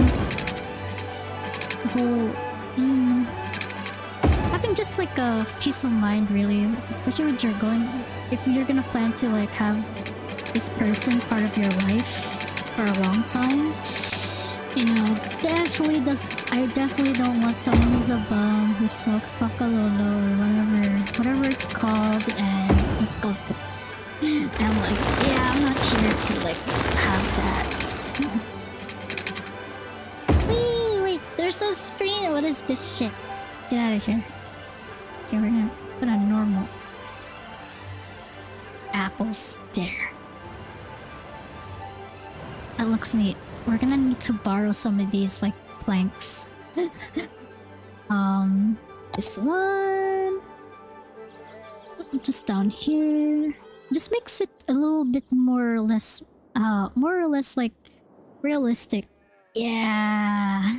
the whole, having just like a peace of mind, really, especially when if you're gonna plan to like have this person part of your life for a long time. You know, I definitely don't want someone who's a bum, who smokes Pakalolo or whatever it's called, and just goes... And I'm like, yeah, I'm not here to like have that. Wait, there's a screen. What is this shit? Get out of here. Okay, we're gonna put a normal apples there. That looks neat. We're gonna need to borrow some of these like planks. This one just down here just makes it a little bit more or less like realistic. Yeah.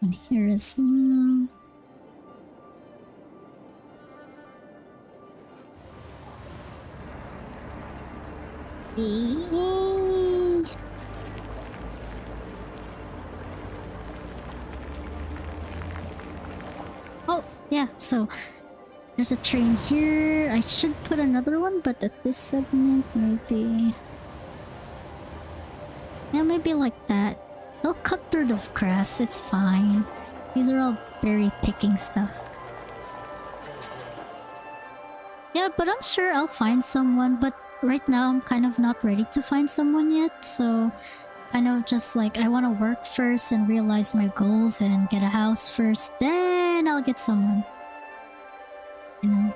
And here is oh, yeah, so there's a train here. I should put another one, but at this segment, maybe... yeah, maybe like that. They'll cut through the grass, it's fine. These are all berry picking stuff. Yeah, but I'm sure I'll find someone, but right now I'm kind of not ready to find someone yet, so... kind of just like, I want to work first and realize my goals and get a house first, then I'll get someone. You know?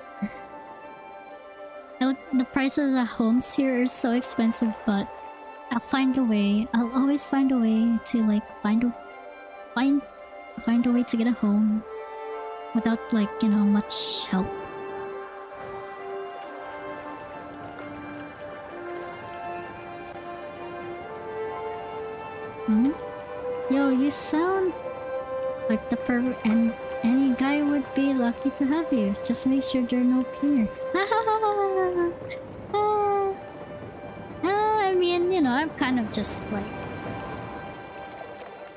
The prices of homes here are so expensive, but I'll find a way. I'll always find a way to like find a way to get a home without like, you know, much help. Yo, you sound Like the and any guy would be lucky to have you. Just make sure there are no peer. I mean, you know, I'm kind of just like...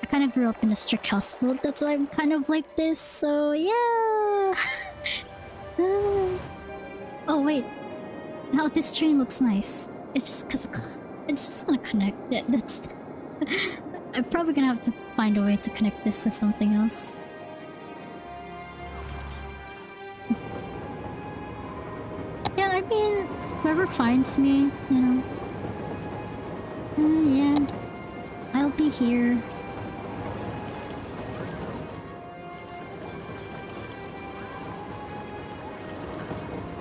I kind of grew up in a strict household, that's why I'm kind of like this, so yeah! Oh wait, now this train looks nice. It's just cause it's just gonna connect. That's... I'm probably gonna have to find a way to connect this to something else. Yeah, I mean, whoever finds me, you know. Yeah, I'll be here.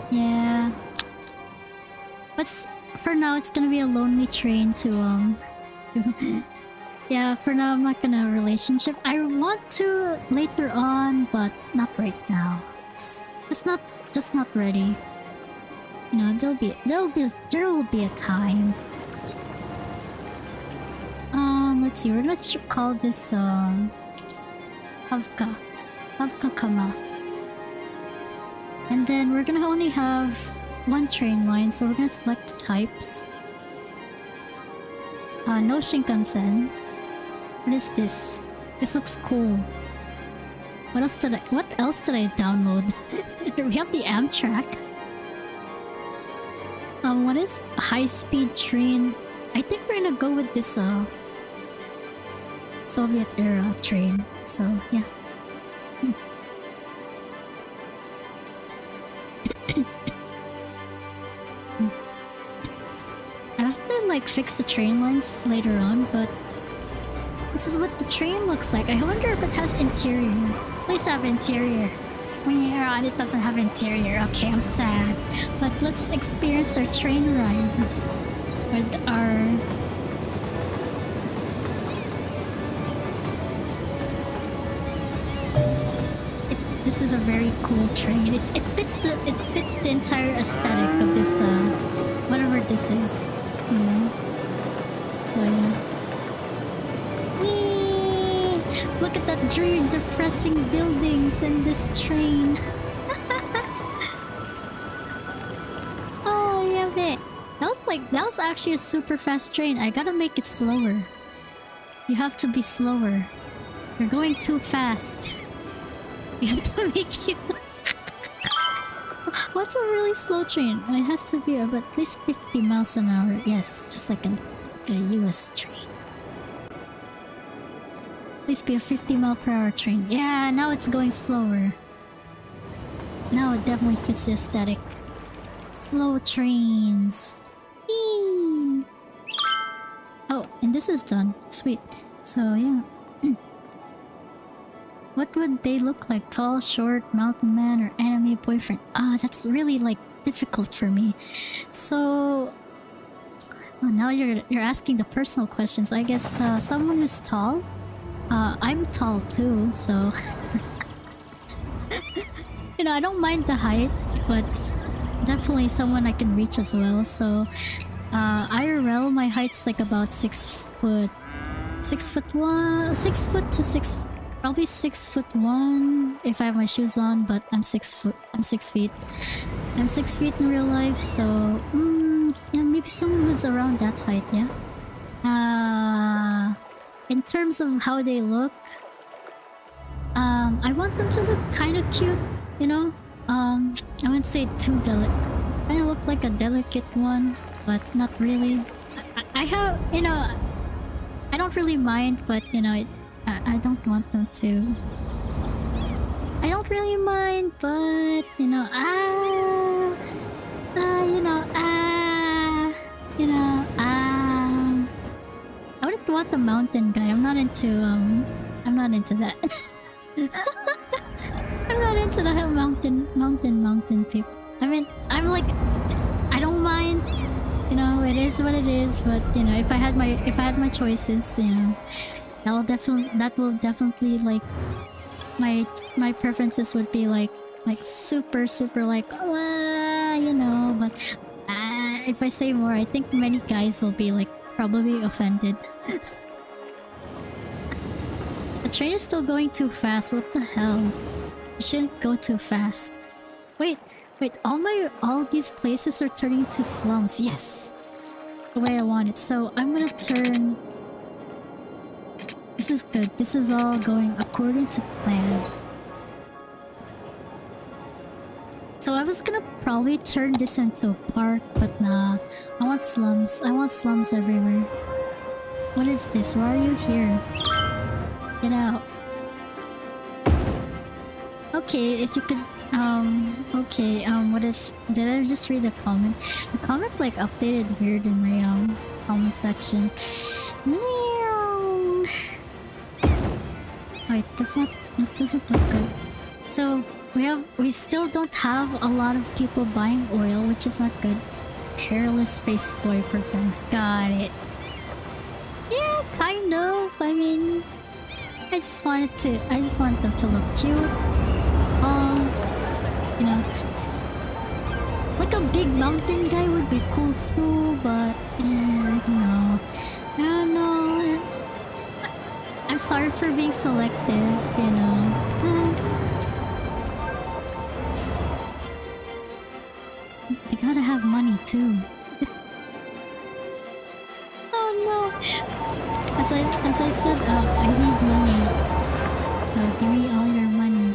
Yeah. But for now, it's gonna be a lonely train to, yeah, for now, I'm not gonna have a relationship. I want to later on, but not right now. It's just not ready. You know, there will be a time. Let's see, we're gonna call this, Havka Kama. And then we're gonna only have one train line, so we're gonna select the types. No Shinkansen. What is this? This looks cool. What else did I download? We have the Amtrak. What is a high-speed train? I think we're gonna go with this Soviet era train. So yeah. I have to like fix the train lines later on, but this is what the train looks like. I wonder if it has interior. Please have interior. When you're on, it doesn't have interior. Okay, I'm sad. But let's experience our train ride with our... This is a very cool train. It fits the entire aesthetic of this whatever this is. You know? So yeah. Whee! Look at that dream depressing buildings in this train. Oh yeah, man. That was actually a super fast train. I gotta make it slower. You have to be slower. You're going too fast. You have to make it... What's a really slow train? It has to be about at least 50 miles an hour. Yes, just like a US train. Please be a 50 mile per hour train. Yeah, now it's going slower. Now it definitely fits the aesthetic. Slow trains. Eee! Oh, and this is done. Sweet. So yeah. What would they look like? Tall, short, mountain man, or anime boyfriend? That's really like difficult for me. So, oh, now you're asking the personal questions. I guess someone who's tall. I'm tall too, so you know, I don't mind the height, but definitely someone I can reach as well. So, IRL, my height's like about 6 foot, 6'1", 6 foot to 6. Probably 6'1" if I have my shoes on, but I'm 6 feet. I'm 6 feet in real life, so yeah, maybe someone who's around that height, yeah. In terms of how they look, I want them to look kind of cute, you know. I wouldn't say too delicate. Kind of look like a delicate one, but not really. I have, you know, I don't really mind, but you know, I don't want them to. I don't really mind, but you know, I wouldn't want the mountain guy. I'm not into that. I'm not into the mountain people. I mean, I'm like, I don't mind. You know, it is what it is. But you know, if I had my choices, you know. That will definitely like my preferences would be like super like you know, but if I say more, I think many guys will be like probably offended. train is still going too fast. What the hell? It shouldn't go too fast. Wait, all these places are turning to slums. Yes! The way I want it. So I'm gonna turn... This is good. This is all going according to plan. So I was gonna probably turn this into a park, but nah. I want slums. I want slums everywhere. What is this? Why are you here? Get out. Okay, if you could... okay, what is... Did I just read the comment? The comment, like, updated weird in my, comment section. Meow. Wait, that doesn't look good. So, we still don't have a lot of people buying oil, which is not good. Hairless face boy pretends. Got it. Yeah, kind of. I mean, I just want them to look cute. You know, like a big mountain guy would be cool too, but no. I don't know. I'm sorry for being selective, you know. They gotta have money too. Oh no! As I said, I need money. So give me all your money.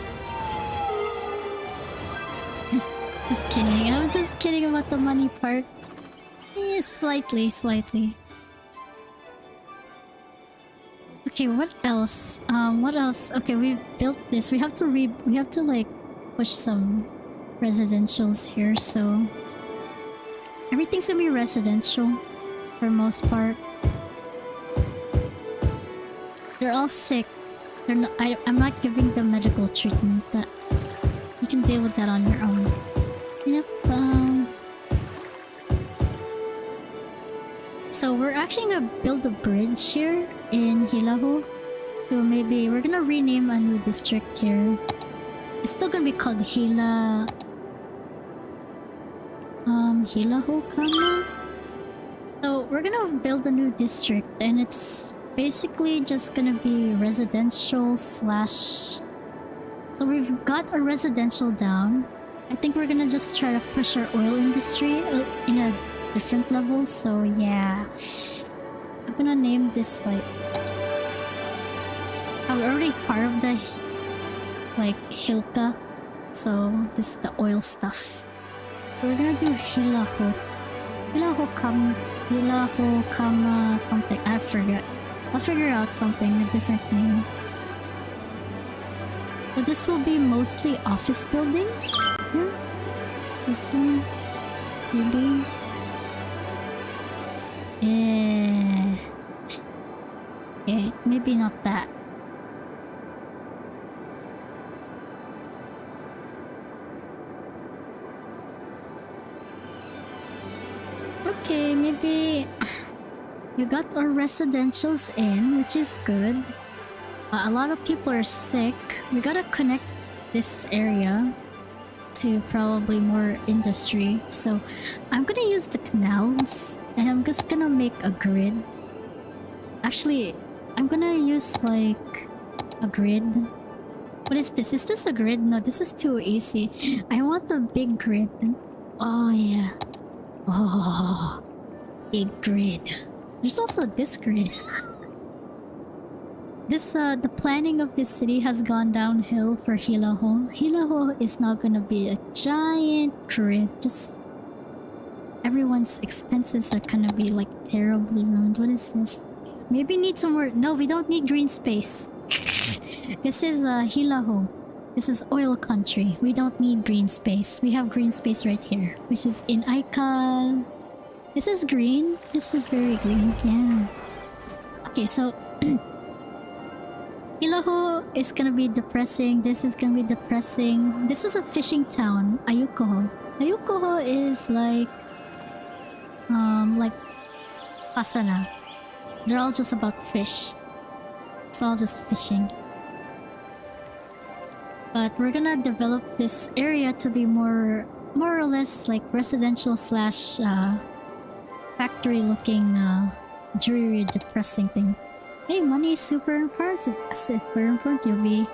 Just kidding. I'm just kidding about the money part. Yeah, slightly. Okay, what else? What else? Okay, we've built this. We have to like push some residentials here, so everything's gonna be residential for most part. They're all sick. They're not, I'm not giving them medical treatment. That you can deal with that on your own. Yep. So we're actually gonna build a bridge here in Hilahu. So maybe we're gonna rename a new district here. It's still gonna be called Hilahu Kama. So we're gonna build a new district, and it's basically just gonna be residential slash... So we've got a residential down. I think we're gonna just try to push our oil industry in a different level, so yeah. I'm gonna name this like... I'm already part of the like Hilka, so this is the oil stuff. We're gonna do Hilahu Kama something. I forget. I'll figure out something, a different name. So this will be mostly office buildings. Is this one? Maybe? Okay, maybe not that. Okay, maybe... We got our residentials in, which is good. A lot of people are sick. We gotta connect this area to probably more industry. So I'm gonna use the canals, and I'm just gonna make a grid. Actually, I'm gonna use like a grid. What is this? Is this a grid? No, this is too easy. I want a big grid. Oh yeah. Oh, big grid. There's also this grid. The planning of this city has gone downhill for Hilahu. Hilahu is now gonna be a giant grid. Just everyone's expenses are gonna be like terribly ruined. What is this? Maybe need some more. No, we don't need green space. This is Hilahu. This is oil country. We don't need green space. We have green space right here, which is in Aikal. This is green. This is very green. Yeah. Okay, so Hilahu is gonna be depressing. This is gonna be depressing. This is a fishing town, Ayukoho. Ayukoho is like Asana. They're all just about fish. It's all just fishing. But we're gonna develop this area to be more or less like residential slash factory looking dreary depressing thing. Hey, money is super important. Super important. You'll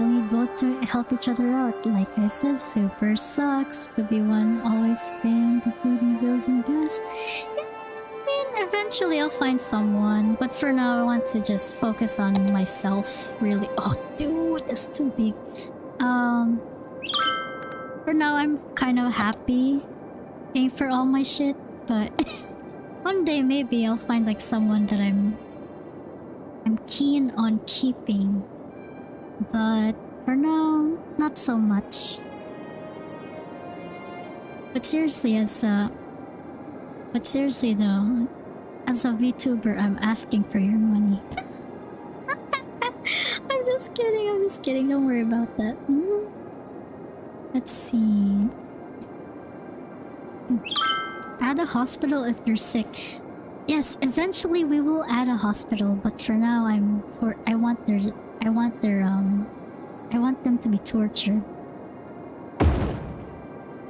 need both to help each other out. Like I said, super sucks to be one always paying the food and bills and gas. I mean, eventually I'll find someone, but for now I want to just focus on myself. Really. Oh, dude, that's too big. For now I'm kind of happy paying for all my shit, but one day maybe I'll find like someone that I'm keen on keeping. But for now, not so much. But seriously, though, as a VTuber, I'm asking for your money. I'm just kidding. Don't worry about that. Let's see. Add a hospital if you're sick. Yes, eventually we will add a hospital, but for now I want them to be tortured.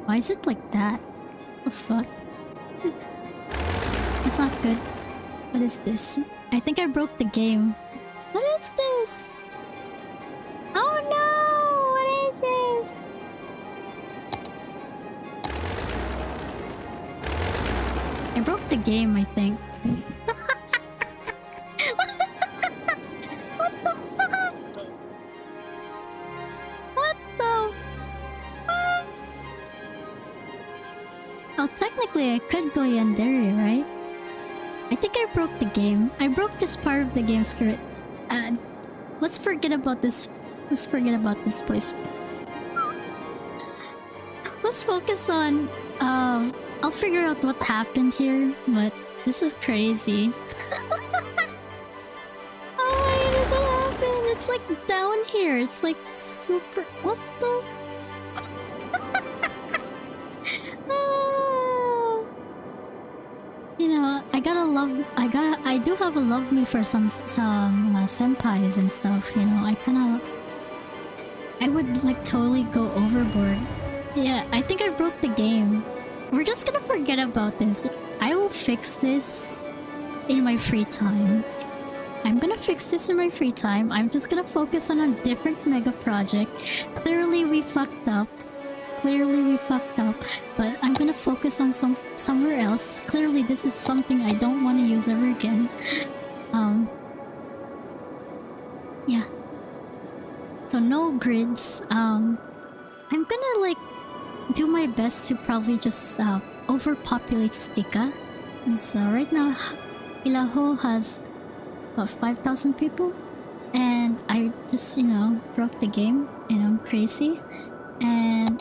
Why is it like that? What the fuck? It's not good. What is this? I think I broke the game. What is this? Oh no! What is this? I broke the game, I think. What the fuck? What the fuck? Oh, technically I could go Yandere, right? I think I broke the game. I broke this part of the game script. Let's forget about this. Let's forget about this place. Let's focus on I'll figure out what happened here, but this is crazy. Oh my goodness, what happened? It's like down here. It's like super. What the? You know, I do have a love me for some senpais and stuff. You know, I would like totally go overboard. Yeah, I think I broke the game. We're just gonna forget about this. I will fix this in my free time. I'm gonna fix this in my free time. I'm just gonna focus on a different mega project. Clearly we fucked up. But I'm gonna focus on somewhere else. Clearly this is something I don't want to use ever again. Yeah. So no grids. I'm gonna like do my best to probably just overpopulate Stika. So right now Aloha has about 5,000 people, and I just, you know, broke the game and I'm crazy. And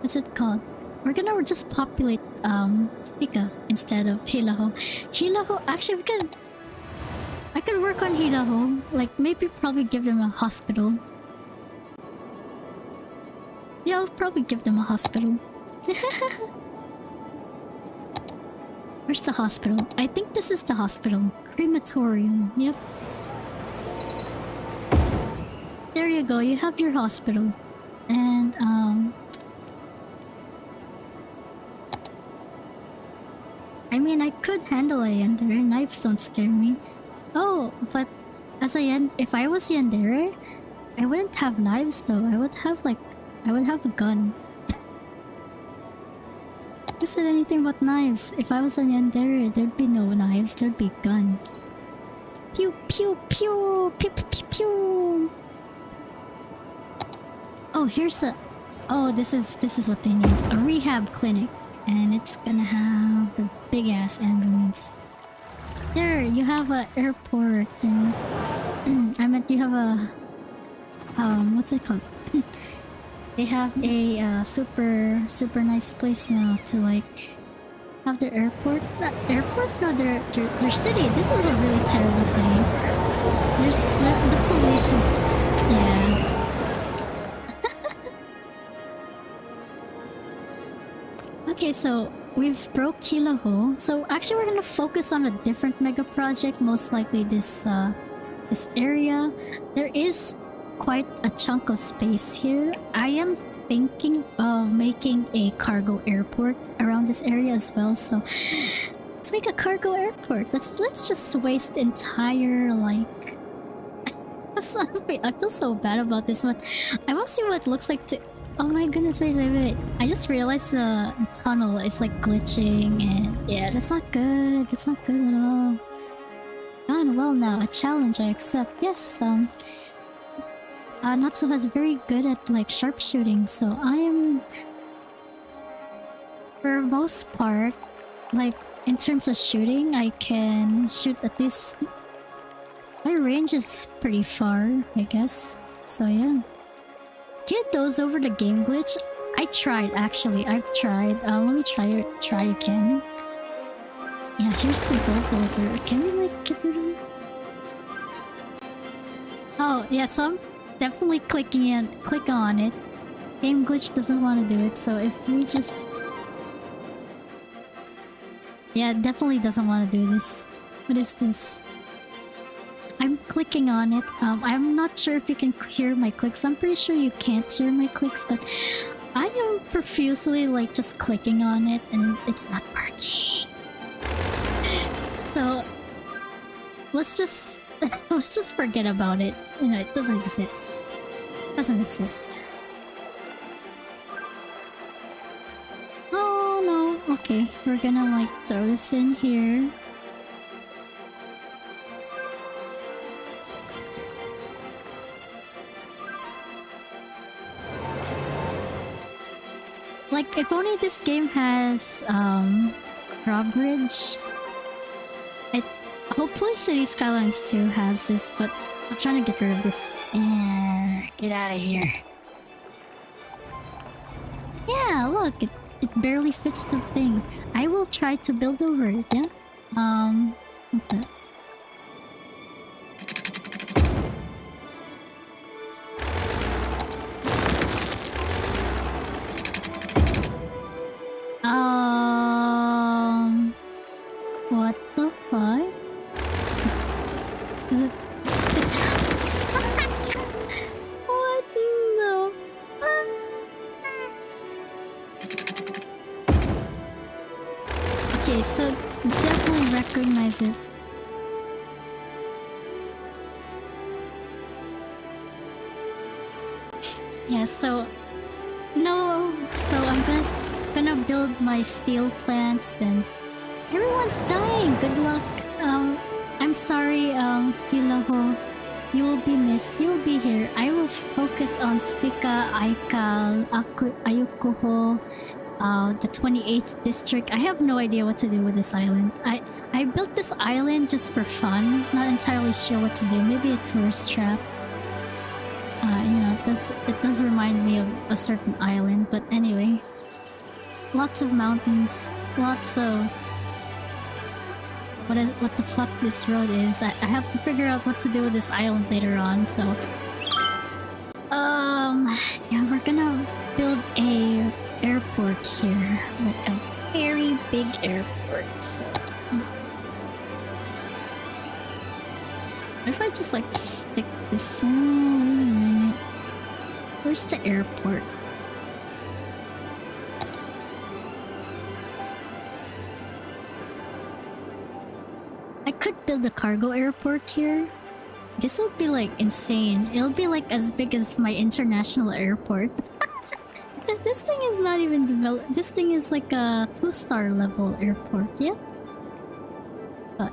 what's it called? We're gonna just populate Stika instead of Hilaho. Hilaho, actually I could work on Hilaho. Like maybe probably give them a hospital. Yeah, I'll probably give them a hospital. Where's the hospital? I think this is the hospital. Crematorium. Yep. There you go. You have your hospital. And I mean, I could handle a Yandere. Knives don't scare me. Oh, but if I was Yandere, I wouldn't have knives though. I would have a gun. Who said anything about knives? If I was a Yandere, there'd be no knives, there'd be gun. Pew pew pew pew pew pew pew. Oh, here's a. Oh, this is what they need. A rehab clinic, and it's gonna have the big ass ambulance. There, you have a airport, and I meant you have a. What's it called? They have a super nice place now to like have their airport. Not airport? No, their city. This is a really terrible city. The police is, yeah. Okay, so we've broke Hilaho. So actually, we're gonna focus on a different mega project. Most likely this area. There is quite a chunk of space here. I am thinking of making a cargo airport around this area as well, so Let's make a cargo airport. Let's just waste entire like. I feel so bad about this one. I want to see what it looks like to. Oh my goodness! Wait! I just realized the tunnel is like glitching, and yeah, that's not good. That's not good at all. Done well now. A challenge I accept. Yes. Natsu is very good at like sharpshooting, so I am. For most part, like in terms of shooting, I can shoot at least. My range is pretty far, I guess. So yeah. Get those over the game glitch. I tried actually. I've tried. Let me try again. Yeah, here's the bulldozer. Can we like get rid of it? Oh yeah, so I'm definitely click on it. Game glitch doesn't want to do it, so if we just. Yeah, it definitely doesn't want to do this. What is this? I'm clicking on it. I'm not sure if you can hear my clicks. I'm pretty sure you can't hear my clicks, but I am profusely like just clicking on it and it's not working. So let's just forget about it. You know, it doesn't exist. It doesn't exist. Oh no. Okay, we're gonna like throw this in here. Like, if only this game has, drawbridge. Hopefully City Skylines 2 has this, but I'm trying to get rid of this. Get out of here. Yeah, look, it barely fits the thing. I will try to build over it, yeah? Okay. What the fuck? Is it? What the? Okay, so definitely recognize it. Yeah, so no, so I'm gonna build my steel plants and everyone's dying. Good luck. I'm sorry, Hilaho. You will be missed. You will be here. I will focus on Stika, Aikal, Ayukuho, the 28th district. I have no idea what to do with this island. I built this island just for fun. Not entirely sure what to do. Maybe a tourist trap. You know, it does remind me of a certain island. But anyway, lots of mountains, lots of. What the fuck this road is. I have to figure out what to do with this island later on, so... Yeah, we're gonna build a airport here. Like a very big airport, so... What if I just like stick this... wait a minute. Where's the airport? I could build a cargo airport here. This would be like insane. It'll be like as big as my international airport. This thing is not even developed. This thing is like a 2-star level airport, yeah? But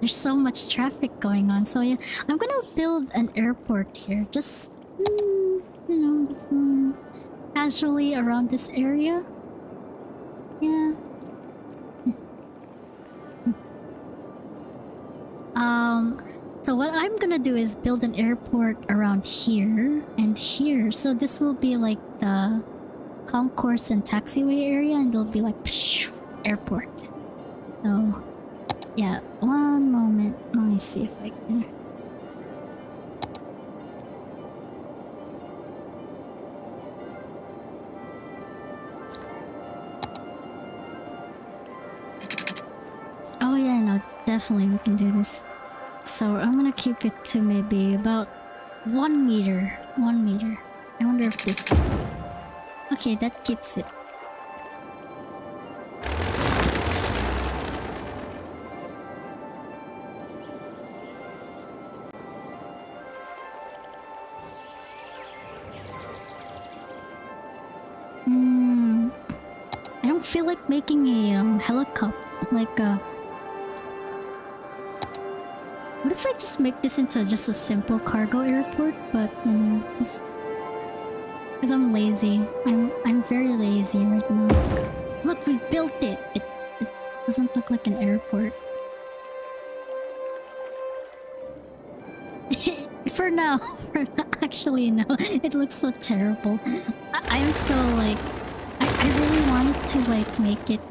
there's so much traffic going on, so yeah. I'm gonna build an airport here. Just, you know, just, casually around this area. Yeah. So what I'm gonna do is build an airport around here and here. So this will be like the concourse and taxiway area, and it'll be like psh, airport. So yeah, one moment. Let me see if I can. Oh yeah, no, definitely we can do this. So I'm gonna keep it to maybe about 1 meter. 1 meter. I wonder if this... Okay, that keeps it. feel like making a helicopter, like a. What if I just make this into just a simple cargo airport? But you know, just because I'm lazy. I'm very lazy right now. Look, we built it. It doesn't look like an airport. For now, actually no, it looks so terrible. I'm so like, I really wanted to like make it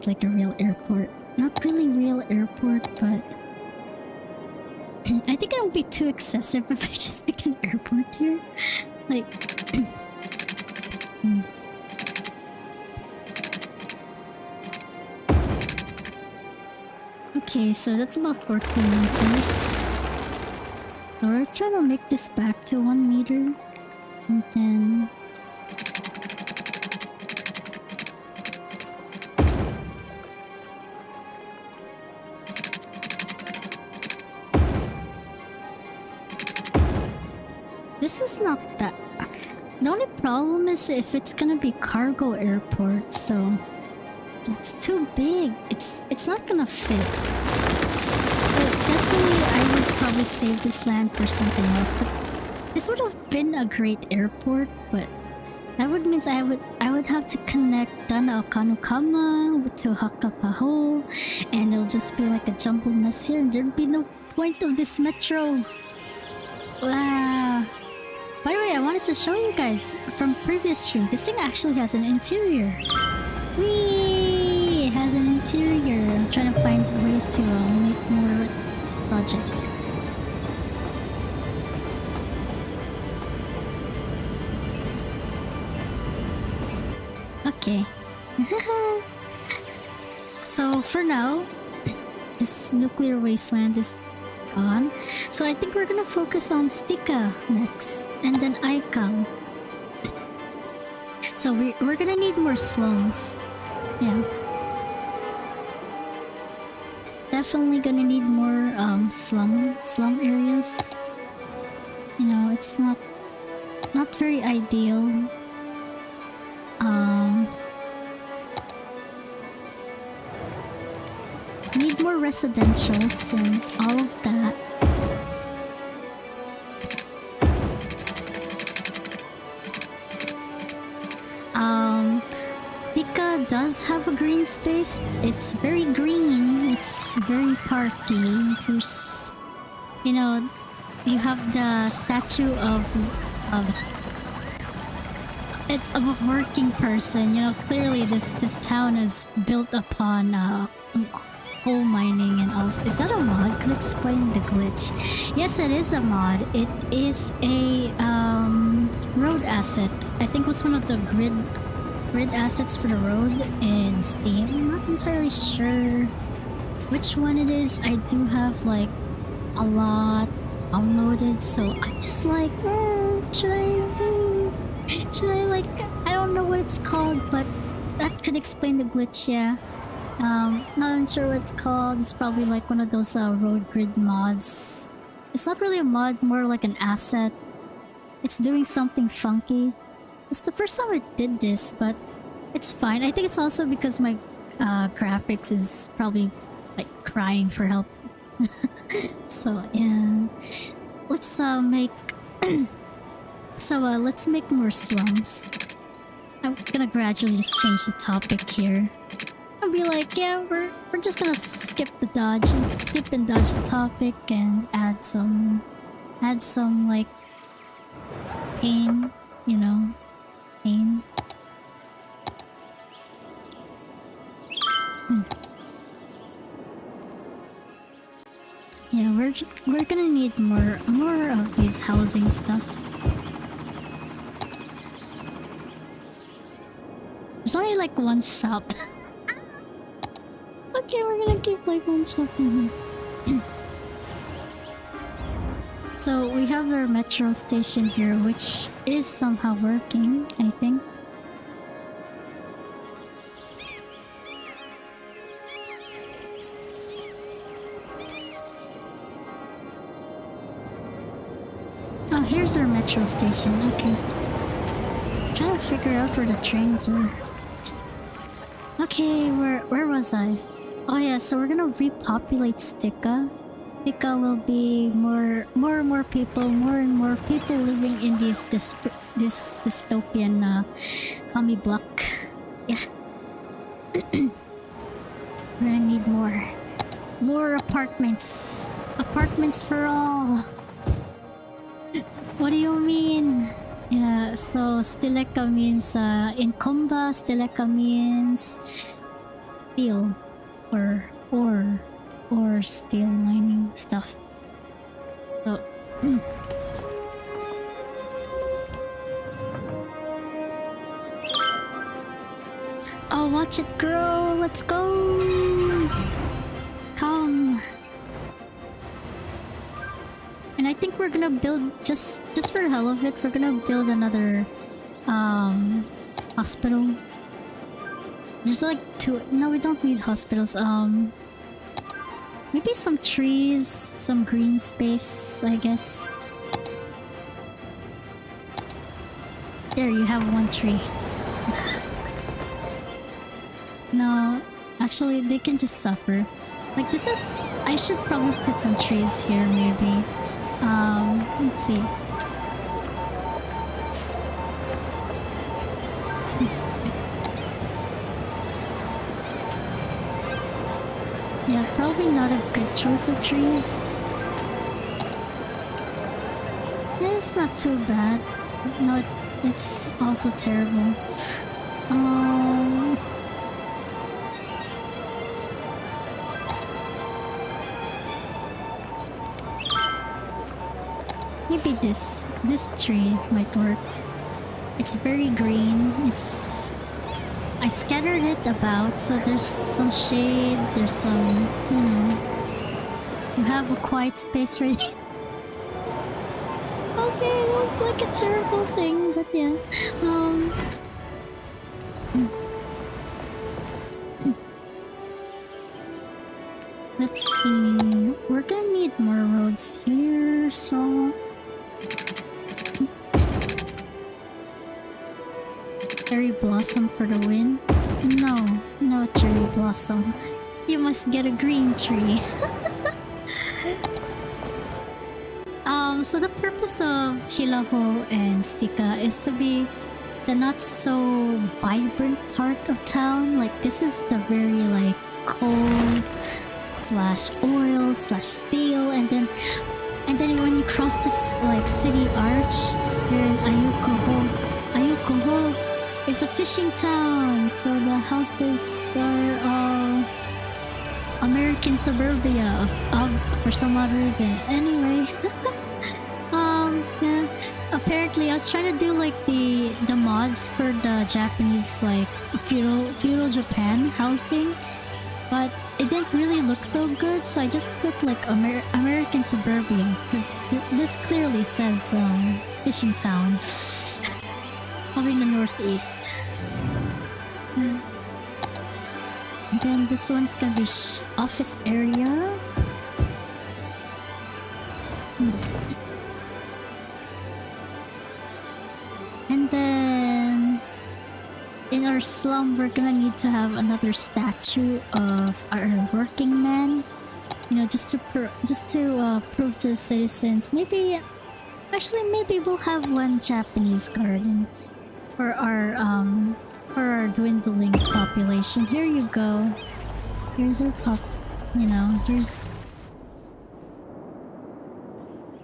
like a real airport. Not really real airport, but I think it would be too excessive if I just make an airport here. Like, okay, so that's about 14 meters. So we're trying to make this back to 1 meter, and then this is not bad. The only problem is if it's gonna be cargo airport, so it's too big. It's not gonna fit. Definitely, I would probably save this land for something else, but this would have been a great airport, but that would mean I would have to connect Dana Okanukama to Hakapaho, and it'll just be like a jumbled mess here, and there'd be no point of this metro. Wow. By the way, I wanted to show you guys from previous stream, this thing actually has an interior. Whee! It has an interior. I'm trying to find ways to make more project. Okay. So for now, this nuclear wasteland is gone. So I think we're gonna focus on Stika next, and then Aikal. So we're gonna need more slums. Yeah. Definitely gonna need more slum areas. You know, it's not very ideal. Need more residentials and all of that. Stika does have a green space. It's very green. It's very parky. There's, you know, you have the statue of it's of a working person. You know, clearly this town is built upon coal mining and all. Is that a mod? Could explain the glitch. Yes, it is a mod. It is a road asset. I think it was one of the grid assets for the road in Steam. I'm not entirely sure which one it is. I do have like a lot downloaded, so I just like should I like, I don't know what it's called, but that could explain the glitch. Yeah. Not unsure what it's called. It's probably like one of those road grid mods. It's not really a mod, more like an asset. It's doing something funky. It's the first time I did this, but it's fine. I think it's also because my graphics is probably like crying for help. So yeah, let's make let's make more slums. I'm gonna gradually just change the topic here. I'll be like, yeah, we're just gonna skip and dodge the topic and add some like pain, you know, pain. Yeah, we're gonna need more of these housing stuff. There's only like one shop. Okay, we're gonna keep like one shop in here. So we have our metro station here, which is somehow working, I think. Oh, here's our metro station. Okay. Trying to figure out where the trains are. Okay, where was I? Oh yeah, so we're gonna repopulate Stika. Stika will be more and more people living in this dystopian commie block. Yeah. We're gonna need more apartments. Apartments for all. What do you mean? Yeah, so Stileka means in Konba, Stileka means steel or steel mining stuff. So oh, watch it grow. Let's go. Come. And I think we're gonna build just for the hell of it, we're gonna build another hospital. There's like two. No, we don't need hospitals. Maybe some trees, some green space, I guess. There, you have one tree. No, actually, they can just suffer. Like, this is... I should probably put some trees here, maybe. Let's see. Yeah, probably not a good choice of trees. Yeah, it's not too bad. No, it's also terrible. Maybe this tree might work. It's very green. I scattered it about, so there's some shade, there's some, you know, you have a quiet space right here. Okay, that's like a terrible thing, but yeah. Let's see. We're gonna need more roads here, so... Cherry blossom for the win? No cherry blossom. You must get a green tree. So the purpose of Hilaho and Stika is to be the not so vibrant part of town. Like, this is the very like coal slash oil slash steel, and then when you cross this like city arch, you're in Ayukoho. It's a fishing town, so the houses are all American suburbia for some odd reason. Anyway, yeah. Apparently, I was trying to do like the mods for the Japanese like feudal Japan housing, but it didn't really look so good. So I just put like American suburbia, because this clearly says fishing town. Probably in the northeast. And then this one's gonna be office area. And then in our slum, we're gonna need to have another statue of our working man. You know, just to prove to the citizens. Maybe we'll have one Japanese garden for our dwindling population. Here you go. Here's our here's...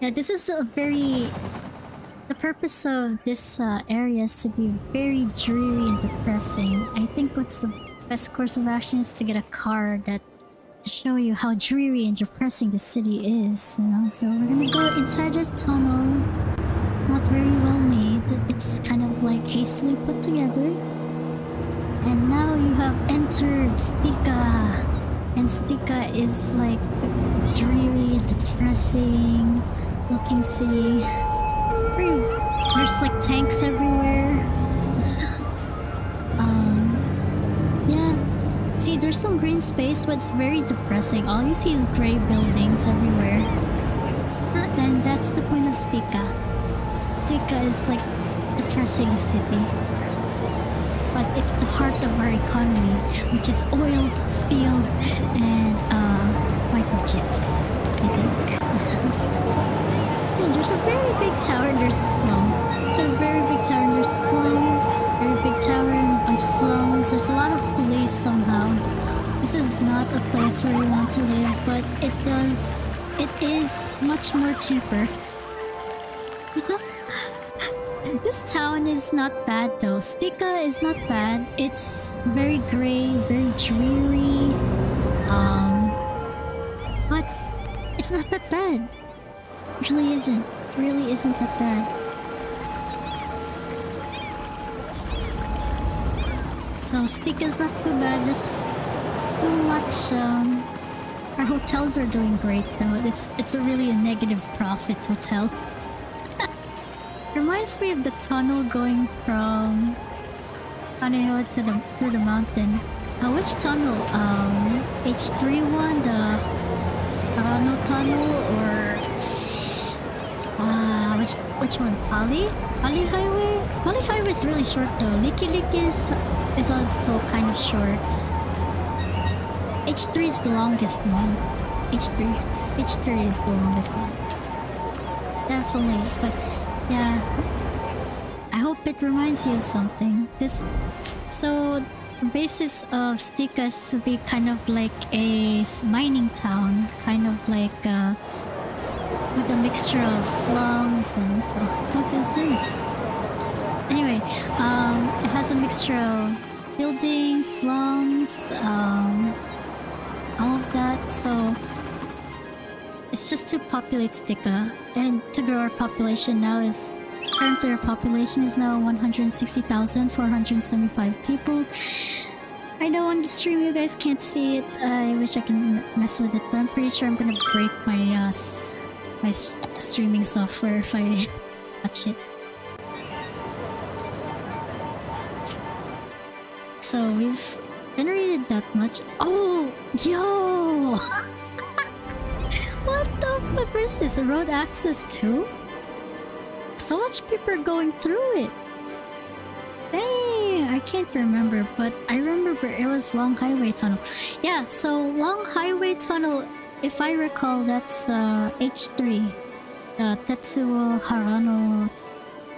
Yeah, this is a very... The purpose of this area is to be very dreary and depressing. I think what's the best course of action is to get a car to show you how dreary and depressing the city is, you know? So we're gonna go inside a tunnel. Not very well made. It's kind of like hastily put together. And now you have entered Stika. And Stika is like dreary, depressing looking city. There's like tanks everywhere. Yeah. See, there's some green space, but it's very depressing. All you see is gray buildings everywhere. Then that's the point of Stika. Stika is like depressing city, but it's the heart of our economy. which is oil, steel, and microchips, I think. See, there's a very big tower and there's a slum. It's a very big tower and there's a slum. Very big tower and a bunch of slums. There's a lot of police somehow. This is not a place where you want to live, but it is much more cheaper. This town is not bad though. Stika is not bad. It's very grey, very dreary. But it's not that bad. Really isn't. Really isn't that bad. So Stika's not too bad, just too much. Our hotels are doing great though. It's a really a negative profit hotel. Reminds me of the tunnel going from Kaneho to through the mountain. Which tunnel? H3 one, the Arano tunnel, or which one? Pali Highway? Pali Highway is really short though. Liki is also kind of short. H3 is the longest one. H3 is the longest one. Definitely, but yeah. I hope it reminds you of something. So the basis of Stika is to be kind of like a mining town, kind of like with a mixture of slums and what is this? Anyway, it has a mixture of buildings, slums, all of that. So it's just to populate Stika and to grow our population. Now is currently our population is now 160,475 people. I know on the stream you guys can't see it. I wish I can mess with it, but I'm pretty sure I'm gonna break my my streaming software if I touch it. So we've generated that much. Oh, yo! What the fuck is this? Road access too? So much people are going through it. Dang, I can't remember, but I remember it was Long Highway Tunnel. Yeah, so Long Highway Tunnel, if I recall, that's H3, the Tetsuo Harano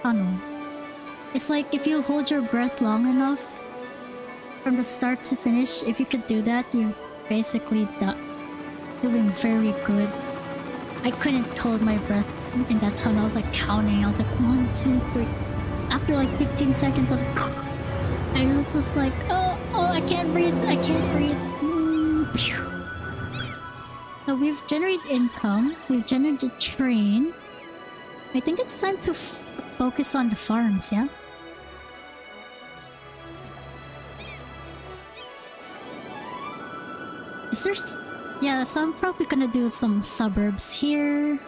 Tunnel. It's like if you hold your breath long enough from the start to finish, if you could do that, you've basically doing very good. I couldn't hold my breath in that tunnel. I was like counting. I was like 1, 2, 3. After like 15 seconds, I was just like, oh, I can't breathe. I can't breathe. So we've generated income. We've generated train. I think it's time to focus on the farms, yeah? Is there... Yeah, so I'm probably gonna do some suburbs here.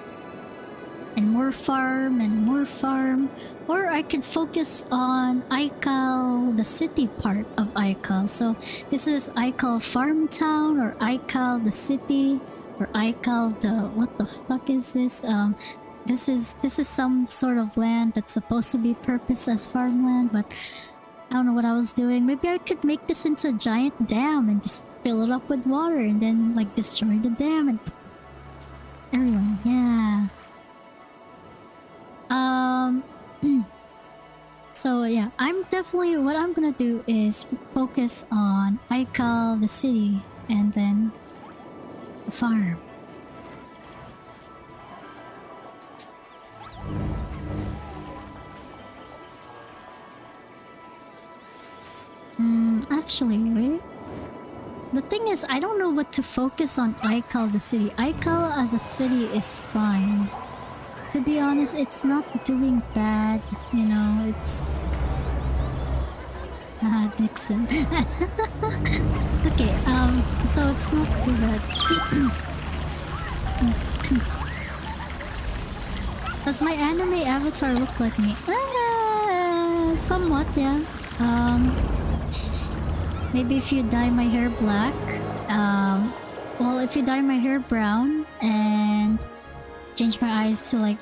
And more farm, and more farm. Or I could focus on Aikal, the city part of Aikal. So this is Aikal Farm Town, or Aikal the city, or Aikal the... What the fuck is this? This is some sort of land that's supposed to be purposed as farmland, but I don't know what I was doing. Maybe I could make this into a giant dam and just fill it up with water and then like destroy the dam and everyone, yeah. So yeah, what I'm gonna do is focus on Aikal, the city, and then the farm. Actually, wait. The thing is, I don't know what to focus on Aikal, the city. Aikal as a city is fine. To be honest, it's not doing bad. You know, it's... Dixon. Okay, so it's not too bad. Does my anime avatar look like me? Somewhat, yeah. Maybe if you dye my hair black, well, if you dye my hair brown and change my eyes to like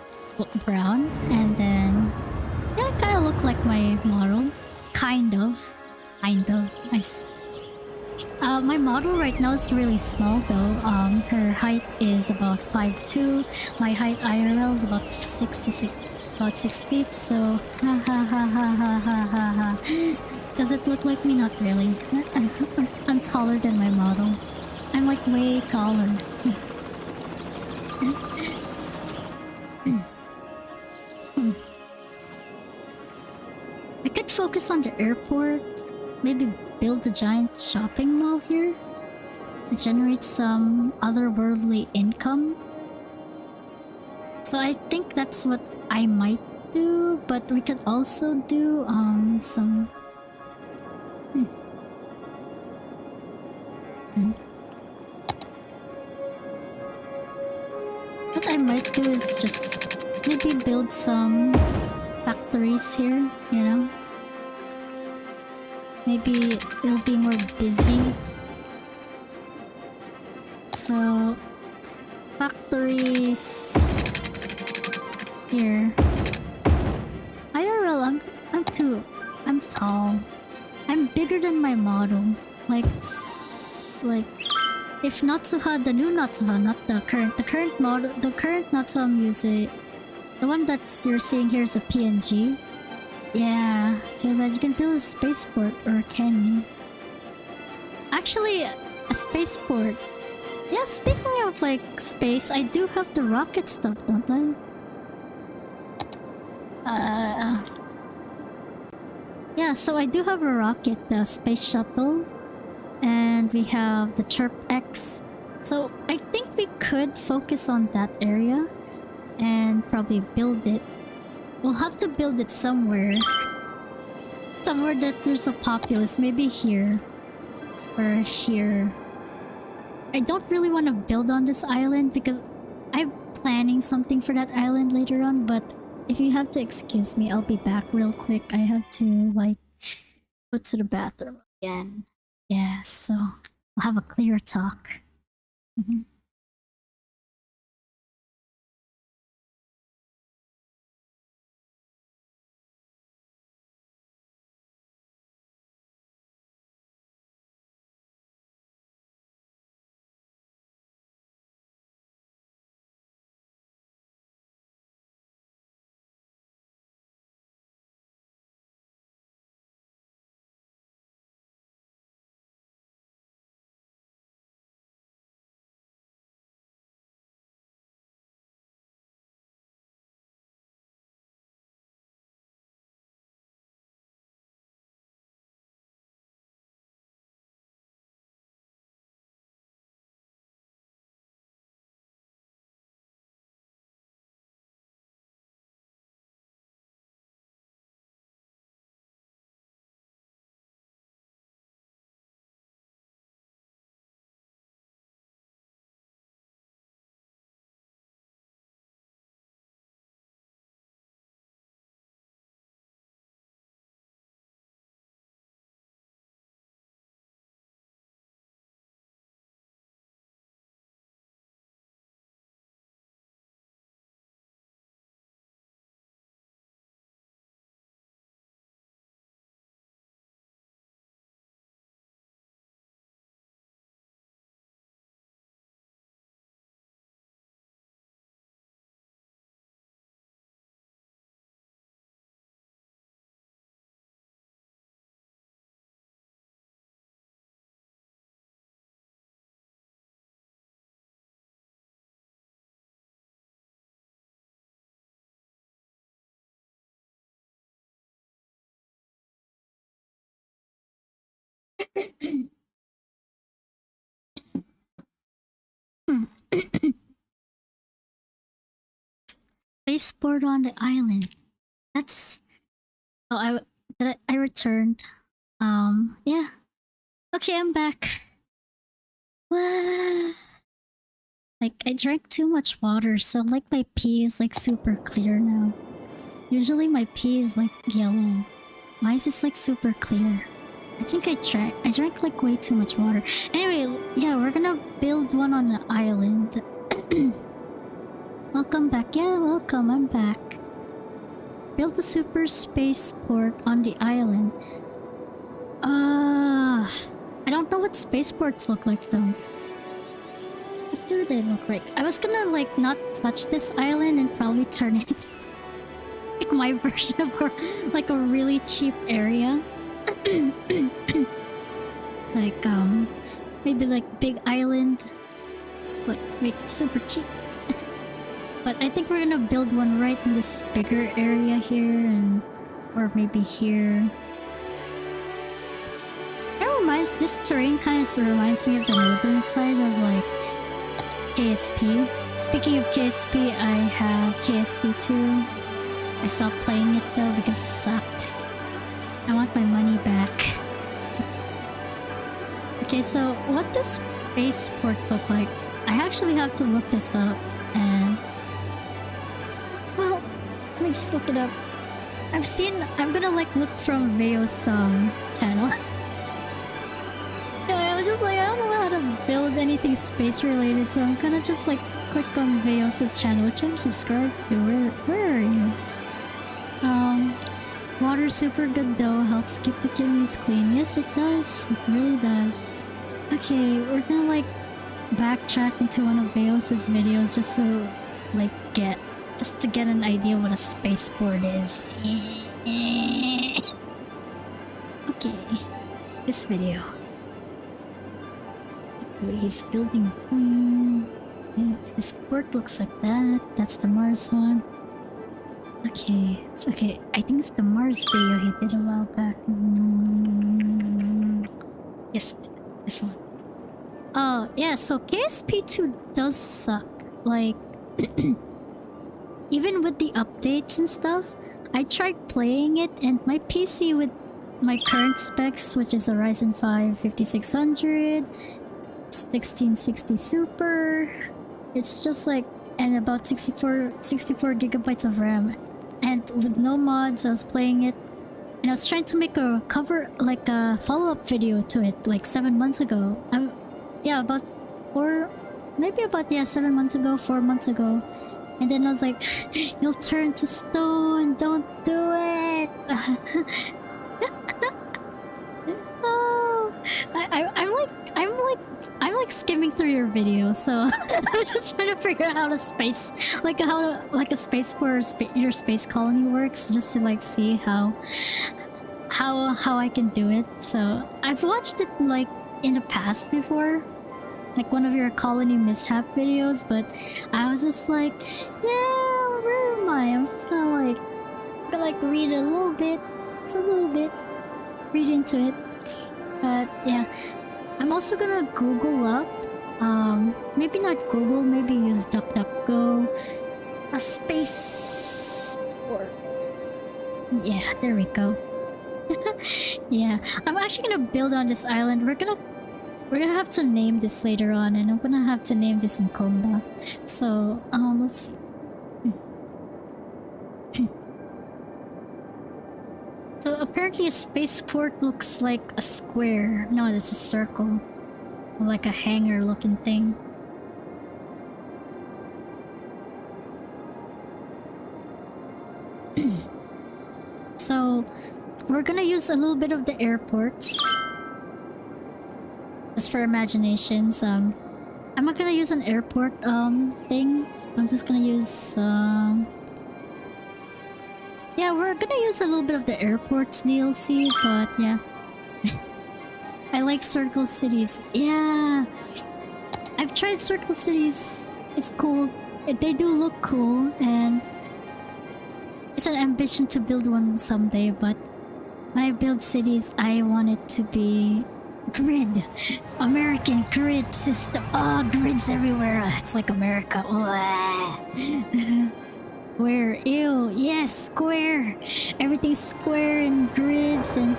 brown, and then yeah, I kind of look like my model, kind of. My model right now is really small though. Her height is about 5'2". My height IRL is about 6 feet. So ha ha ha ha ha ha ha ha. Does it look like me? Not really. I'm taller than my model. I'm like way taller. I could focus on the airport. Maybe build a giant shopping mall here to generate some otherworldly income. So I think that's what I might do, but we could also do some what I might do is just maybe build some factories here, you know? Maybe it'll be more busy. So factories here. IRL, I'm tall. I'm bigger than my model. Like if Natsuha, the new Natsuha, not the current model, the current Natsuha I'm using, the one that you're seeing here is a PNG. Yeah, too bad. You can build a spaceport, or can you? Actually, a spaceport. Yeah, speaking of like space, I do have the rocket stuff, don't I? Yeah, so I do have a rocket, the space shuttle, and we have the Chirp X. So I think we could focus on that area and probably build it. We'll have to build it somewhere. Somewhere that there's a populace. Maybe here. Or here. I don't really want to build on this island because I'm planning something for that island later on, but if you have to excuse me, I'll be back real quick. I have to, like, go to the bathroom again. Yeah, so we'll have a clear talk. Spaceport on the island. That's... Oh, I returned. Yeah. Okay, I'm back. Like, I drank too much water, so like my pee is like super clear now. Usually my pee is like yellow. Why is this like super clear? I think I drank like way too much water. Anyway, yeah, we're gonna build one on the island. Welcome back. Yeah, welcome, I'm back. Build a super spaceport on the island. I don't know what spaceports look like though. What do they look like? I was gonna like not touch this island and probably turn it like my version of like a really cheap area. Like maybe like big island. It's like make it super cheap. But I think we're gonna build one right in this bigger area here, and or maybe here. This terrain kind of reminds me of the northern side of like KSP. Speaking of KSP, I have KSP 2. I stopped playing it though because it sucked. I want my money back. Okay, so what does spaceports look like? I actually have to look this up, and well, let me just look it up. I'm gonna like look from Veo's channel. I was just like, I don't know how to build anything space related, so I'm gonna just like click on Veos' channel, which I'm subscribed to. Where are you? Water super good though, helps keep the kidneys clean. Yes, it does. It really does. Okay, we're gonna like backtrack into one of Veos' videos just so like just to get an idea what a spaceport is. Okay, this video. He's building a plane. Yeah, his port looks like that. That's the Mars one. Okay, it's okay. I think it's the Mars video he did a while back. Yes, this one. Oh, yeah, so KSP2 does suck. Like, even with the updates and stuff, I tried playing it, and my PC with my current specs, which is a Ryzen 5 5600, 1660 Super, it's just like, and about 64 gigabytes of RAM. And with no mods, I was playing it, and I was trying to make a like a follow-up video to it, like 7 months ago. Yeah, about 4 months ago, 4 months ago. And then I was like, you'll turn to stone, don't do it! Oh, I'm like skimming through your video, so I'm just trying to figure out how to a space for your space colony works, just to like see how I can do it. So I've watched it like in the past before, like one of your colony mishap videos, but I was just like, yeah, where am I? I'm just gonna read a little bit, read into it. But yeah, I'm also gonna Google up, maybe not Google, maybe use DuckDuckGo, a spaceport. Yeah, there we go. Yeah, I'm actually gonna build on this island. We're gonna have to name this later on, and I'm gonna have to name this in Konba. So, let's see. So apparently a spaceport looks like a square. No, it's a circle. Like a hangar looking thing. So we're gonna use a little bit of the airports. Just for imaginations. I'm not gonna use an airport thing. I'm just gonna use yeah, we're gonna use a little bit of the airports DLC, but yeah. I like Circle Cities. Yeah, I've tried Circle Cities. It's cool. They do look cool, and it's an ambition to build one someday, but when I build cities, I want it to be grid. American grid system. Oh, grids everywhere. It's like America. Square, ew, yes, square. Everything's square and grids and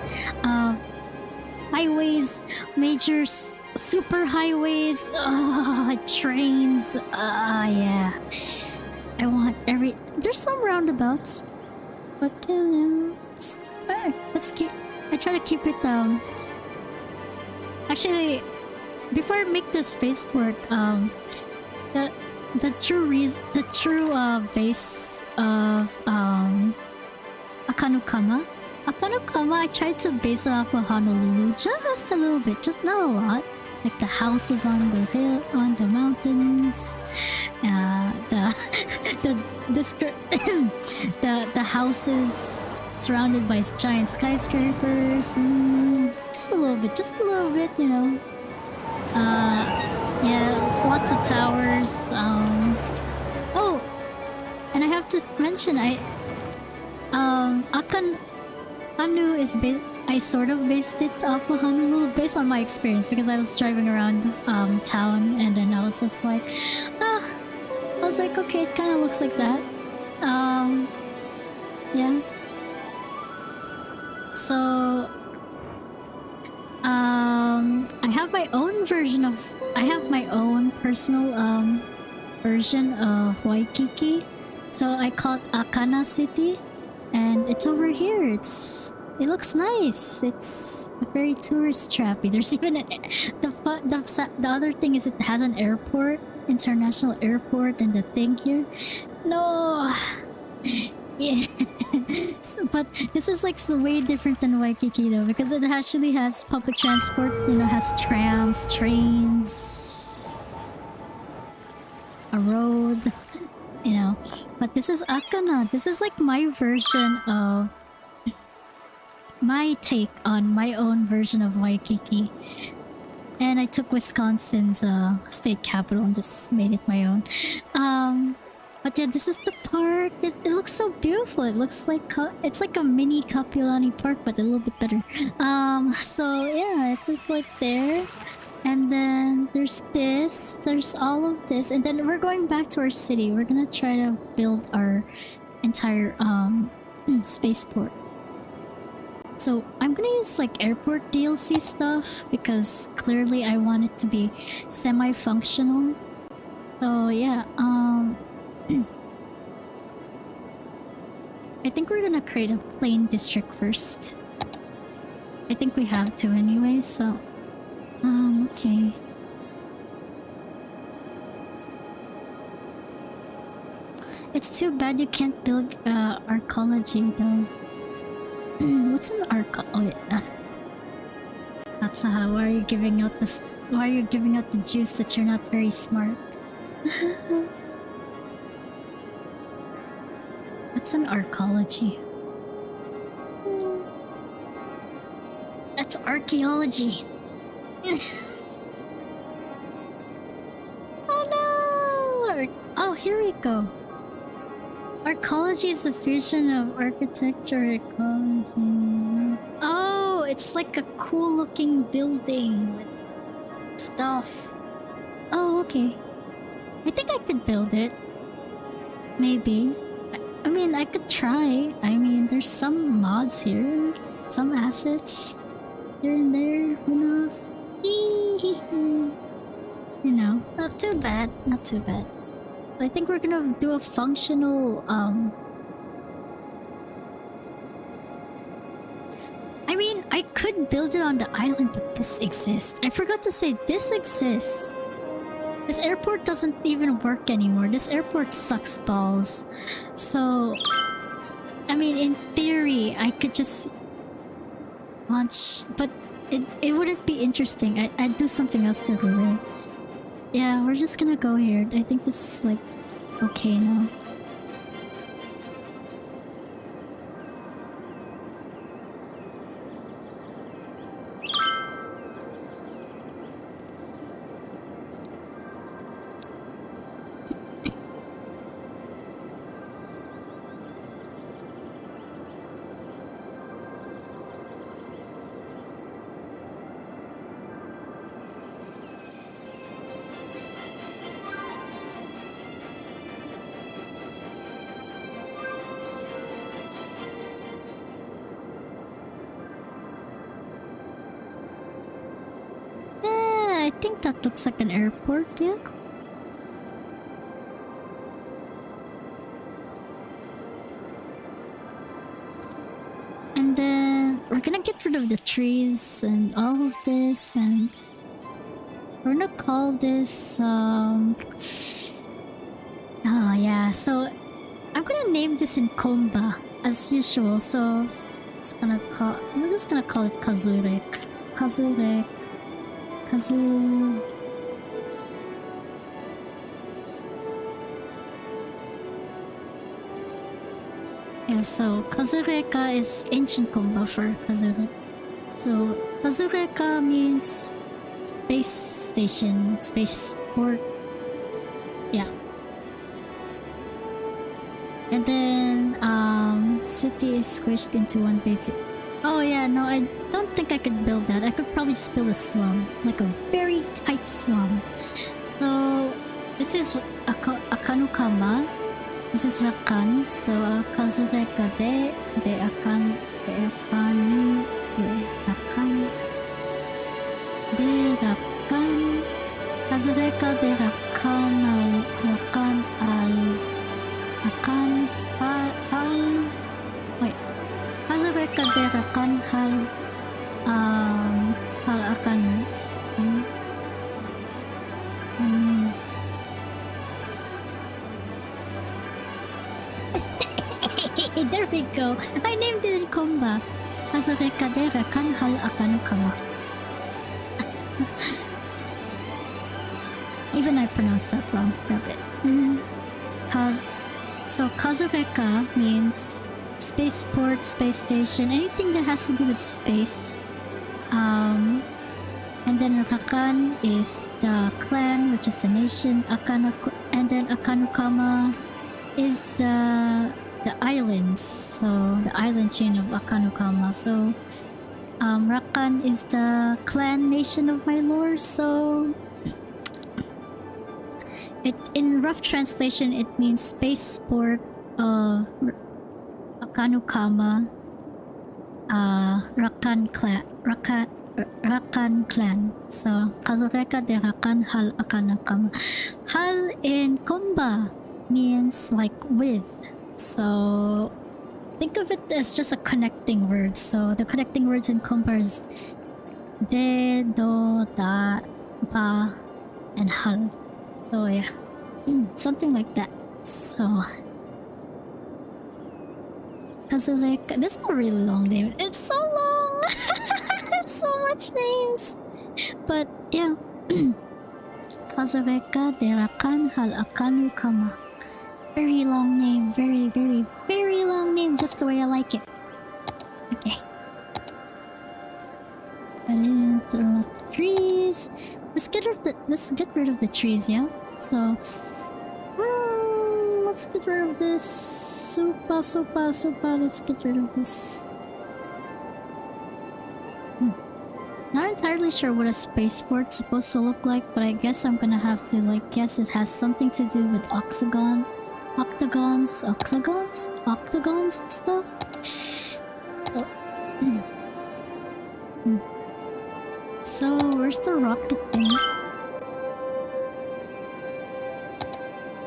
highways, major super highways, trains. Yeah. I want there's some roundabouts, but let's keep. I try to keep it Actually, before I make the spaceport, the true base of Akanukama Akanokama, I tried to base it off of Honolulu just a little bit, just not a lot. Like the houses on the hill, on the mountains, the the houses surrounded by giant skyscrapers. Just a little bit, you know. Yeah, lots of towers. Oh, and I have to mention, Anu is I sort of based it off of Honolulu based on my experience because I was driving around town and then I was just like, I was like, okay, it kind of looks like that. Yeah. So, I have my own version of, I have my own personal version of Waikiki. So I call it Akana City, and it's over here. It looks nice. It's very tourist trappy. There's even the other thing is it has an airport, international airport, and the thing here. No. Yeah. But this is like so way different than Waikiki though, because it actually has public transport, you know, has trams, trains, a road, you know. But this is Akana. This is like my version of my take on my own version of Waikiki. And I took Wisconsin's state capital and just made it my own. But yeah, this is the park. It looks so beautiful. It looks like it's like a mini Kapiolani Park, but a little bit better. So yeah, it's just like there. And then there's this. There's all of this. And then we're going back to our city. We're gonna try to build our entire spaceport. So I'm gonna use like airport DLC stuff because clearly I want it to be semi-functional. So yeah, I think we're gonna create a plane district first. I think we have to anyway, so okay. It's too bad you can't build arcology though. What's an arc? Oh yeah. Natsu, why are you giving out this? Why are you giving out the juice that you're not very smart? What's an arcology? That's archaeology. Oh no! Oh, here we go. Arcology is a fusion of architecture and ecology. Oh, it's like a cool looking building with stuff. Oh, okay. I think I could build it. Maybe. I mean, I could try. I mean, there's some mods here. Some assets. Here and there. Who knows? You know, not too bad. Not too bad. I think we're gonna do a functional, I mean, I could build it on the island, but this exists. I forgot to say, this exists. This airport doesn't even work anymore. This airport sucks balls. So, I mean, in theory, I could just launch, but it wouldn't be interesting. I'd do something else to it. Yeah, we're just gonna go here. I think this is like okay now. I think that looks like an airport, yeah? And then we're gonna get rid of the trees and all of this, and we're gonna call this oh yeah, so I'm gonna name this in Konba as usual. So We're just gonna call it Kazurek. Kazurek. Kazu. Yeah, so Kazureka is ancient Konba for Kazurek. So Kazureka means space station, spaceport. Yeah. And then city is squished into one basic. Oh yeah, no, I don't think I could build that. I could probably just build a slum, like a very tight slum. So this is Akanukama. This is Rakan. So Kazureka de Akan Kazureka de Rakan wait. Kazureka de Rakan hal Akanu. There we go. I named it in Konba. Kazureka de Rakan hal Akanu kama. Even I pronounced that wrong a bit. So Kazureka means spaceport, space station, anything that has to do with space. And then Rakan is the clan, which is the nation. And then Akanukama is the islands. So the island chain of Akanukama. So Rakan is the clan nation of my lore. So in rough translation, it means spaceport of Akanukama, Rakan clan. So Kazureka de Rakan hal Akanukama. Hal in Konba means like with. So think of it as just a connecting word. So the connecting words in Konba is de, do, da, ba, and hal. So yeah, something like that. So Kazureka. This is a really long name. It's so long. It's so much names. But yeah, Kazureka de Rakan hal Akanu kama. Very long name. Very, very, very long name. Just the way I like it. Okay. Put in the trees. Let's get rid of the trees, yeah? So let's get rid of this. Super. Let's get rid of this. Not entirely sure what a spaceport's supposed to look like, but I guess I'm gonna have to guess it has something to do with octagons and stuff. So where's the rocket thing?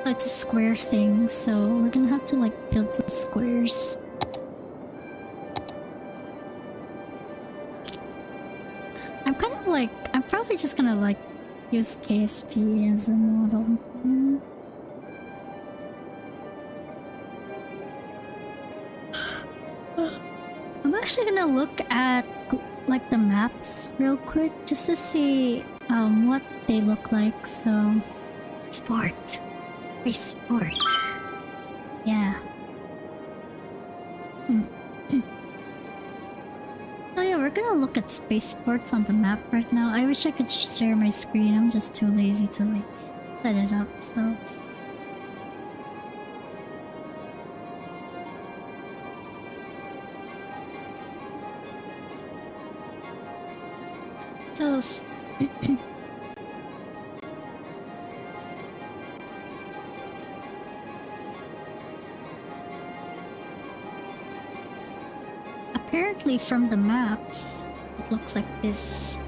Oh, it's a square thing, so we're gonna have to build some squares. I'm probably just gonna use KSP as a model. I'm actually gonna look at the maps real quick just to see what they look like. So sport. Yeah. So yeah, we're gonna look at spaceports on the map right now. I wish I could share my screen. I'm just too lazy to set it up, so. Apparently from the maps, it looks like this.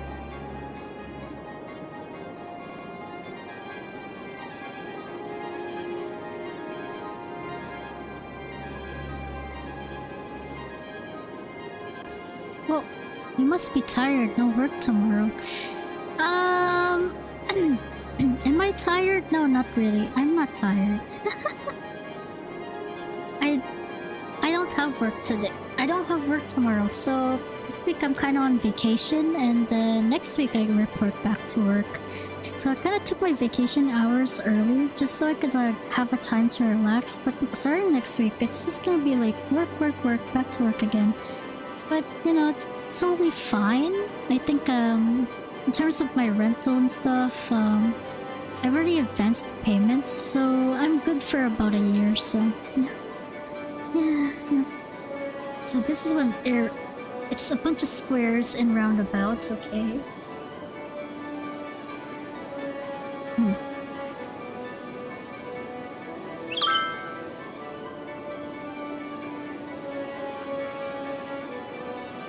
Well, you must be tired. No work tomorrow. Am I tired? No, not really. I'm not tired. I don't have work today. I don't have work tomorrow, so this week I'm kind of on vacation, and next week I report back to work. So I kind of took my vacation hours early, just so I could like have a time to relax. But starting next week, it's just gonna be like work, back to work again. But you know, it's totally fine. I think in terms of my rental and stuff, I've already advanced the payments, so I'm good for about a year. So yeah. So this is when it's a bunch of squares and roundabouts, okay?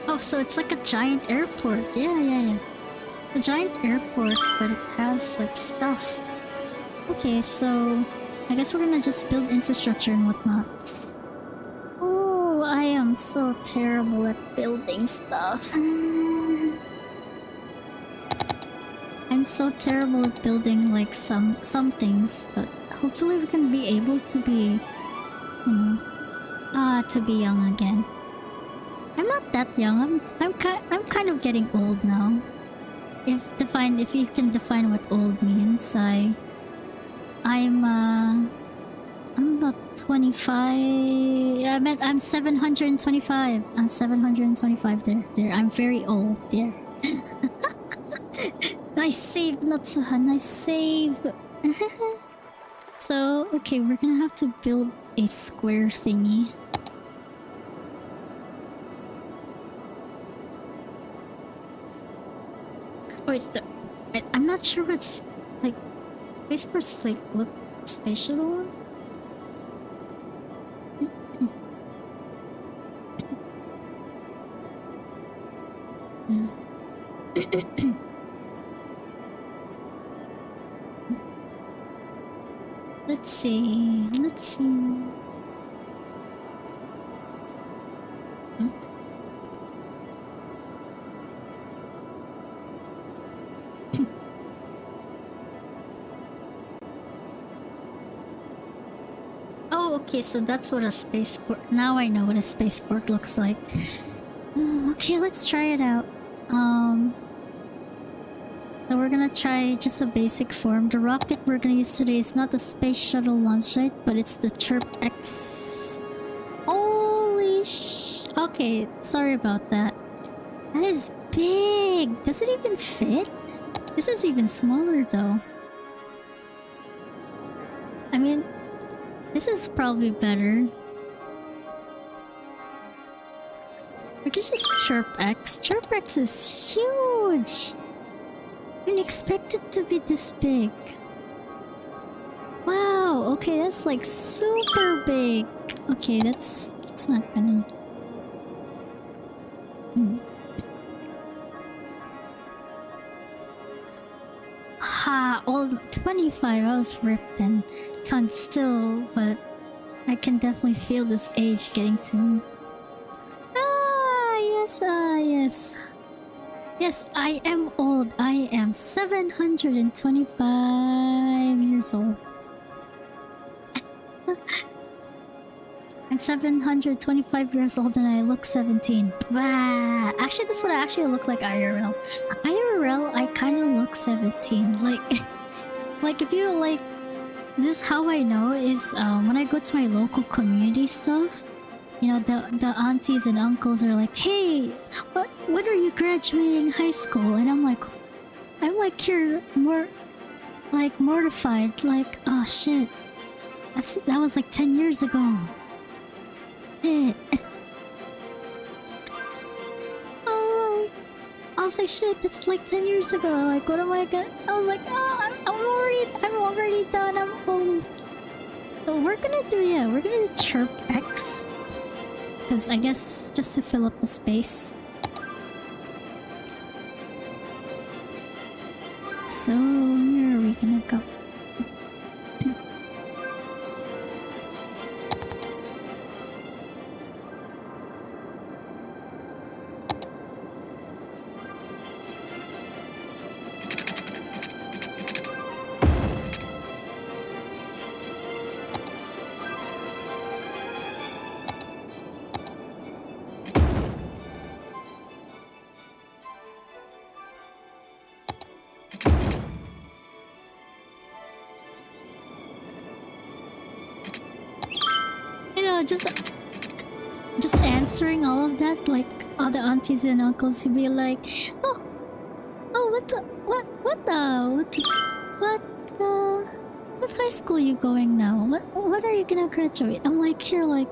Oh, so it's like a giant airport. Yeah. A giant airport, but it has like stuff. Okay, so I guess we're gonna just build infrastructure and whatnot. Oh, I am so terrible at building stuff. I'm so terrible at building like some things, but hopefully we can be able to be, to be young again. I'm not that young. I'm kind of getting old now. If you can define what old means, I'm about 25. I'm 725. I'm 725 there. I'm very old there. Nice save, Natsu-han. Nice save. So, okay, we're gonna have to build a square thingy. Wait, I'm not sure what's like. Spaceports like look spatial. Let's see. Oh, okay, so that's what a spaceport. Now I know what a spaceport looks like. Okay, let's try it out. So we're gonna try just a basic form. The rocket we're gonna use today is not the space shuttle launch right, but it's the Chirp X. Holy sh! Okay, sorry about that. That is big! Does it even fit? This is even smaller though. I mean, this is probably better. We could just Chirp X. Chirp X is huge! I didn't expect it to be this big. Wow, okay, that's like super big. Okay, that's not gonna... Ha, old 25, I was ripped and tongue still, but I can definitely feel this age getting to me. Yes. Yes, I am old. I am 725 years old. I'm 725 years old and I look 17. Wow. Actually, that's what I actually look like IRL. IRL, I kind of look 17. Like if you like... This is how I know is when I go to my local community stuff, you know, the aunties and uncles are like, hey, when are you graduating high school? And I'm like here more like mortified, like, oh shit, that was like 10 years ago. Oh, I was like, shit, that's like 10 years ago. Like, what am I gonna... I was like, oh, I'm already done. I'm old. So we're gonna do Chirp X. Because I guess just to fill up the space. So where are we gonna go? just answering all of that, like all the aunties and uncles would be like, oh, what high school you going now? What are you gonna graduate? I'm like, here, like,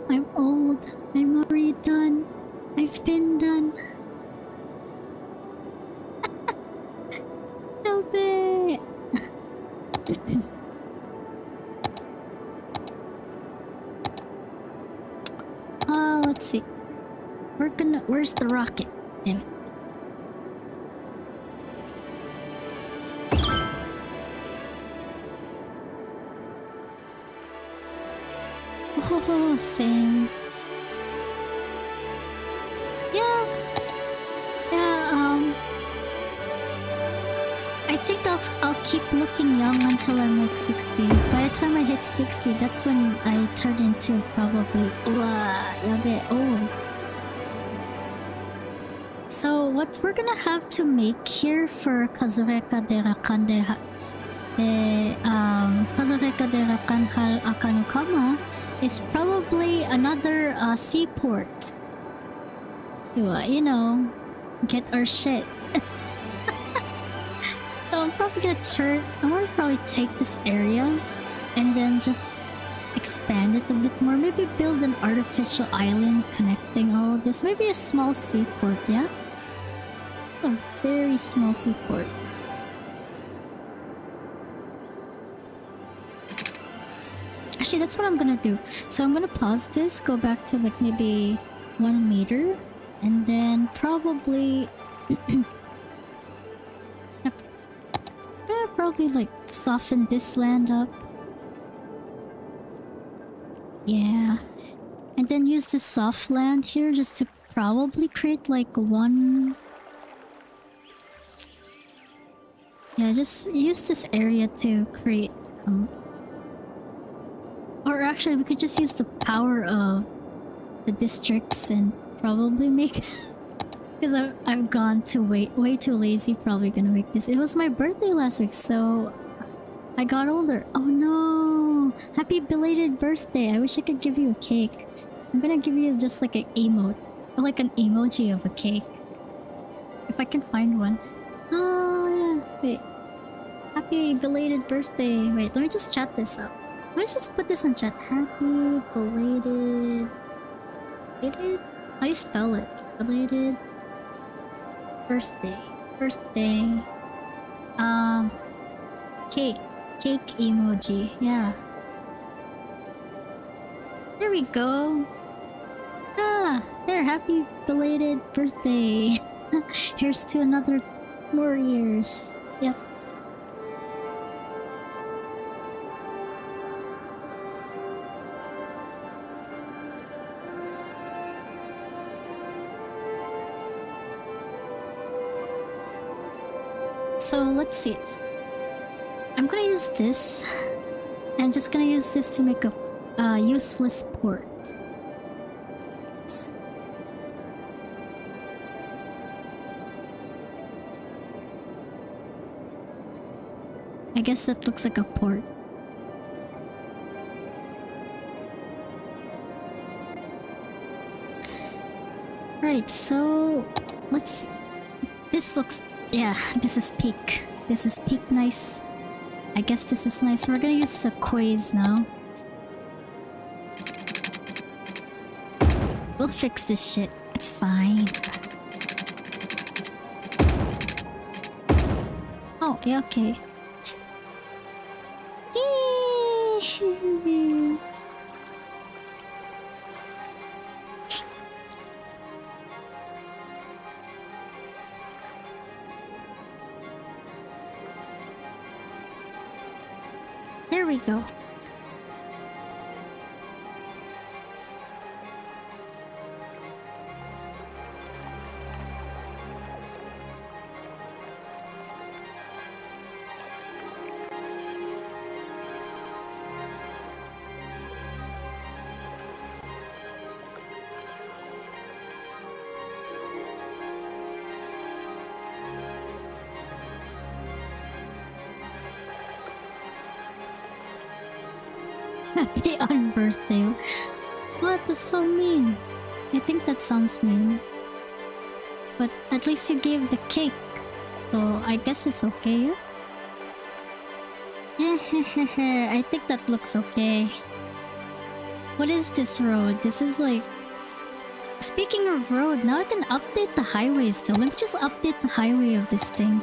I'm old. I'm already done. I've been done. Stop it. Let's see. Where's the rocket? Damn it. Oh, same. Yeah. I think I'll keep looking young until I'm like 60. By the time I hit 60, that's when I turn into probably old. So what we're gonna have to make here for Kazureka de Rakan Kazureka de Rakan Hal Akanukama is probably another seaport. You know, get our shit. So I'm probably probably take this area and then just expand it a bit more. Maybe build an artificial island connecting all of this. Maybe a small seaport, yeah? A very small seaport. Actually, that's what I'm gonna do. So I'm gonna pause this, go back to like maybe 1 meter, and then probably probably like soften this land up. Yeah. And then use the soft land here just to probably create like one... Yeah, just use this area to create or actually we could just use the power of the districts and probably make... Because I've gone to way too lazy probably gonna make this. It was my birthday last week, so I got older. Oh no! Happy belated birthday! I wish I could give you a cake. I'm gonna give you just like an emote. Or like an emoji of a cake. If I can find one. Oh yeah, wait. Happy belated birthday. Wait, let me just chat this up. Let me just put this in chat. Happy belated... Belated? How do you spell it? Belated... Birthday. Cake emoji. Yeah. There we go. Ah, there. Happy belated birthday. Here's to another more years. Yep. So let's see. I'm gonna use this. I'm just gonna use this to make a useless port. I guess that looks like a port. Right, so let's... This looks... Yeah, this is peak. This is peak nice. I guess this is nice. We're gonna use the quays now. We'll fix this shit. It's fine. Oh, yeah, okay. There we go. Happy on birthday. What? That's so mean. I think that sounds mean. But at least you gave the cake. So I guess it's okay. I think that looks okay. What is this road? This is like... Speaking of road, now I can update the highway still. Let me just update the highway of this thing.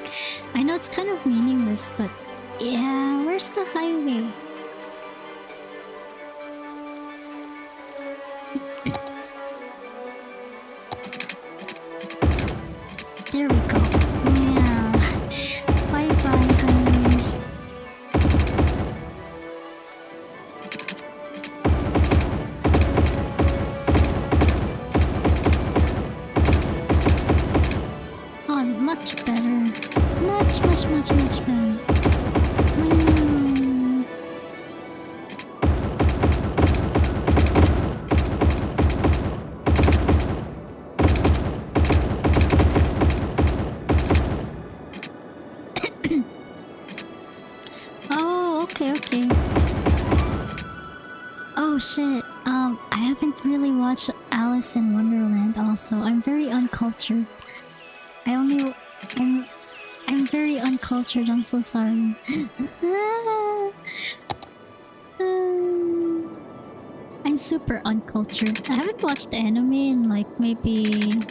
I know it's kind of meaningless, but... Yeah, where's the highway? There we go. Yeah. Bye-bye, highway. Oh, much better. Much better. Oh, okay. Oh shit. I haven't really watched Alice in Wonderland also. I'm very uncultured. I'm very uncultured, I'm so sorry. I'm super uncultured. I haven't watched anime in like maybe a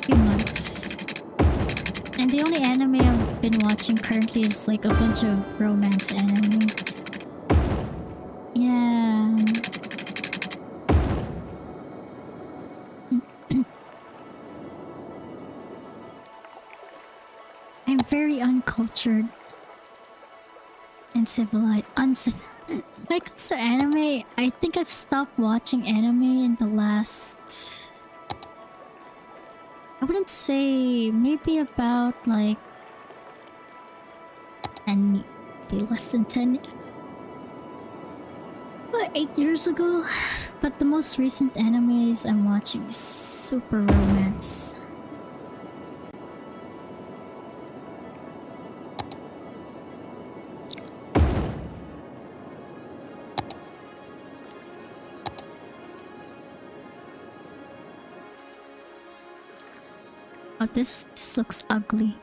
few months. And the only anime I've been watching currently is like a bunch of romance anime. Yeah. I'm very uncultured and civilized. When it comes to anime, I think I've stopped watching anime in the last... I wouldn't say... maybe about like... 10... maybe less than 10... 8 years ago. But the most recent animes I'm watching is super romance. Oh, this looks ugly.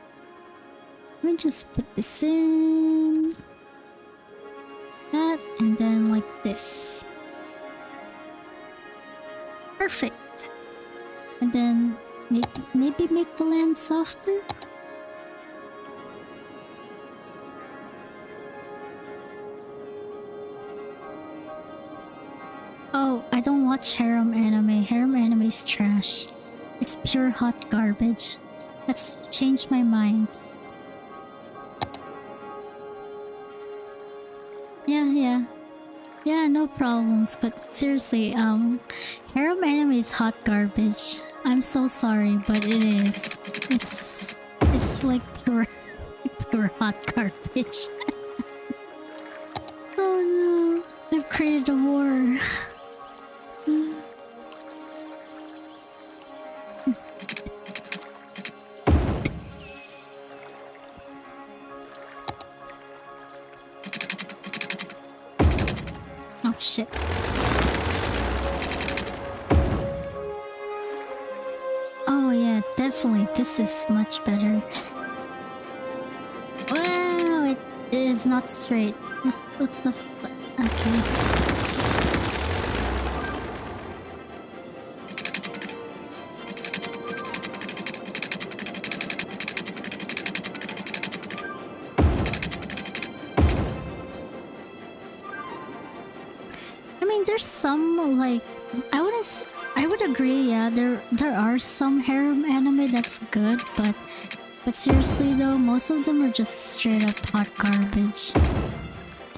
Let me just put this in. That, and then like this. Perfect. And then maybe make the land softer. Oh, I don't watch harem anime. Harem anime is trash. It's pure hot garbage. That's changed my mind. Yeah, no problems. But seriously, harem anime is hot garbage. I'm so sorry, but it is. It's like pure hot garbage. Oh no, I've created a war. Oh shit. Oh yeah, definitely. This is much better. Wow, it is not straight. What the fuck? Okay. There's some like I would agree, yeah, there are some harem anime that's good, but seriously though, most of them are just straight up hot garbage.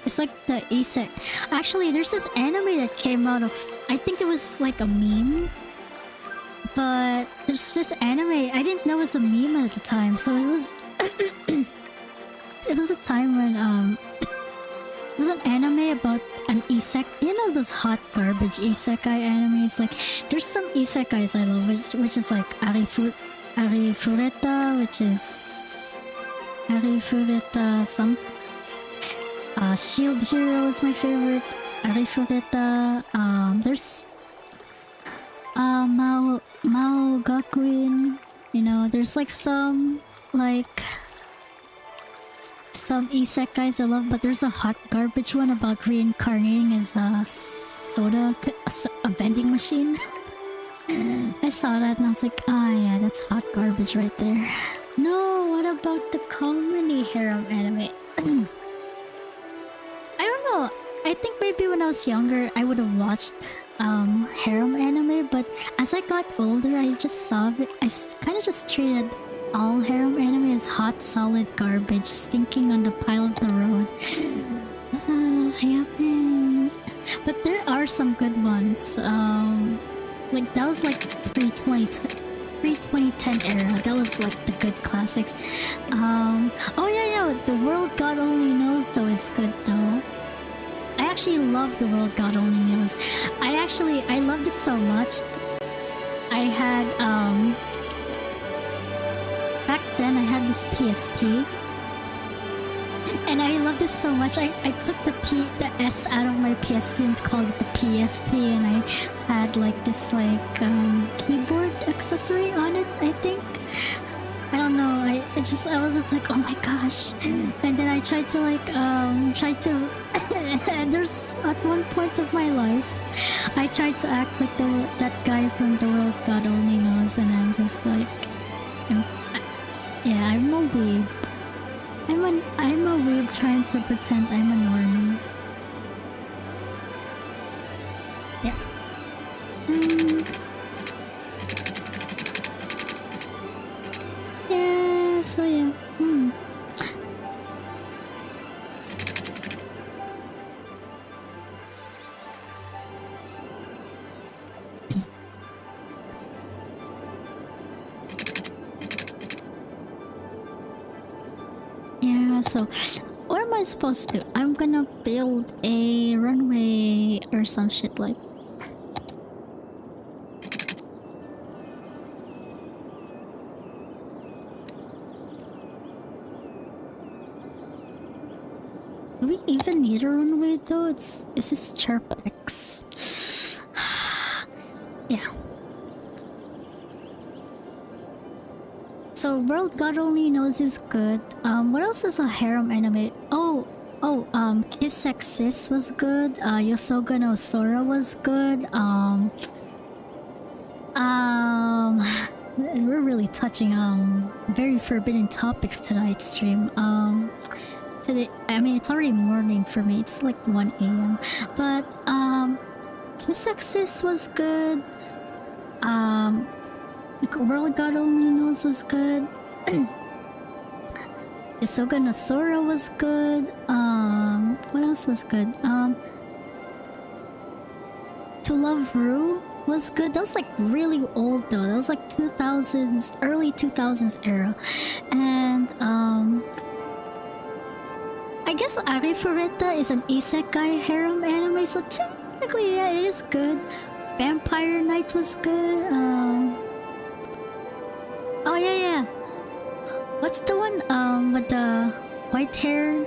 It's like the isekai. Actually, there's this anime that came out of, I think it was like a meme, but there's this anime I didn't know it was a meme at the time, so it was it was a time when it was an anime about an isekai. You know those hot garbage isekai animes? Like, there's some isekais I love, which is like Arifureta, which is... Arifureta some... Shield Hero is my favorite. Arifureta. There's Mao Gakuin. You know, there's like some isekais I love, but there's a hot garbage one about reincarnating as a a vending machine. I saw that and I was like, ah, yeah, that's hot garbage right there. No, what about the comedy harem anime? I don't know. I think maybe when I was younger, I would have watched harem anime, but as I got older, I just saw it. I kind of just treated all harem anime as hot, solid garbage, stinking on the pile of the road. Yeah, but there are some good ones. Like that was like pre-2010 era. That was like the good classics. Oh yeah, The World God Only Knows though is good though. I actually love The World God Only Knows. I loved it so much. I had back then I had this PSP. And I loved it so much. I took the S out of my PSP and called it the PFP, and I had like this keyboard accessory on it, I think. I don't know. I was just like, oh my gosh. And then I tried to and there's at one point of my life I tried to act like that guy from The World God Only Knows, and I'm just like, yeah, I'm a weeb. I'm a weeb trying to pretend I'm a normie. Yeah. Yeah, so yeah. Yeah, so what am I supposed to do? I'm gonna build a runway or some shit like. Do we even need a runway though? Is this Chirp X? Yeah. So World God Only Knows is good. What else is a harem anime? Kiss X Sis was good. Yosoga no Sora was good. We're really touching very forbidden topics tonight's stream. Today, I mean, it's already morning for me. It's like 1 a.m. But Kiss X Sis was good. World God Only Knows was good. Yosoga no Sora was good. What else was good? To Love Ru was good. That was like really old though. That was like 2000s, early 2000s era. And I guess Arifureta is an isekai harem anime, so technically yeah, it is good. Vampire Knight was good. Oh yeah. What's the one with the white hair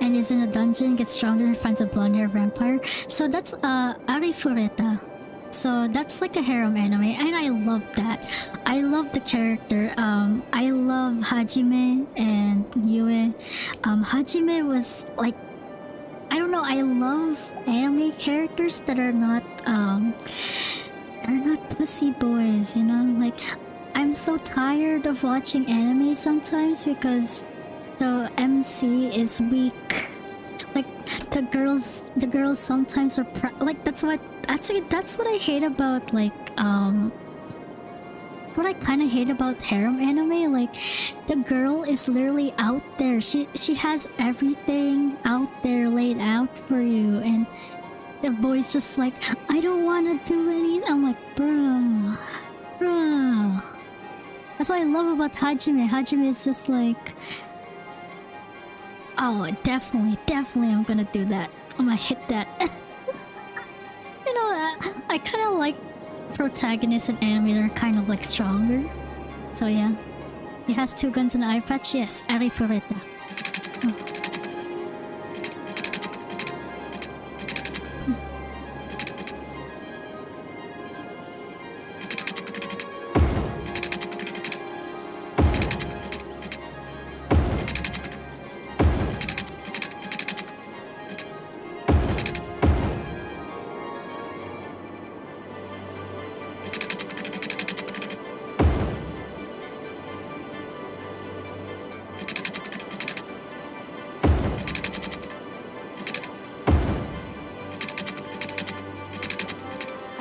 and is in a dungeon, gets stronger and finds a blonde hair vampire? So that's Arifureta. So that's like a harem anime, and I love that. I love the character. I love Hajime and Yue. Hajime was like, I don't know, I love anime characters that are not pussy boys, you know? Like, I'm so tired of watching anime sometimes because the MC is weak. Like the girls sometimes are like that's what I hate about that's what I kind of hate about harem anime. Like the girl is literally out there. She has everything out there laid out for you, and the boy's just like, I don't want to do anything. I'm like, bruh. That's what I love about Hajime. Hajime is just like, oh, definitely, I'm gonna do that. I'm gonna hit that. You know, I kind of like protagonists in anime that are kind of like stronger. So yeah, he has 2 guns and an eye patch. Yes, Arifureta.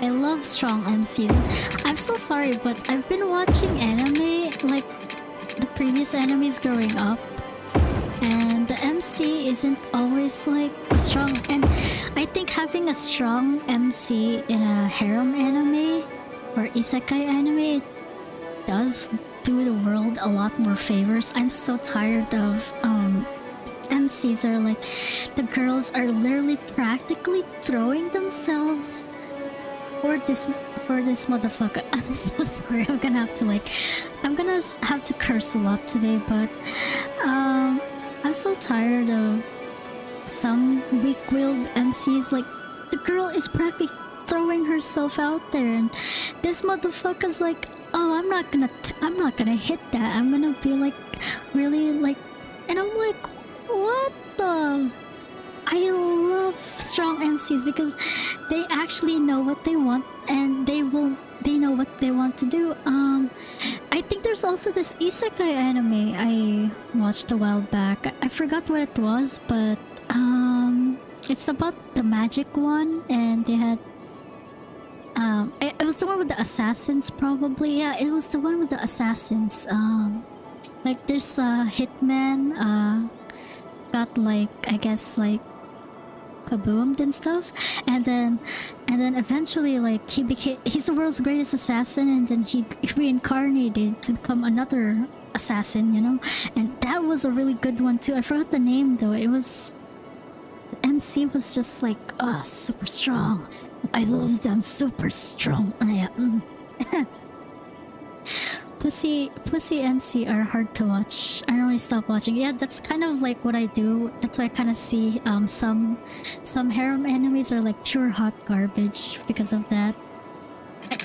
I love strong MCs. I'm so sorry, but I've been watching anime, like the previous animes growing up, and the MC isn't always like strong. And I think having a strong MC in a harem anime or isekai anime does do the world a lot more favors. I'm so tired of MCs are like, the girls are literally practically throwing themselves for this motherfucker. I'm so sorry. I'm gonna have to curse a lot today, but I'm so tired of some weak-willed MCs. Like, the girl is practically throwing herself out there, and this motherfucker's like, oh, I'm not gonna hit that. I'm gonna be like really like, and I'm like, what the? I love strong MCs because they actually know what they want, and they know what they want to do. I think there's also this isekai anime I watched a while back. I forgot what it was, but it's about the magic one, and they had it was the one with the assassins, probably. Yeah, it was the one with the assassins. Like, there's a hitman got like, I guess, like kaboomed and stuff, and then eventually, like, he's the world's greatest assassin, and then he reincarnated to become another assassin, you know. And that was a really good one too. I forgot the name though. It was, the MC was just like, super strong. I love them, super strong. Yeah. Pussy MC are hard to watch. I normally stop watching. Yeah, that's kind of like what I do. That's why I kind of see some harem animes are like pure hot garbage because of that.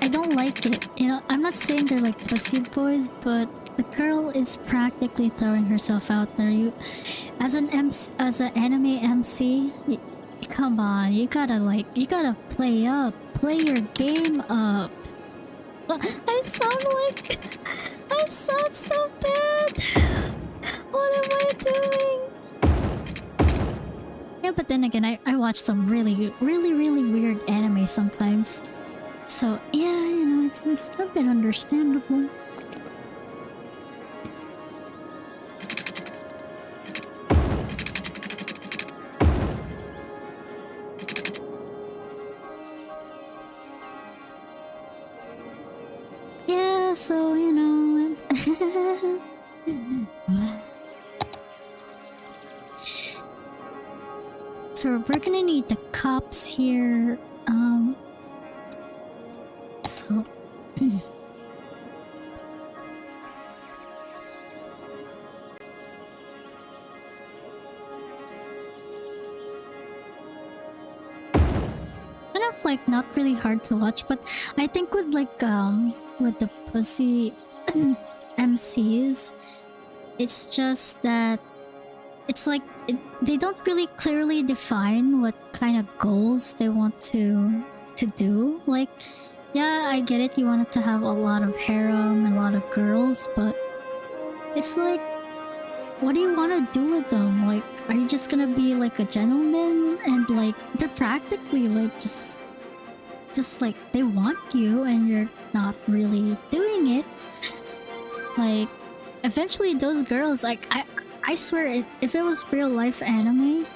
I don't like it. You know, I'm not saying they're like pussy boys, but the girl is practically throwing herself out there. You, as an anime MC, come on, you gotta play up, play your game up. I sound so bad. What am I doing? Yeah, but then again, I watch some really weird anime sometimes. So yeah, you know, it's a bit understandable. Yeah, so, you know. So we're gonna need the cops here. So kind of like not really hard to watch, but I think with like with the pussy MCs, it's just that it's like they don't really clearly define what kind of goals they want to do. Like, yeah, I get it, you wanted to have a lot of harem and a lot of girls, but it's like, what do you want to do with them? Like, are you just gonna be like a gentleman? And like, they're practically like just like, they want you and you're not really doing it. Like, eventually those girls, like, I swear, if it was real life anime,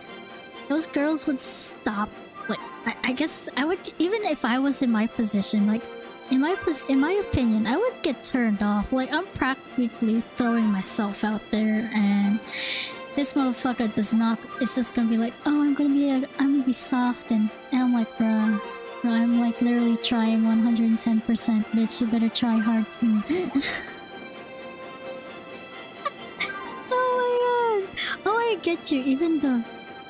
those girls would stop. Like, I guess I would, even if I was in my position, like, in my opinion, I would get turned off. Like, I'm practically throwing myself out there, and this motherfucker does not. It's just gonna be like, oh, I'm gonna be soft, and I'm like, bruh, I'm like literally trying 110%, bitch. You better try hard too. Oh my god! Oh, I get you. Even though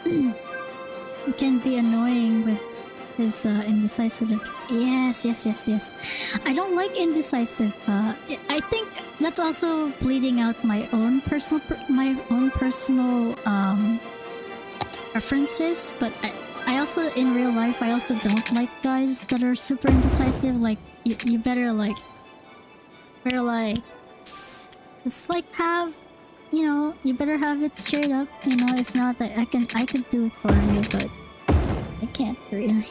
it can be annoying with his indecisiveness. Yes. I don't like indecisive. I think that's also bleeding out my own personal preferences. But I also, in real life, I also don't like guys that are super indecisive. Like, you better like just like have, you know, you better have it straight up. You know, if not, I can do it for you, but I can't really.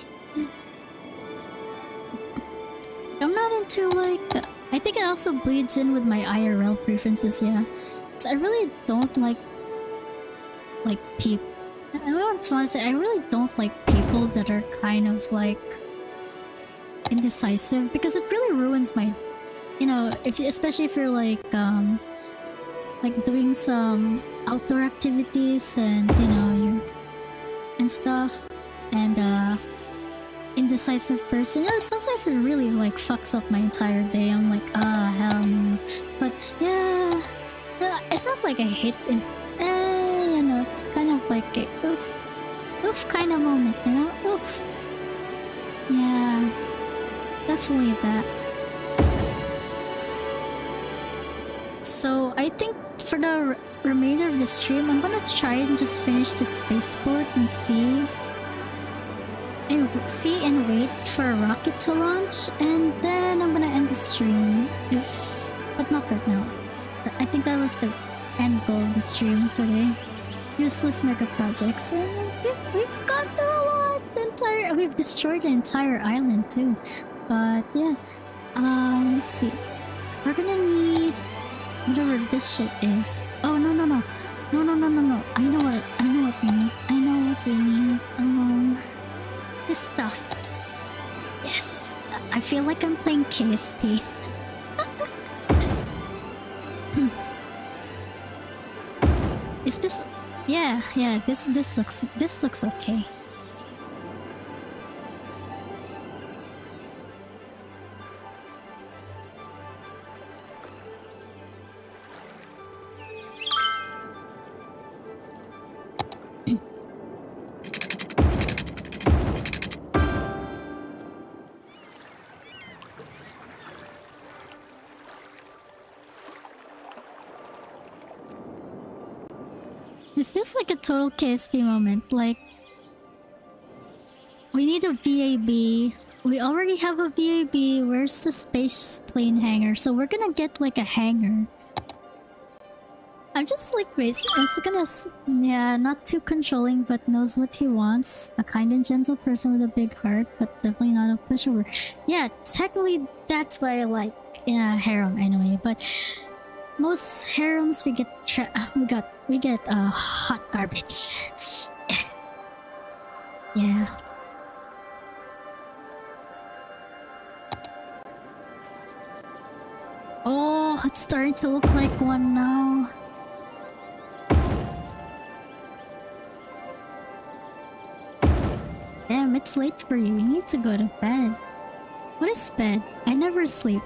into like... I think it also bleeds in with my IRL preferences, yeah. So I really don't like people... I want to say, I really don't like people that are kind of like... indecisive, because it really ruins my... You know, especially if you're like doing some outdoor activities and, you know, you're... and stuff, and indecisive person. You know, sometimes it really like fucks up my entire day. I'm like, hell no. But yeah, it's not like I hate it. You know, it's kind of like a oof kind of moment, you know? Oof. Yeah, definitely that. So I think for the remainder of the stream, I'm gonna try and just finish the spaceport and see and wait for a rocket to launch, and then I'm gonna end the stream. But not right now. I think that was the end goal of the stream today. Useless Megaprojects, and we've gone through a lot. We've destroyed the entire island too. But yeah, let's see. We're gonna need whatever this shit is. Oh no. I know what we need. This stuff. Yes. I feel like I'm playing KSP. Is this... Yeah, this looks okay. It feels like a total KSP moment, like... We need a VAB. We already have a VAB. Where's the space plane hangar? So we're gonna get like a hangar. I'm just like basically gonna... Yeah, not too controlling, but knows what he wants. A kind and gentle person with a big heart, but definitely not a pushover. Yeah, technically that's why I like harem anyway, but... Most harems we get hot garbage. Yeah. Oh, it's starting to look like one now. Damn, it's late for you. You need to go to bed. What is bed? I never sleep.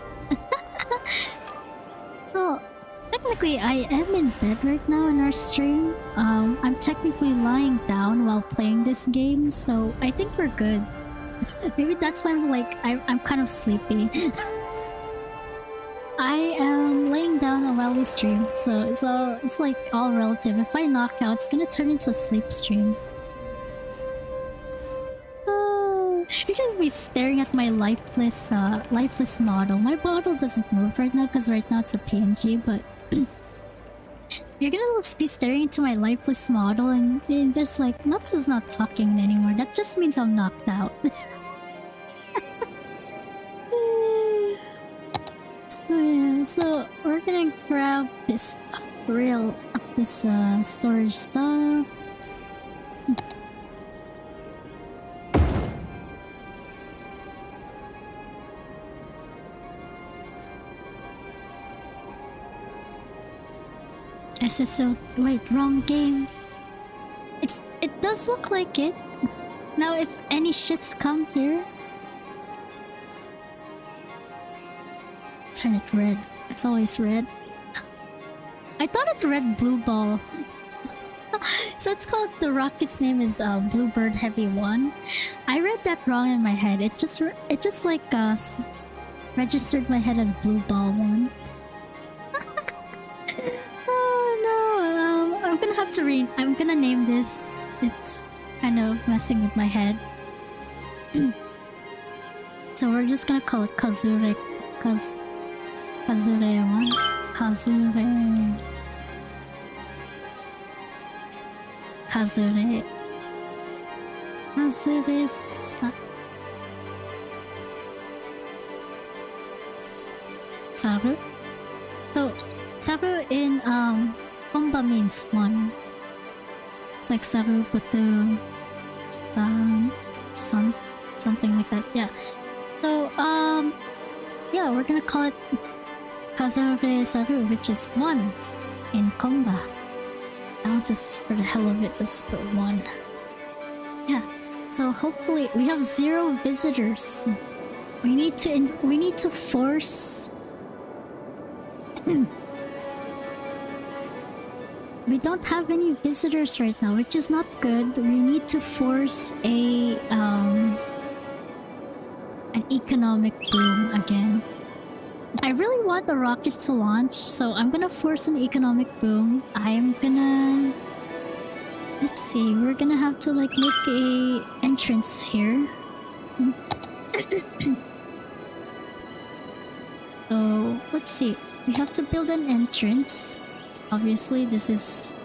Well, technically I am in bed right now in our stream. I'm technically lying down while playing this game, so I think we're good. Maybe that's why I'm kind of sleepy. I am laying down while we stream, so it's like all relative. If I knock out, it's gonna turn into a sleep stream. You're gonna be staring at my lifeless model. My model doesn't move right now because right now it's a PNG, but you're gonna be staring into my lifeless model, and there's like Natsu's not talking anymore. That just means I'm knocked out. So yeah, so we're gonna grab this storage stuff. SSO... Wait, wrong game. It does look like it. Now if any ships come here... Turn it red. It's always red. I thought it read blue ball. So it's called... The rocket's name is Bluebird Heavy 1. I read that wrong in my head. It just like registered my head as Blue Ball 1. I'm gonna have to read. I'm gonna name this. It's kind of messing with my head. So we're just gonna call it Kazure. Kazure 1. Kazure. Kazure-san. Saru. So Saru in Konba means one. It's like Saru Butu something like that. Yeah. So yeah, we're gonna call it Kazure Saru, which is one in Konba. I'll just, for the hell of it, just put one. Yeah. So hopefully we have 0 visitors. We need to force. We don't have any visitors right now, which is not good. We need to force an economic boom again. I really want the rockets to launch, so I'm gonna force an economic boom. Let's see, we're gonna have to like make a entrance here. So let's see, we have to build an entrance. Obviously, this is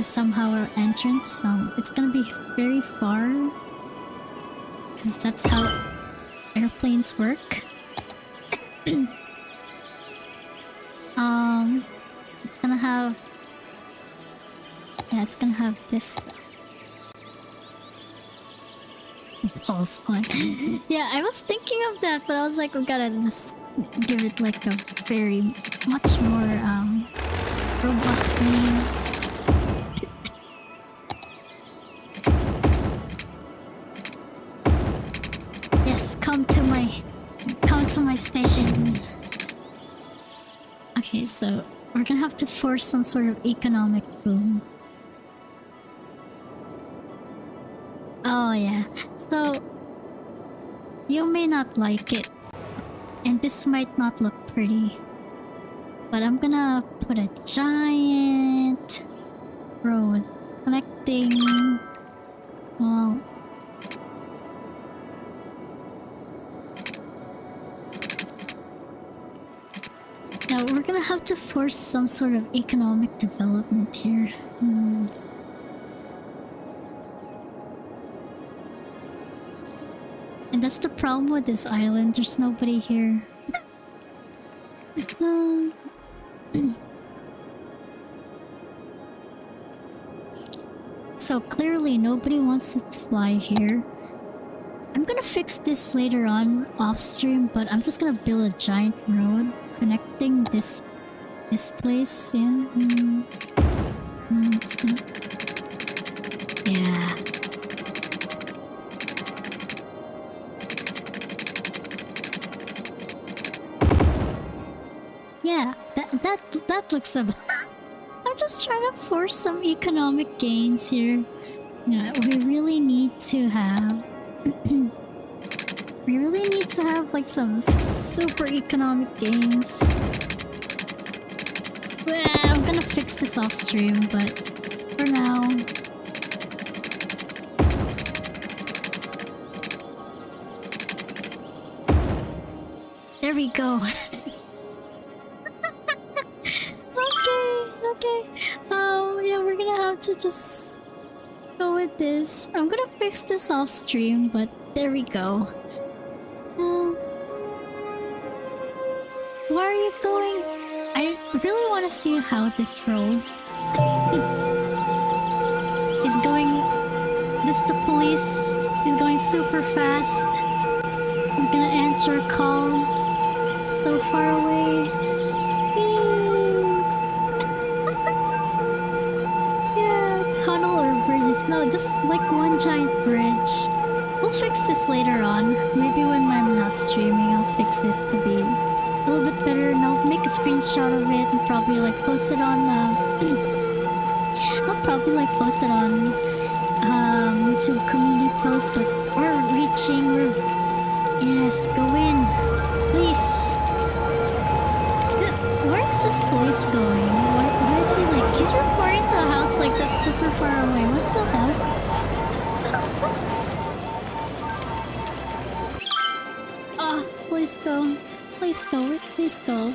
somehow our entrance. It's gonna be very far because that's how airplanes work. It's gonna have. Yeah, it's gonna have this. Pulse one. Yeah, I was thinking of that, but I was like, we gotta just give it like a very much more robust name. Yes, come to my station. Okay, so we're gonna have to force some sort of economic boom. Oh yeah, so you may not like it, and this might not look pretty, but I'm gonna put a giant road connecting, well, yeah, we're gonna have to force some sort of economic development here. And that's the problem with this island, there's nobody here. So clearly nobody wants to fly here. I'm gonna fix this later on off stream, but I'm just gonna build a giant road connecting this place. Yeah. Just gonna... Yeah. Yeah, that looks about. I'm just trying to force some economic gains here. Yeah, we really need to have. We really need to have like some super economic gains. Well, I'm gonna fix this off stream, but for now. There we go. Okay. Yeah, we're gonna have to just go with this. I'm gonna fix this off stream, but there we go. Where are you going? I really want to see how this rolls. He's going. This is the police. He's going super fast. He's gonna answer a call. So far away. No, just like one giant bridge. We'll fix this later on. Maybe when I'm not streaming, I'll fix this to be a little bit better, and I'll make a screenshot of it and probably like post it on. I'll probably like post it on YouTube community post. But we're reaching. Yes, go in, please. Where is this police going? Why is he like? He's reporting to a house like that's super far away. What the hell? Oh, please go. Please go. Please go.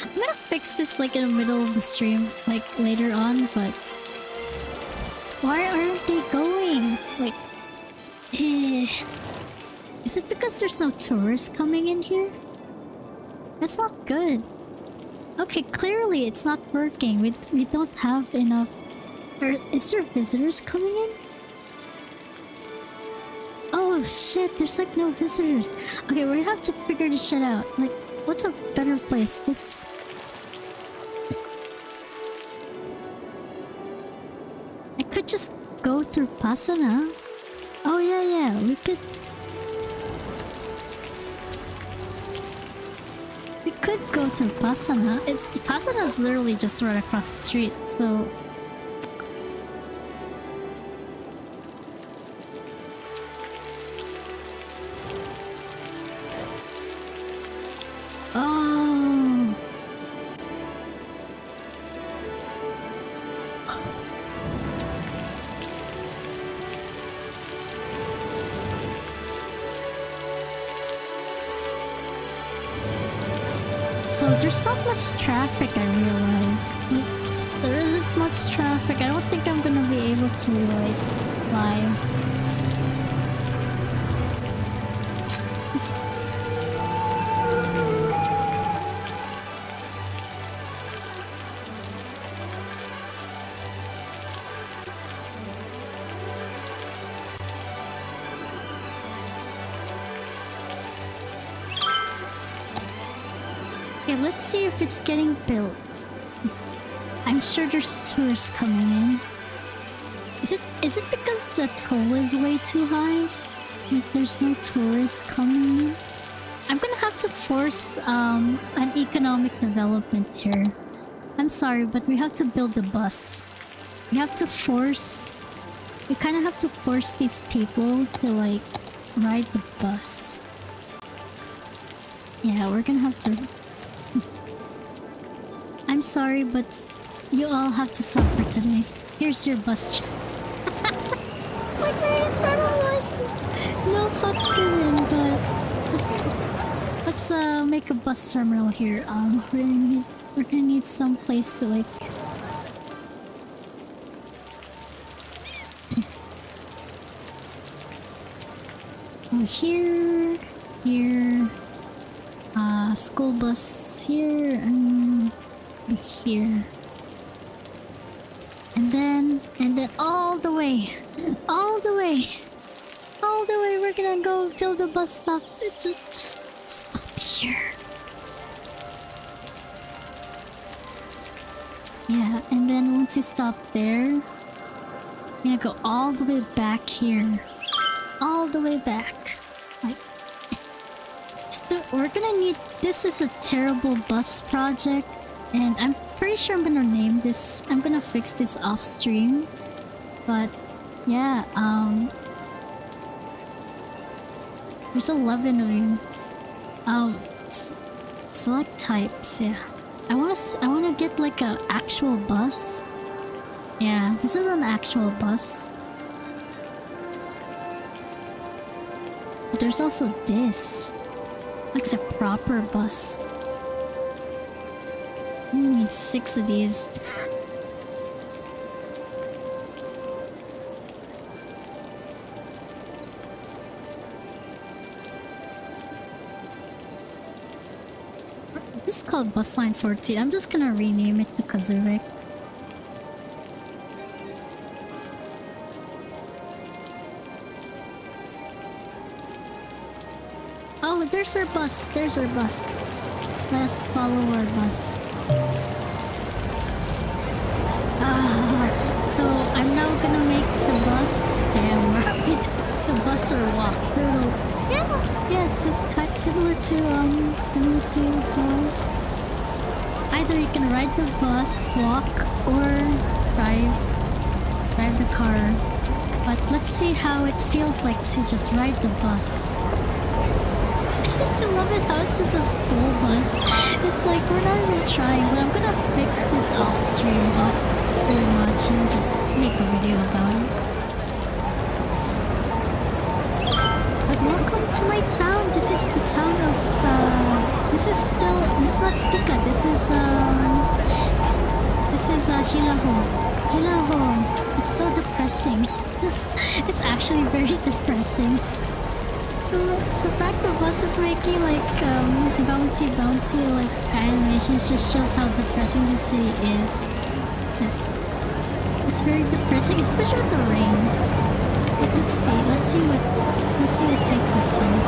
I'm gonna fix this like in the middle of the stream, like later on, but why aren't they going? Like, is it because there's no tourists coming in here? That's not good. Okay, clearly it's not working. We don't have enough. Is there visitors coming in? Oh shit, there's like no visitors. Okay, we have to figure this shit out. Like, what's a better place? This... I could just go through Pasana. Oh yeah, we could... We could go through Pasana. Pasana's literally just right across the street, so... Oh. So there's not much traffic, I realized. There isn't much traffic. I don't think I'm gonna be able to, like, fly. Okay, let's see if it's getting built. I'm sure there's tourists coming in. Is it because the toll is way too high? Like there's no tourists coming in? I'm gonna have to force an economic development here. I'm sorry, but we have to build a bus. We have to force... We kind of have to force these people to like ride the bus. Yeah, we're gonna have to... I'm sorry, but you all have to suffer today. Here's your bus. Like right in front of like no fucks given, but let's make a bus terminal here. We're gonna need some place to like... Oh, here, school bus here, and here. And then all the way, we're gonna go build a bus stop. Just stop here. Yeah, and then once you stop there, you're gonna go all the way back here. All the way back. Like, we're gonna need... This is a terrible bus project. And I'm pretty sure I'm gonna name this... I'm gonna fix this off stream. But, yeah, there's 11 of you. Select types, yeah. I wanna get like an actual bus. Yeah, this is an actual bus. But there's also this. Like the proper bus. We need 6 of these. This is called Bus Line 14. I'm just gonna rename it to Kazurek. Oh, there's our bus. There's our bus. Let's follow our bus. So I'm now gonna make the bus. Damn, right? The bus or walk. Yeah, it's just kind of similar to either you can ride the bus, walk, or drive the car. But let's see how it feels like to just ride the bus. I love it how it's just a school bus. It's like we're not even trying, but I'm gonna fix this off stream up very much and just make a video about it. But welcome to my town. This is the town of this is not Stika. This is Hilaho. Hilaho. It's so depressing. It's actually very depressing. The fact the bus is making like bouncy like animations just shows how depressing the city is. It's very depressing, especially with the rain. But let's see what takes us here.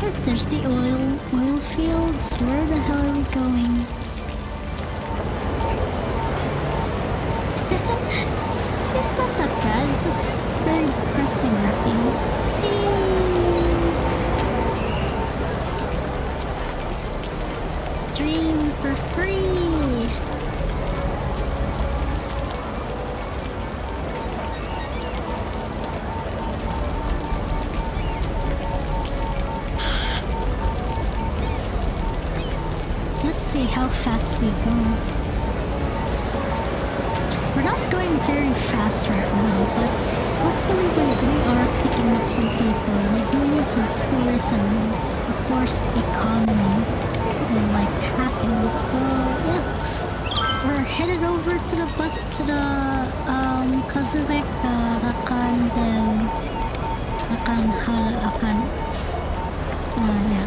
Look, there's the oil fields. Where the hell are we going? It's not that bad, it's just very depressing looking. Dream for free! Let's see how fast we go. We're not going very fast right now, but hopefully we are picking up some people. We do need some tourism. Of course, the economy will like happen. So yeah, we're headed over to the bus to the Kazubek Rakan yeah.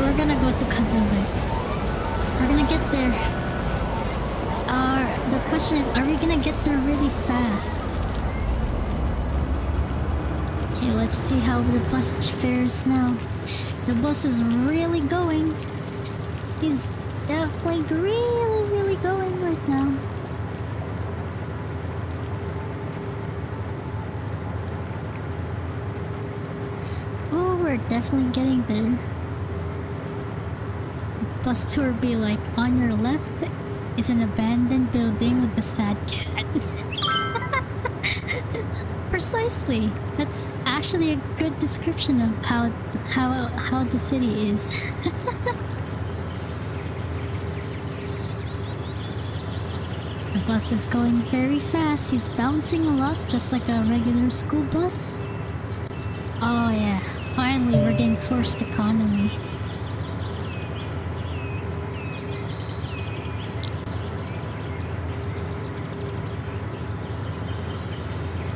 We're gonna go to Kazubek. We're gonna get there. The question is, are we gonna get there really fast? Okay, let's see how the bus fares now. The bus is really going. He's definitely really going right now. Oh, we're definitely getting there. The bus tour be like, on your left is an abandoned building with a sad cat. Precisely. That's actually a good description of how the city is. The bus is going very fast. He's bouncing a lot, just like a regular school bus. Oh yeah, finally we're getting forced economy.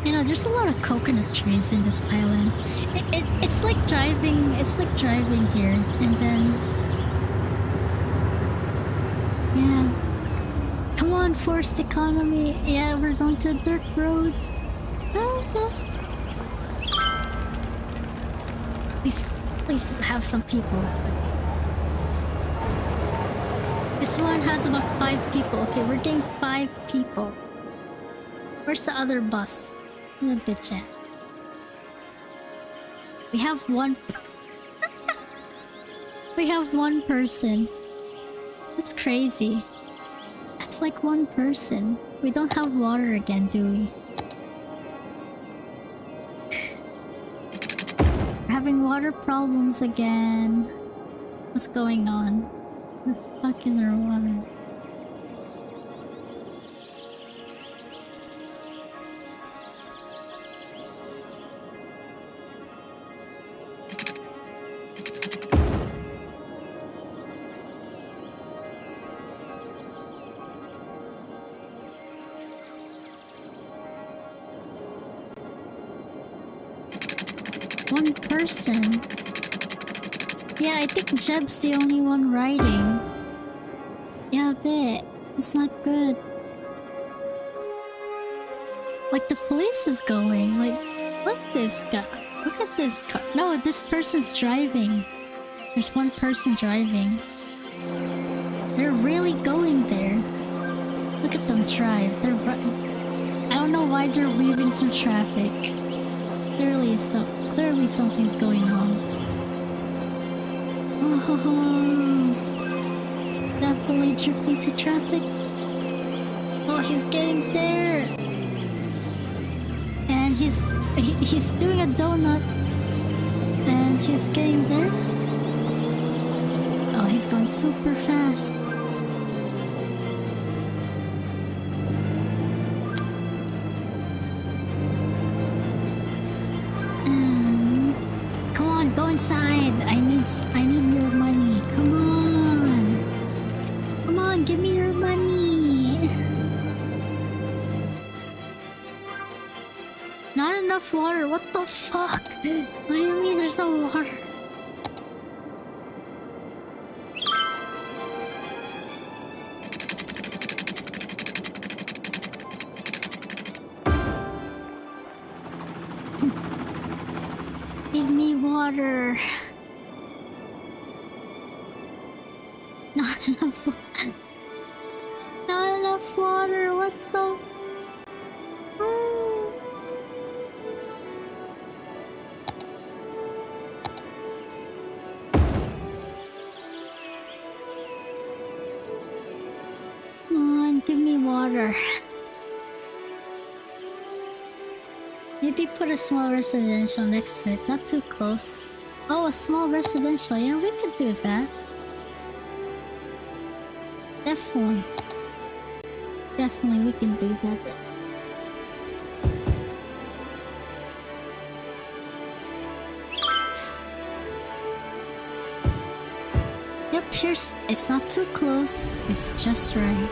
You know, there's a lot of coconut trees in this island. It's like driving. It's like driving here, and then yeah. Come on, forced economy. Yeah, we're going to a dirt road. Please have some people. This one has about 5 people. Okay, we're getting 5 people. Where's the other bus? The bitch at? We have one. We have one person. That's crazy. That's like one person. We don't have water again, do we? We're having water problems again. What's going on? Where the fuck is our water? One person. Yeah, I think Jeb's the only one riding. Yeah, a bit. It's not good. Like, the police is going. Like, look at this guy. Look at this car. No, this person's driving. There's one person driving. They're really going there. Look at them drive. They're I don't know why they're weaving through traffic. Clearly something's going on. Oh, definitely drifting to traffic. Oh, he's getting there. And he's doing a donut. And he's getting there. Oh, he's going super fast. Come on, go inside. I need your money. Come on. Come on, give me your money. enough water. What the fuck? What do you mean there's no water? Give me water. Not enough. Not enough water. What the? Come on, give me water. Maybe put a small residential next to it, not too close. Oh, a small residential. Yeah, we could do that. Definitely. Definitely, we can do that. Yep, here's... It's not too close. It's just right.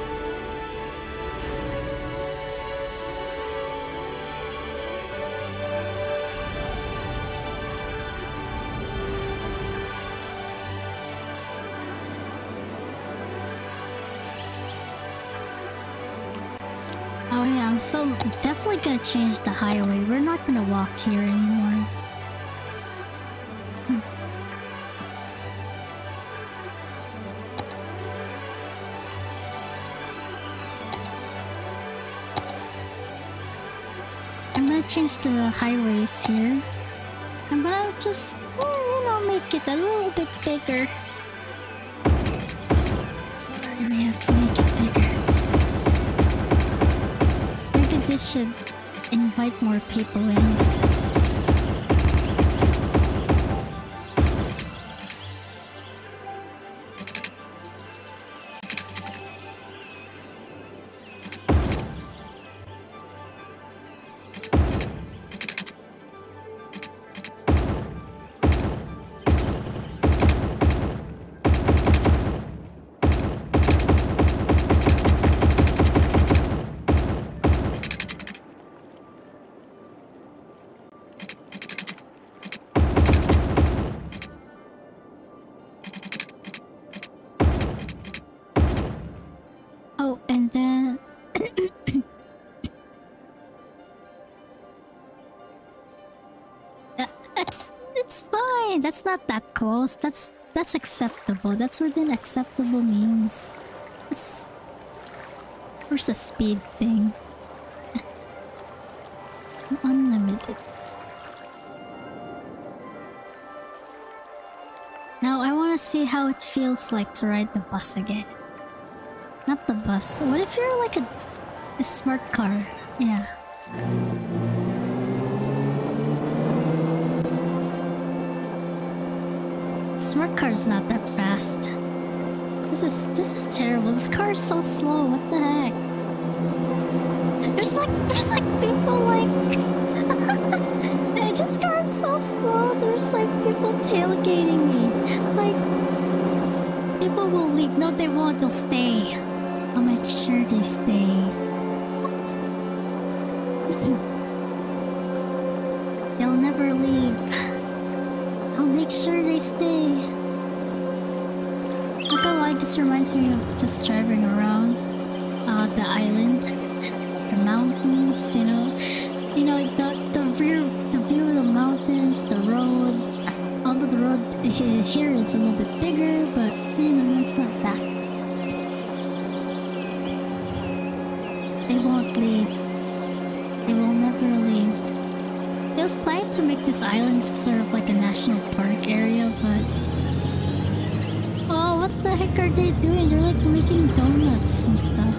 Oh yeah, I'm so definitely gonna change the highway. We're not gonna walk here anymore. I'm gonna change the highways here. I'm gonna just, you know, make it a little bit bigger. Sorry, we have to make it bigger. This should invite more people in. Oh, and then it's fine. That's not that close. That's acceptable. That's within acceptable means. It's where's the speed thing? Unlimited. Now I want to see how it feels like to ride the bus again. Not the bus. What if you're like a smart car? Yeah. Smart car's not that fast. This is terrible. This car is so slow. What the heck? There's like people like this car is so slow. There's like people tailgating me. Like people will leave. No, they won't. They'll stay. I'll make sure they stay. They'll never leave. I'll make sure they stay. Not gonna lie, this reminds me of just driving around the island, the mountains. You know the view of the mountains, the road. Although the road here is a little bit bigger, but you know it's not that. They won't leave. They will never leave. They was planning to make this island sort of like a national park area, but... Oh, what the heck are they doing? They're like making donuts and stuff.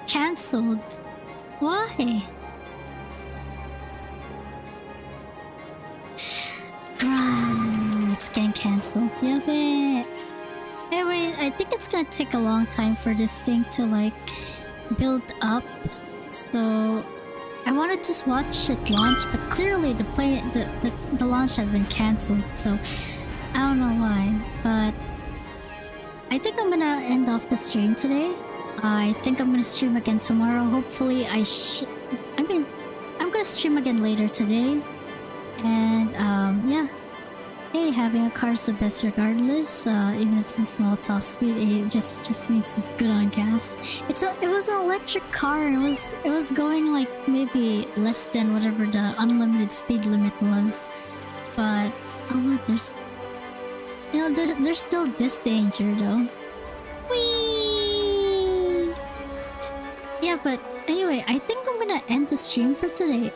Cancelled? Why? Bruh. cancelled. Yabe. Anyway, I think it's gonna take a long time for this thing to like build up. So I wanted to watch it launch, but clearly the launch has been cancelled. So I don't know why, but I think I'm gonna end off the stream today. I think I'm gonna stream again tomorrow. Hopefully, I'm gonna stream again later today. And yeah. Hey, having a car is the best regardless. Even if it's a small top speed, it just means it's good on gas. It was an electric car. It was going like maybe less than whatever the unlimited speed limit was. But oh look, there's still this danger though. Whee! Yeah, but anyway, I think I'm gonna end the stream for today.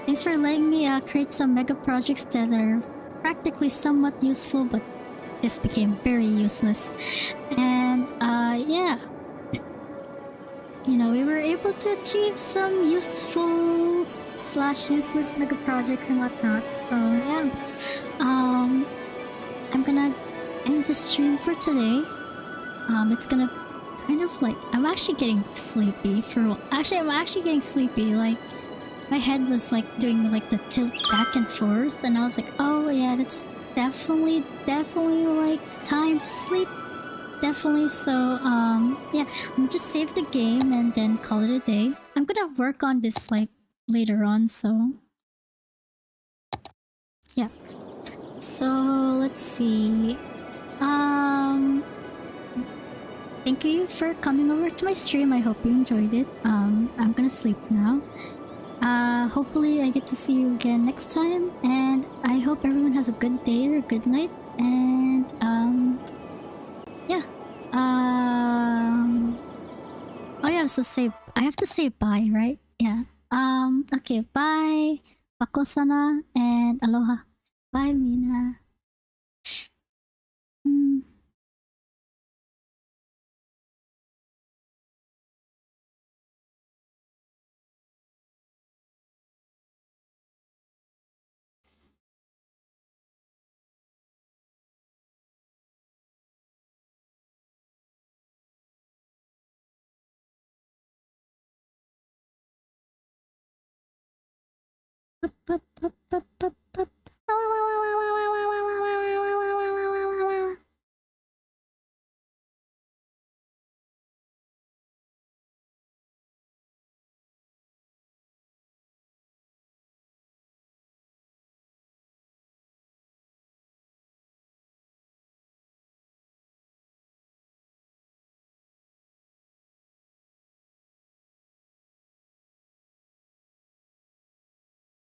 Thanks for letting me create some mega projects that are practically somewhat useful, but this became very useless. And yeah, we were able to achieve some useful slash useless mega projects and whatnot. So yeah, I'm gonna end the stream for today. It's gonna kind of like I'm actually getting sleepy I'm actually getting sleepy. Like my head was like doing like the tilt back and forth, and I was like, oh yeah, that's definitely like the time to sleep. Definitely. So yeah, let me just save the game and then call it a day. I'm gonna work on this like later on, so yeah. So let's see. Thank you for coming over to my stream. I hope you enjoyed it. I'm gonna sleep now. Hopefully I get to see you again next time, and I hope everyone has a good day or a good night, and yeah. Oh yeah, so I have to say bye, right? Yeah. Okay, bye. Pakosana and aloha. Bye, Mina. Mm. Up, up, up, up, up.